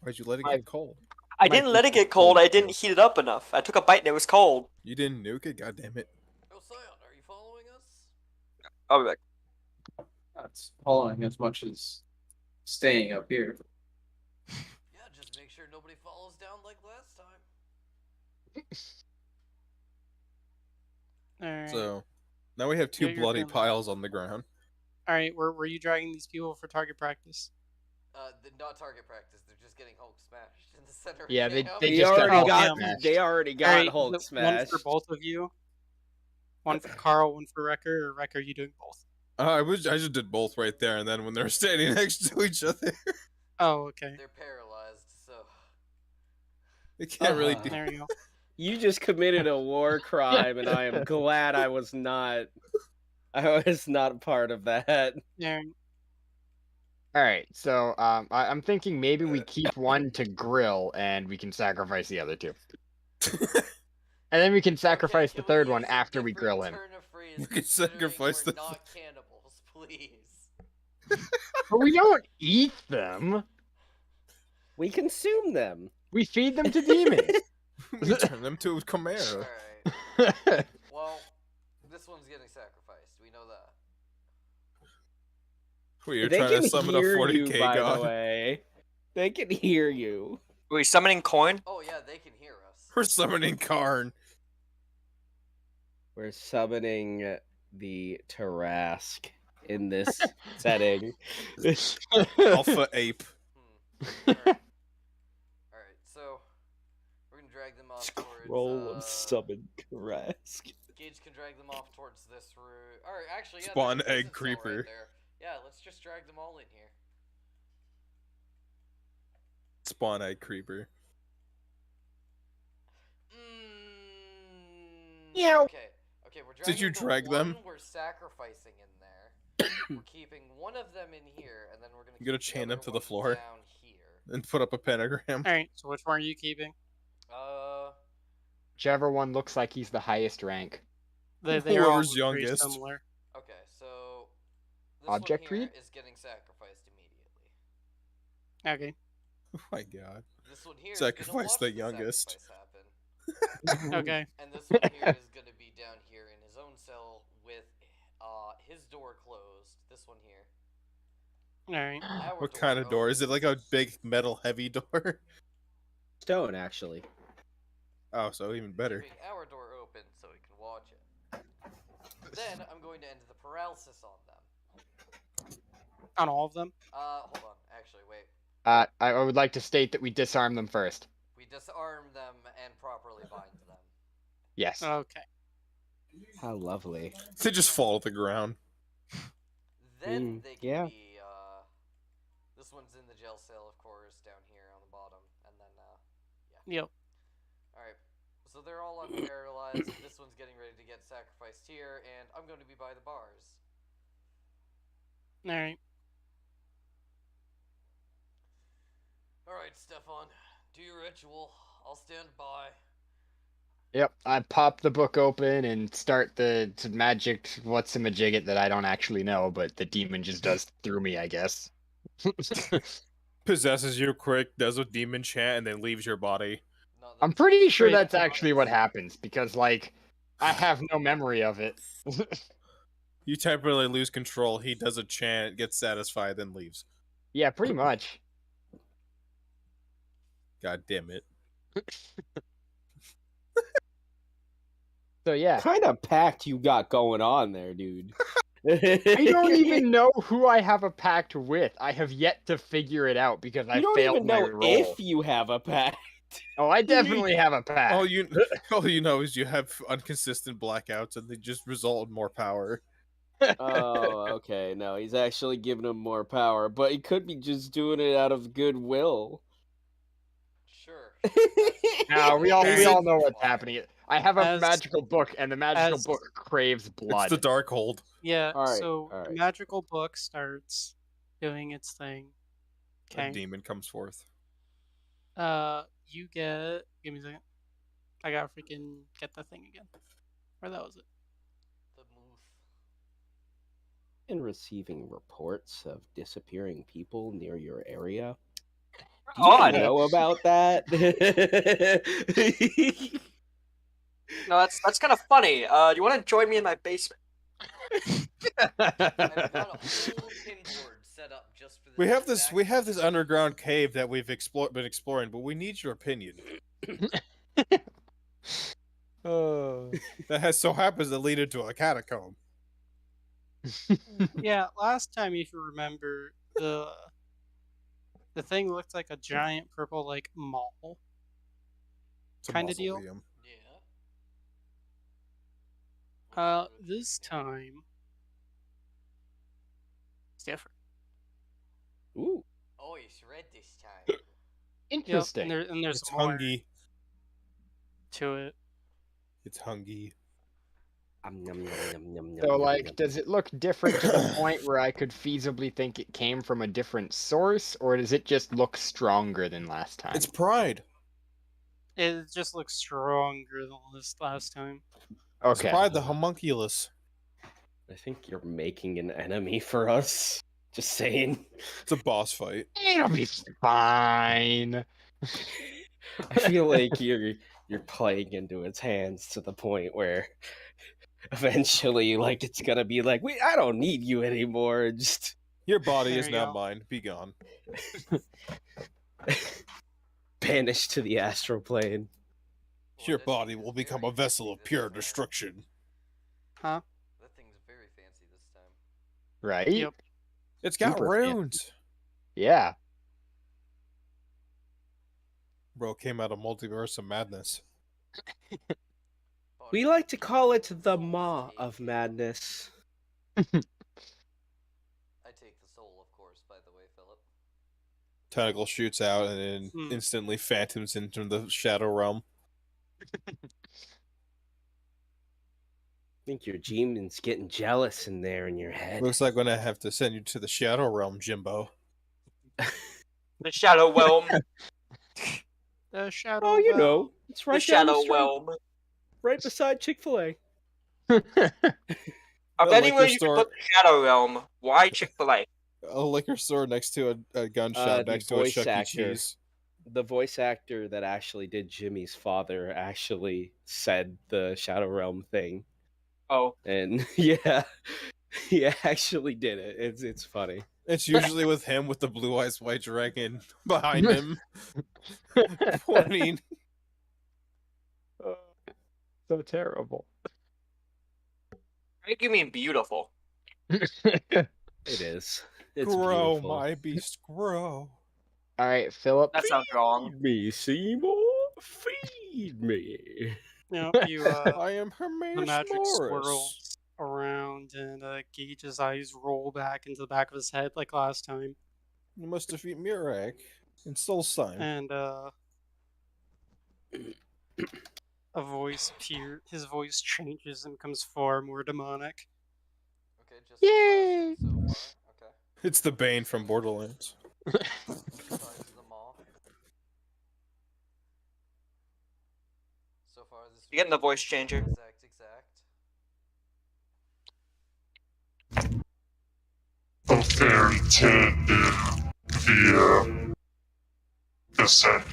Why'd you let it My- get cold? I My didn't let it pizza's get cold. cold, I didn't heat it up enough. I took a bite and it was cold. You didn't nuke it? God damn it. Oh, Scion, are you following us? I'll be back. That's following as much as staying up here. Yeah, just make sure nobody follows down like last time. Alright. So now we have 2 You're bloody gonna- piles on the ground. Alright, were you dragging these people for target practice? Not target practice. They're just getting Hulk smashed in the center. Yeah, of they- camp. they They just got already Hulk got. smashed. They already got Alright, Hulk one smashed. for both of you. One for Carl, one for Wrecker, or Wrecker, you doing both? I just did both right there, and then when they were standing next to each other, Oh, okay. They're paralyzed, so. they can't really do. There you go. You just committed a war crime, and I am glad I was not. I was not part of that. There. All right, so I'm thinking maybe we keep one to grill and we can sacrifice the other 2. And then we can sacrifice the Okay, can we third one use a after we different grill him. turn of phrase You can considering sacrifice we're the- not cannibals, please. But we don't eat them. We consume them. We feed them to demons. We turn them to Chimera. Alright. Well, this one's getting sacrificed. We know that. You're They trying can to summon a hear 40k you, by god. the way. They can hear you. Are we summoning coin? Oh yeah, they can hear us. We're summoning Karn. We're summoning the Tarask in this setting. Alpha ape. Alright, so we're gonna drag them off Roll towards. of summon Tarask. Gage can drag them off towards this route. Alright, actually, yeah. Spawn there's egg a cell creeper. Right there. Yeah, let's just drag them all in here. Spawn egg creeper. Yeah. Okay, we're dragging Did you the drag them? one we're sacrificing in there. We're keeping one of them in here, and then we're gonna. You gotta keep the chain them other to the one floor. Down here. And put up a pentagram. Alright, so which one are you keeping? Whichever one looks like he's the highest rank. They are all Whoever's pretty youngest. similar. Okay, so this Object one here read? is getting sacrificed immediately. Okay. Oh my god. This one here Sacrifice is gonna the watch youngest. sacrifice happen. Okay. And this one here is gonna be down here in his own cell with his door closed. This one here. Alright. Our What kind of door? open. Is it like a big metal heavy door? Stone, actually. Oh, so even better. Keeping our door open so we can watch it. Then I'm going to end the paralysis on them. On all of them? Hold on. Actually, wait. I would like to state that we disarm them first. We disarm them and properly bind them. Yes. Okay. How lovely. They just fall to the ground. Then they can yeah. be. This one's in the jail cell, of course, down here on the bottom, and then Yep. All right. So they're all unparalyzed. This one's getting ready to get sacrificed here, and I'm going to be by the bars. Alright. All right, Stefan, do your ritual. I'll stand by. Yep. I pop the book open and start the magic what's-a-majigget that I don't actually know, but the demon just does through me, I guess. Possesses you quick, does a demon chant, and then leaves your body. No, I'm pretty sure Wait. that's actually what happens because, like, I have no memory of it. You temporarily lose control. He does a chant, gets satisfied, then leaves. Yeah, pretty much. God damn it. So yeah, What kind of pact you got going on there, dude? I don't even know who I have a pact with. I have yet to figure it out because I You don't failed even my know roll. if you have a pact. Oh, I definitely have a pact. All you know is you have inconsistent blackouts, and they just result in more power. Oh, okay. No, he's actually giving him more power, but he could be just doing it out of goodwill. Sure. Now we all As- know what's happening. I have a as- magical book, and the magical as- book craves blood. It's the Darkhold. Yeah, Alright, so the alright. magical book starts doing its thing. A Okay. demon comes forth. You get. Give me a second. I gotta freaking get the thing again. Where that was it? The moof. And receiving reports of disappearing people near your area. Do you Odd. know about that? No, that's kind of funny. Do you want to join me in my basement? I've got a whole pinboard set up just for this. We have this. exact We have this situation. underground cave that we've been exploring, but we need your opinion. That has so happens to lead into a catacomb. Yeah, last time, if you remember, the thing looked like a giant purple like mall. It's a Kinda deal? mausoleum. Yeah. This time it's different. Ooh. Oh, it's red this time. Yep, Interesting. and there's It's more hungy. to it. It's hungy. Yum, yum, yum, yum, So, yum, like, yum. does it look different to the point where I could feasibly think it came from a different source, or does it just look stronger than last time? It's pride. It just looks stronger than this last time. It's okay. pride, the homunculus. I think you're making an enemy for us. Just saying. It's a boss fight. It'll be fine. I feel like you're playing into its hands to the point where eventually, like, it's gonna be like, wait, I don't need you anymore. Just Your body There is you now go. mine. Be gone. banished to the astral plane. Your body will become a vessel of pure destruction. Huh? That thing's very fancy this time. Right? Yep. It's got Super fancy. runes. Yeah. Bro came out of Multiverse of Madness. We like to call it the Maw of Madness. I take the soul, of course, by the way, Philip. Tentacle shoots out and then Hmm. instantly phantoms into the Shadow Realm. I think your demon's getting jealous in there in your head. Looks like I'm gonna have to send you to the Shadow Realm, Jimbo. The Shadow Realm. The shadow. Oh, you Well. know, it's The right down the Shadow street, Realm. right beside Chick-fil-A. Of The anywhere liquor you store- could put the Shadow Realm, why Chick-fil-A? A liquor store next to a gunshot The next to a voice Chuck E. actor. Cheese. The voice actor that actually did Jimmy's father actually said the Shadow Realm thing, Oh, and yeah, he actually did it. It's funny. It's usually with him with the blue eyes white dragon behind him. Pointing. So terrible. I think you mean beautiful. It is. It's Grow, beautiful. my beast, grow. All right, Philip. That sounds wrong. Feed me, Seymour. Feed me. Yep, you I am the Hermaeus magic Morris. swirls around and Gage's eyes roll back into the back of his head like last time. You must defeat Mirak and Solstheim. And a voice appears. His voice changes and becomes far more demonic. Okay, just Yay! so far. Okay. It's the Bane from Borderlands. Besides the mall. So far, this. You're getting the video voice is changer. Exact. A fairy tale via Descent.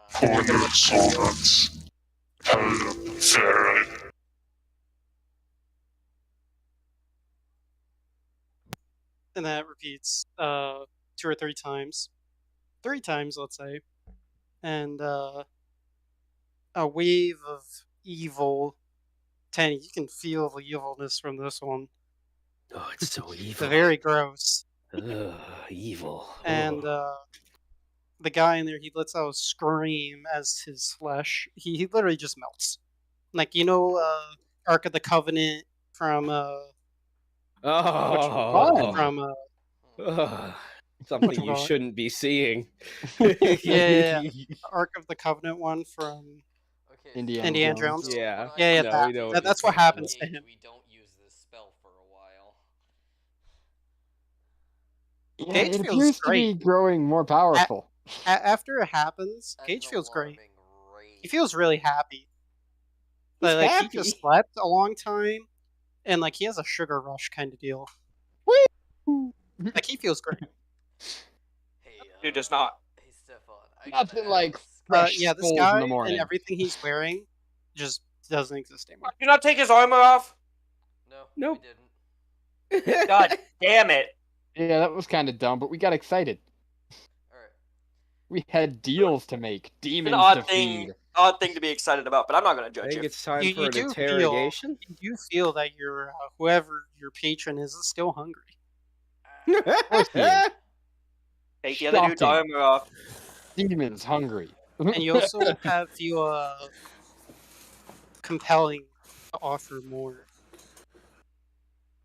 For the solvents. Fairy. And that repeats 2 or 3 times. 3 times, let's say. And a wave of evil. Tanny, you can feel the evilness from this one. Oh, it's so It's evil. very gross. Ugh, evil. And Ugh. the guy in there, he lets out a scream as his flesh. He literally just melts. Like, you know, Ark of the Covenant from Oh, from ugh, something you Whatchamacallit? shouldn't be seeing. Yeah. Ark of the Covenant one from Okay. Indiana Jones. so Yeah. when I Yeah, use no, we the know that- that's what Gage, happens to him. We don't use this spell for a while. Yeah, Gage it feels appears to be great. growing more powerful. After it happens, As Gage an feels great. alarming rate. He feels really happy. He's Like happy. he just slept a long time, and like he has a sugar rush kind of deal. Like he feels great. Hey, Dude does not. Hey, Stefan. I Nothing gotta like ask. fresh Yeah, this skulls guy in the morning. and everything he's wearing just doesn't exist anymore. Do not take his armor off. No, Nope. we didn't. God damn it. Yeah, that was kind of dumb, but we got excited. Alright. We had deals to make, It's demons an to odd feed. thing to be excited about, but I'm not gonna I judge think you. it's time You- for you an do feel- interrogation. You feel that your whoever your patron is still hungry. course he is. Take the other dude's Shocking. armor off. Demons hungry. And you also feel compelling to offer more.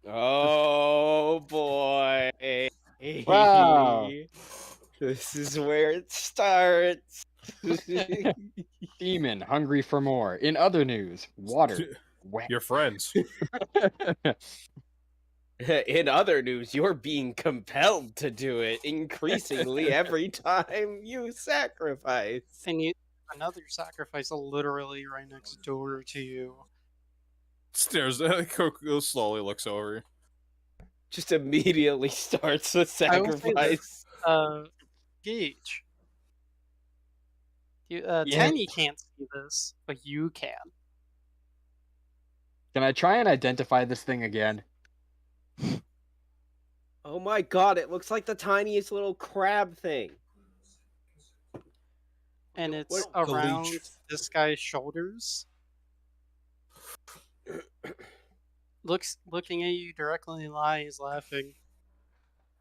Oh boy. Wow. This is where it starts. Demon hungry for more. In other news, water. Wet. Your friends. In other news, you're being compelled to do it increasingly every time you sacrifice. And you another sacrifice literally right next door to you. Stares at Coco, slowly looks over. Just immediately starts the I will say sacrifice. this, Gage. Yeah. Tiny can't see this, but you can. Can I try and identify this thing again? Oh my god, it looks like the tiniest little crab thing. And it's What- around leech. this guy's shoulders. Looking at you directly in the eye, he's laughing.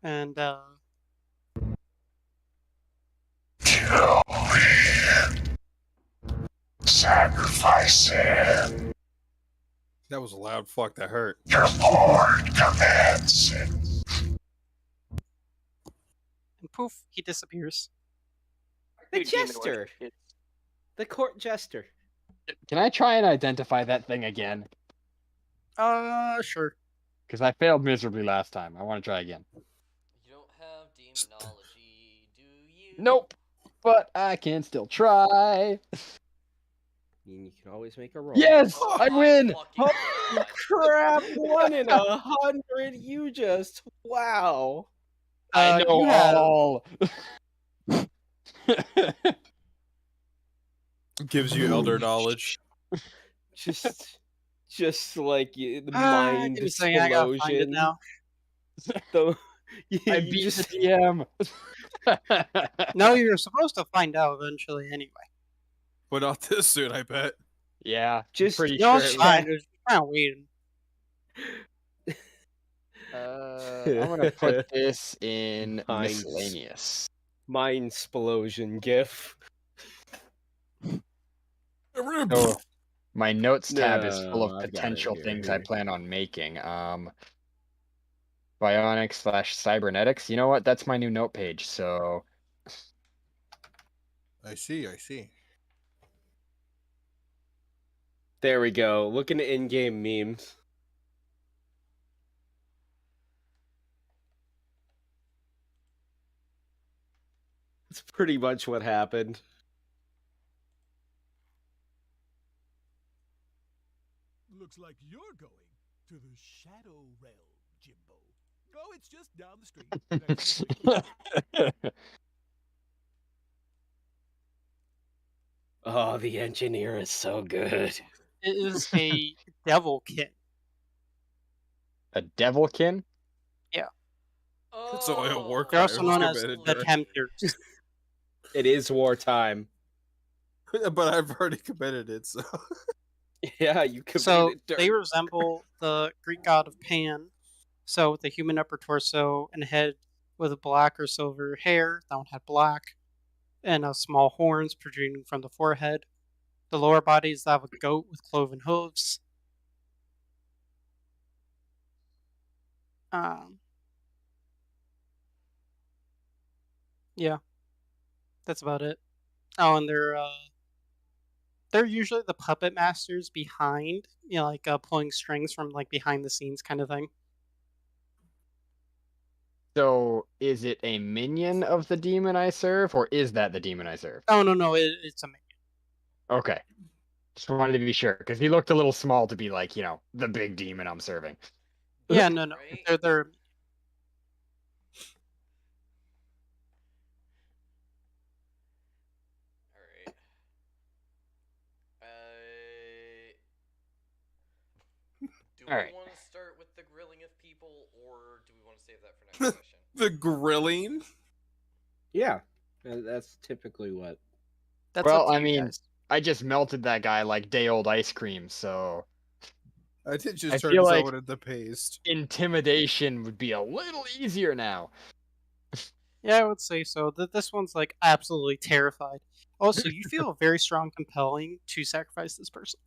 And Sacrifice him. That was a loud fuck. That hurt. Your lord commands it. and poof, he disappears. The Dude, demon jester. worship. The court jester. Can I try and identify that thing again? Sure. Because I failed miserably last time. I want to try again. You don't have demonology, do you? Nope. But I can still try. You can always make a roll. Yes! Oh I my win! fucking Holy God. crap! 1 in 100. You just wow. I know you have- all. Gives you elder knowledge. Just like the mind Give me a second, I gotta find it explosion. now. The, I you beat just- the DM. No, you're supposed to find out eventually anyway. But not this soon, I bet. Yeah, Just- pretty No, sure. it's fine. It's kind of waiting. I'm gonna put this in Nice. miscellaneous. mind explosion gif. So my notes tab is full No, of I've got it potential here. things I plan on making. Bionics/cybernetics. You know what? That's my new note page. So I see, I see. There we go. Looking at in-game memes. That's pretty much what happened. Looks like you're going to the Shadow Realm, Jimbo. Oh, it's just down the street. Thanks for the- Oh, the engineer is so good. It is a devilkin. a devilkin. It's only a Oh, war They're also crimes known as committed the during- Tempters. It is wartime. But I've already committed it, so. Yeah, you could. So they resemble the Greek god of Pan. So with a human upper torso and a head with black or silver hair, that one had black, and small horns protruding from the forehead. The lower body is that of a goat with cloven hooves. Yeah, that's about it. Oh, and they're usually the puppet masters behind, like pulling strings from like behind the scenes kind of thing. So is it a minion of the demon I serve, or is that the demon I serve? Oh no, it's a minion. Okay. Just wanted to be sure, because he looked a little small to be like, the big demon I'm serving. Yeah, no, Right? they're Alright. Do we Alright. want to start with the grilling of people, or do we want to save that for next session? The grilling? Yeah, that's typically what. that's Well, up to I you mean, guys. I just melted that guy like day-old ice cream, so I did just I turn feel like- someone into paste. intimidation would be a little easier now. Yeah, I would say so. This one's like absolutely terrified. Also, you feel very strong, compelling to sacrifice this person.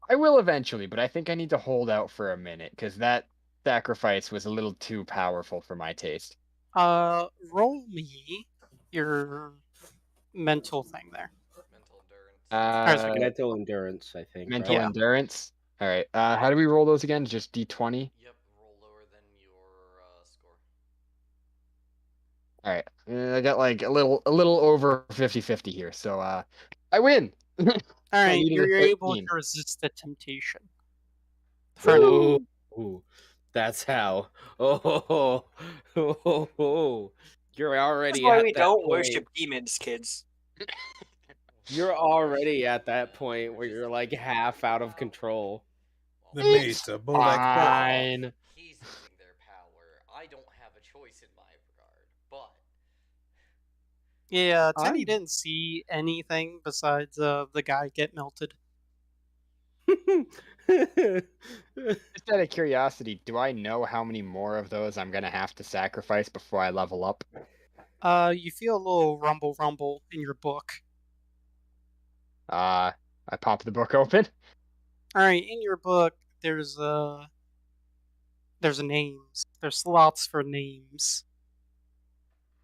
I will eventually, but I think I need to hold out for a minute, because that sacrifice was a little too powerful for my taste. Roll me your mental thing there. Mental endurance. Uh, Mental endurance, I think. mental right? Yeah. endurance. All right. How do we roll those again? Just d20. Yep, roll lower than your score. All right. I got like a little over 50-50 here, so I win. All right, needed a you're able 13. to resist the temptation. For now. Ooh, that's how. Oh, you're That's already why at we that don't point. worship demons, kids. You're already at that point where you're like half out of control. The It's mate, Bodek. fine. He's using their power. I don't have a choice in my regard, but Yeah, Tenny I'm- didn't see anything besides the guy get melted. Just out of curiosity, do I know how many more of those I'm gonna have to sacrifice before I level up? You feel a little rumble in your book. I pop the book open. All right, in your book, there's names. There's slots for names.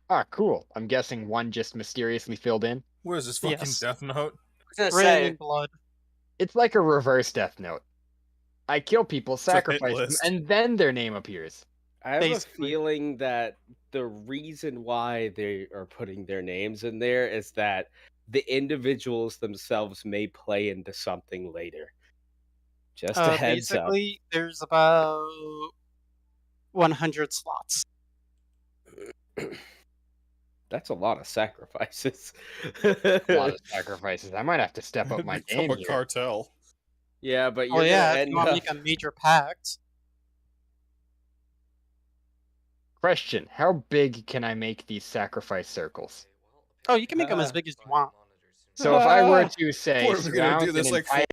Ah, cool. I'm guessing one just mysteriously filled in. What is this fucking Yes. Death Note? I was gonna Written say, in blood. It's like a reverse Death Note. I kill people, a hit sacrifice them, list. and then their name appears. I have Basically. a feeling that the reason why they are putting their names in there is that the individuals themselves may play into something later. Just a heads up. Basically, there's about 100 slots. That's a lot of sacrifices. A lot of sacrifices. I might have to step up my Become game a here. cartel. Yeah, but you're Oh yeah, gonna if end you want to up... make a major pact. Question: how big can I make these sacrifice circles? Oh, you can make them as big as you want. So if I were to say What, are we gonna surround do this an like entire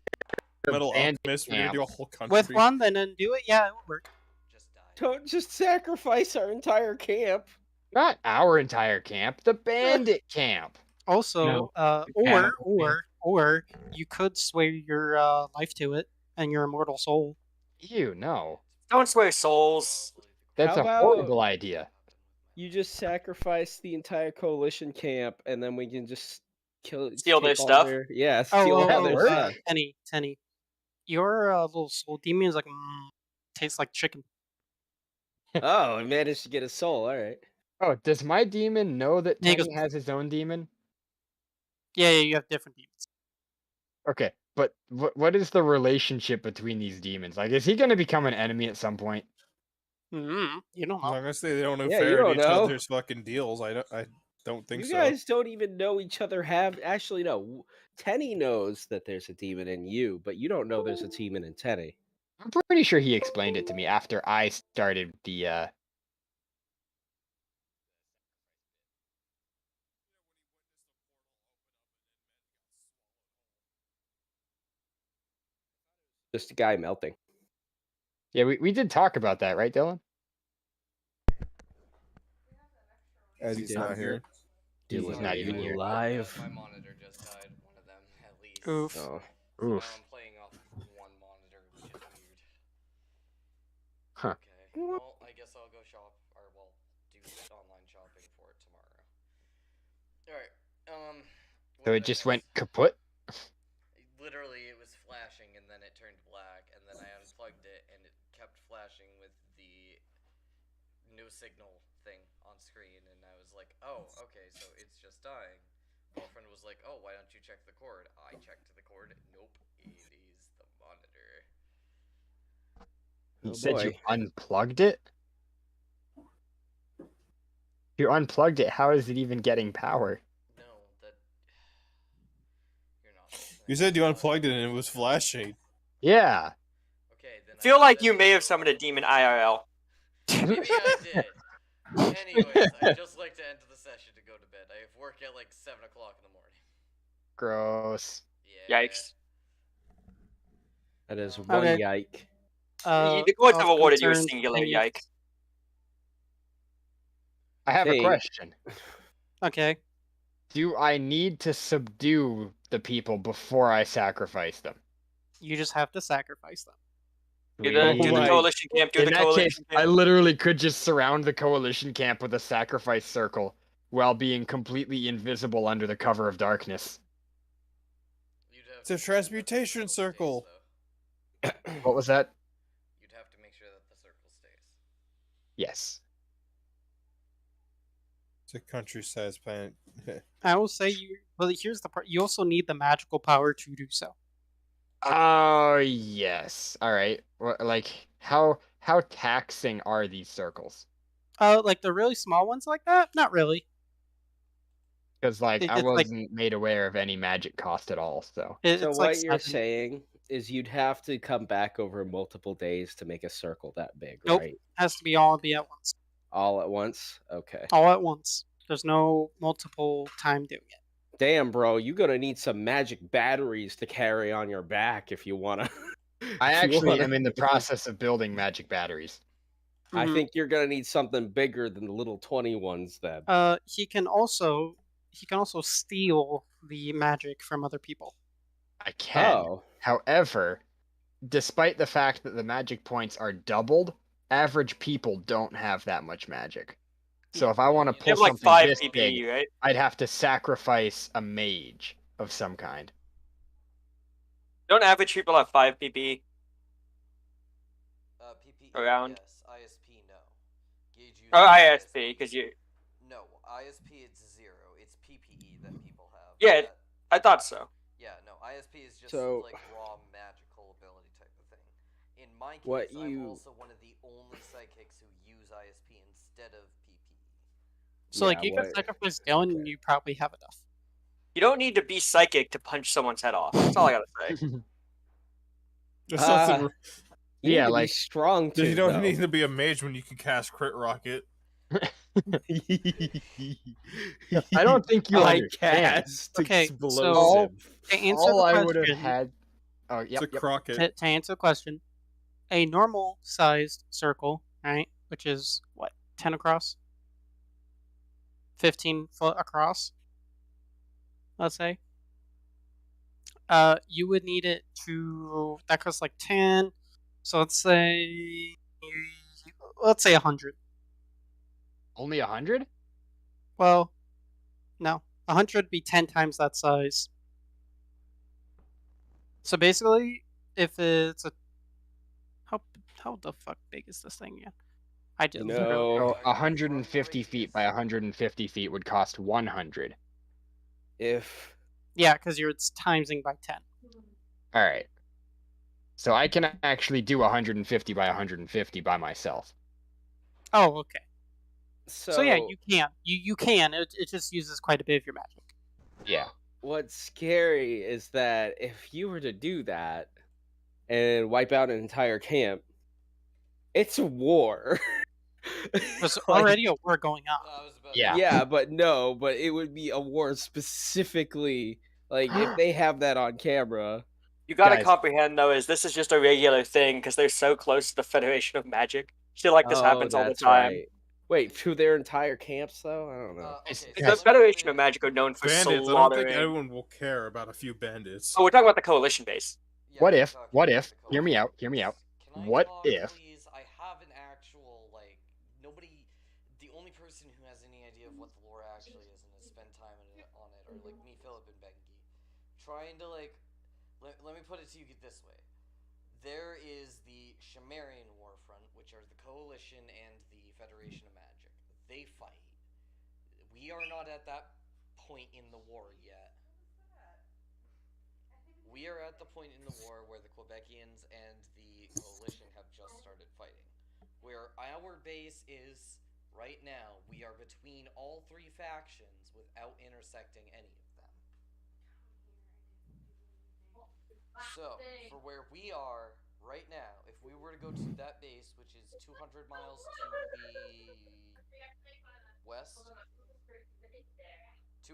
Metal bandit Alchemist? We're gonna camp. do a whole country. With one, and then do it. Yeah, it will work. Don't just sacrifice our entire camp. Not our entire camp, the bandit camp. Also, No, the cannibal or you could swear your life to it and your immortal soul. Ew, no. don't swear souls. That's How a about- horrible idea. You just sacrifice the entire coalition camp, and then we can just Steal their take all stuff? Yeah, steal all their stuff. Tenny, your little soul demon is like tastes like chicken. Oh, I managed to get a soul. All right. Oh, does my demon know that Yeah, he Tenny goes- has his own demon? Yeah, you have different demons. Okay, but what is the relationship between these demons? Like, is he going to become an enemy at some point? You don't I'm know. not gonna say they don't know Yeah, you fair don't each know. other's fucking deals. I don't think You so. guys don't even know each other. Actually, no. Tenny knows that there's a demon in you, but you don't know there's a demon in Tenny. I'm pretty sure he explained it to me after I started the Just a guy melting. Yeah, we did talk about that, right, Dylan? As he's not here. He's not even here. alive. My monitor just died. One of them, at least. Oof. Oh. So now Oof. I'm playing off one monitor, which is weird. Huh. Okay. Well, I guess I'll go shop, or well, do online shopping for it tomorrow. All right. So what it did I just miss? went kaput? Literally, it was flashing, and then it turned black, and then I unplugged it, and it kept flashing with the no signal thing on screen, and I was like, oh, okay, so it's just dying. Girlfriend was like, oh, why don't you check the cord? I checked the cord. Nope, it is the monitor. You Oh, said you boy. unplugged it? If you unplugged it, how is it even getting power? No, that you're not listening. You said you unplugged it and it was flashing. Yeah. Okay, then Feel I like said you it may have so summoned a demon IRL. Maybe I did. Anyways, I'd just like to end the session to go to bed. I have work at like 7 o'clock in the morning. Gross. Yeah. Yikes. That is one Okay. yike. The gods have awarded you a concerned singular Tenny- yike. I have a Think. question. Okay. Do I need to subdue the people before I sacrifice them? You just have to sacrifice them. Do the, do the Right. coalition camp, do In the that coalition case, I camp. literally could just surround the coalition camp with a sacrifice circle while being completely invisible under the cover of darkness. You'd have It's a to make sure that the transmutation circle stays, circle. though. What was that? You'd have to make sure that the circle stays. Yes. It's a country-sized planet. I will say you. But here's the part. You also need the magical power to do so. Oh, yes. All right. Like how taxing are these circles? Like the really small ones like that? Not really. Because like I It's like wasn't made aware of any magic cost at all. So it's So like what you're 7. saying is you'd have to come back over multiple days to make a circle that big, Nope. right? Has to be all at once. All at once? Okay. All at once. There's no multiple time doing it. Damn, bro, you're gonna need some magic batteries to carry on your back if you wanna. I if you actually wanna- am in the process of building magic batteries. I Mhm. think you're gonna need something bigger than the little 20 ones then. He can also steal the magic from other people. I can. Oh. However, despite the fact that the magic points are doubled, average people don't have that much magic. So if I want to You pull have like something 5 this PPE, big, right? I'd have to sacrifice a mage of some kind. Don't average people have 5 PPE? PPE, Around. yes. ISP, no. Gauge uses Oh, ISP, because you. No, ISP it's 0. It's PPE that people have. Yeah, That- I thought so. yeah, no, ISP is just So- like raw magical ability type of thing. In my case, What I'm you- also one of the only psychics who use ISP instead of PPE. So like Yeah, you can what- sacrifice Dylan and you probably have enough. You don't need to be psychic to punch someone's head off. That's all I gotta say. There's nothing. You Yeah, need to be like- strong too. You don't though. need to be a mage when you can cast Crit Rocket. I don't think you I understand. cast Okay, so- explosive. To answer All the I question, would have had. Oh, It's yep, a yep. Crocket. to answer the question, a normal sized circle, right, which is what, 10 across, 15 foot across, let's say. You would need it to, that costs like 10, so let's say 100. Only 100? Well, no, 100 would be 10 times that size. So basically, if it's a, how the fuck big is this thing again? I did No. literally. So 150 feet by 150 feet would cost 100. If Yeah, because you're timesing by 10. All right. So I can actually do 150 by 150 by myself. Oh, okay. so, So yeah, you can. You can. It just uses quite a bit of your magic. Yeah. what's scary is that if you were to do that and wipe out an entire camp, it's a war. There's Like, already a war going on. I was about Yeah. yeah, but it would be a war specifically. Like if they have that on camera. You gotta Guys. comprehend though, is this is just a regular thing because they're so close to the Federation of Magic. Shit like this happens all the that's time. right. Wait, to their entire camps though? I don't know. okay, The so Federation let of me- Magic are known for Bandits. I don't think slaughtering. anyone will care about a few bandits. Oh, we're talking about the coalition base. Yeah, What we're if? talking What about if? the Hear me coalition. out. Hear me out. Can I What talk, if- Please? I have an actual nobody. The only person who has any idea of what the lore actually is and has spent time on it are me, Philip, and Bengi. Trying to let me put it to you this way. There is the Shimerian Warfront, which are the Coalition and the Federation of Magic. They fight. We are not at that point in the war yet. We are at the point in the war where the Quebecians and the Coalition have just started fighting. Where our base is right now, we are between all three factions without intersecting any of them. So, for where we are right now, if we were to go to that base, which is 200 miles to the west,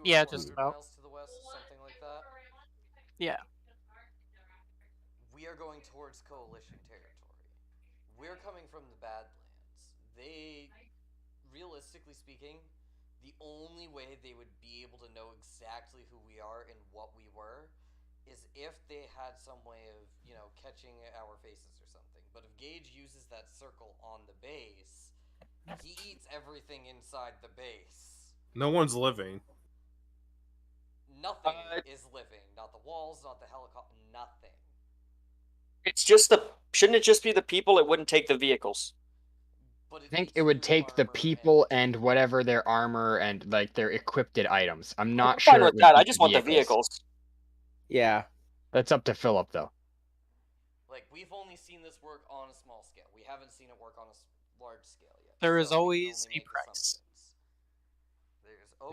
Yeah, 200 just about. miles to the west, something like that. Yeah. We are going towards coalition territory. We're coming from the Badlands. They, realistically speaking, the only way they would be able to know exactly who we are and what we were is if they had some way of, catching our faces or something. But if Gage uses that circle on the base, he eats everything inside the base. No one's living. Nothing is living. Not the walls, not the helicopter, nothing. It's just shouldn't it just be the people? It wouldn't take the vehicles. But I think it would take the people and whatever their armor and their equipped items. I'm not I'm sure. fine it with would that. be I just want the vehicles. Yeah. That's up to Philip though. we've only seen this work on a small scale. We haven't seen it work on a large scale yet. There is so we can always only a make price. assumptions.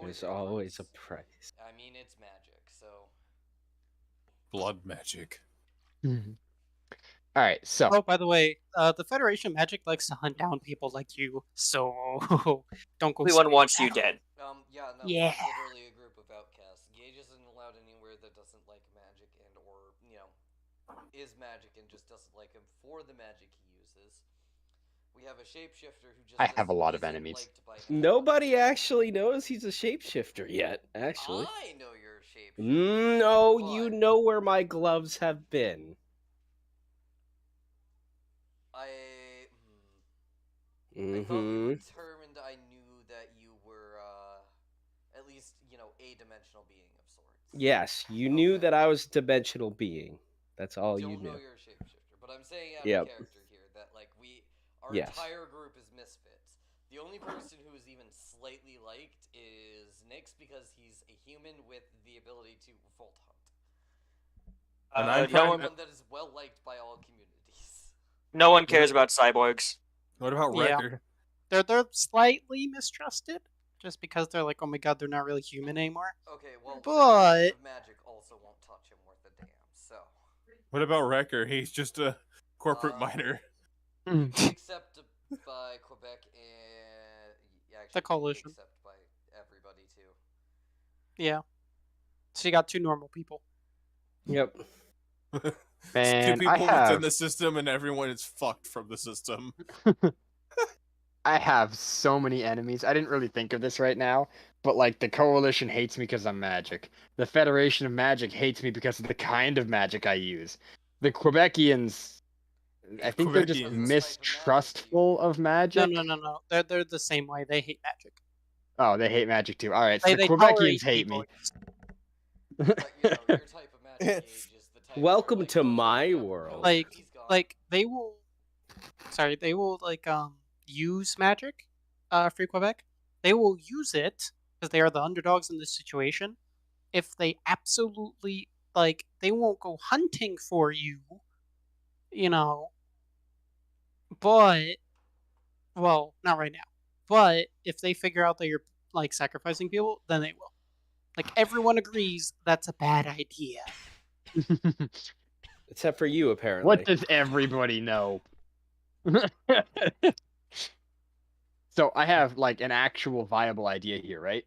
There's always a price. I mean, it's magic, so. Blood magic. All right, so Oh, by the way, the Federation of Magic likes to hunt down people like you, so don't go. Everyone wants you dead. Yeah, no, Yeah. we're literally a group of outcasts. Gage isn't allowed anywhere that doesn't like magic and or, is magic and just doesn't like him for the magic he uses. We have a shapeshifter who just I have a lot of isn't enemies. liked by anyone. Nobody actually knows he's a shapeshifter yet, actually. I know you're a shapeshifter. No, but you know where my gloves have been. I thought we Mm-hmm. were determined I knew that you were, at least, a dimensional being of sorts. Yes, you knew Okay. that I was a dimensional being. That's all Don't you know knew. you're a shapeshifter, but I'm saying out Yep. of character here that our Yes. entire group is misfits. The only person who is even slightly liked is Nyx because he's a human with the ability to Volt Hunt. And I'm no trying one, to- One that is well liked by all communities. no one cares about cyborgs. What about Yeah. Wrecker? They're slightly mistrusted, just because they're like, oh my god, they're not really human anymore. Okay, well, But- Federation of Magic also won't touch him worth a damn. So What about Wrecker? He's just a corporate Um, miner. except by Quebec and actually, coalition. except by everybody too. Yeah. So you got two normal people. Yep. Man, Two people I that's in have the system and everyone is fucked from the system. I have so many enemies. I didn't really think of this right now, but like the Coalition hates me because I'm magic. The Federation of Magic hates me because of the kind of magic I use. The Quebecians, I think they're just Quebecians. mistrustful of No, magic. no. They're the same way. They hate magic. Oh, they hate magic too. All right, so They the tolerate Quebecians hate me. people. But your type of magic Gage is the type Welcome where, to oh, my yeah, world. Like, he's gone. they will. Sorry, they will use magic, for Quebec. They will use it because they are the underdogs in this situation. If they absolutely they won't go hunting for you, But, well, not right now. But if they figure out that you're sacrificing people, then they will. Everyone agrees that's a bad idea. Except for you, apparently. What does everybody know? So I have an actual viable idea here, right?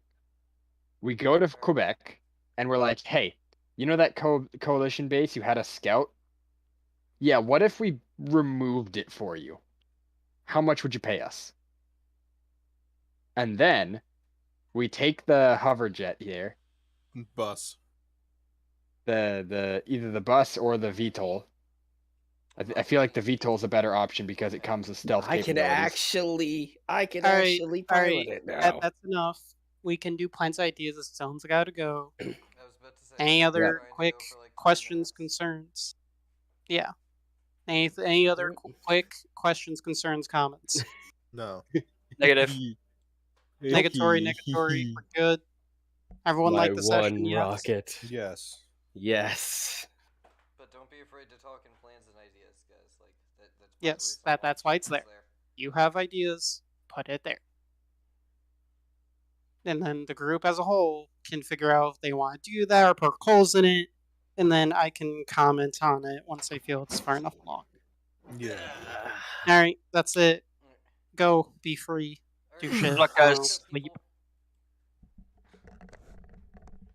We go to Quebec and we're like, hey, you know that coalition base you had a scout? Yeah, what if we removed it for you? How much would you pay us? And then we take the hover jet here, Bus. the either the bus or the VTOL. I feel like the VTOL is a better option because it comes with stealth I can capabilities. actually pilot it now. That's enough. We can do plans, ideas. The stone's gotta go. I was about to say, Any we're other trying to go quick for, 10 questions, minutes. concerns? Yeah. Any other quick questions, concerns, comments? No. Negative. Negatory. We're good. Everyone My liked the session. one Yes. rocket. Yes. Yes. But don't be afraid to talk in plans and ideas, guys. That's part of the Yes, reason why that's why it's it's there. You have ideas, put it there. And then the group as a whole can figure out if they want to do that or put holes in it, and then I can comment on it once I feel it's far enough along. Yeah. All right, that's it. Go, be free, do Alright, shit. Luck, I guys. don't know, sleep. people.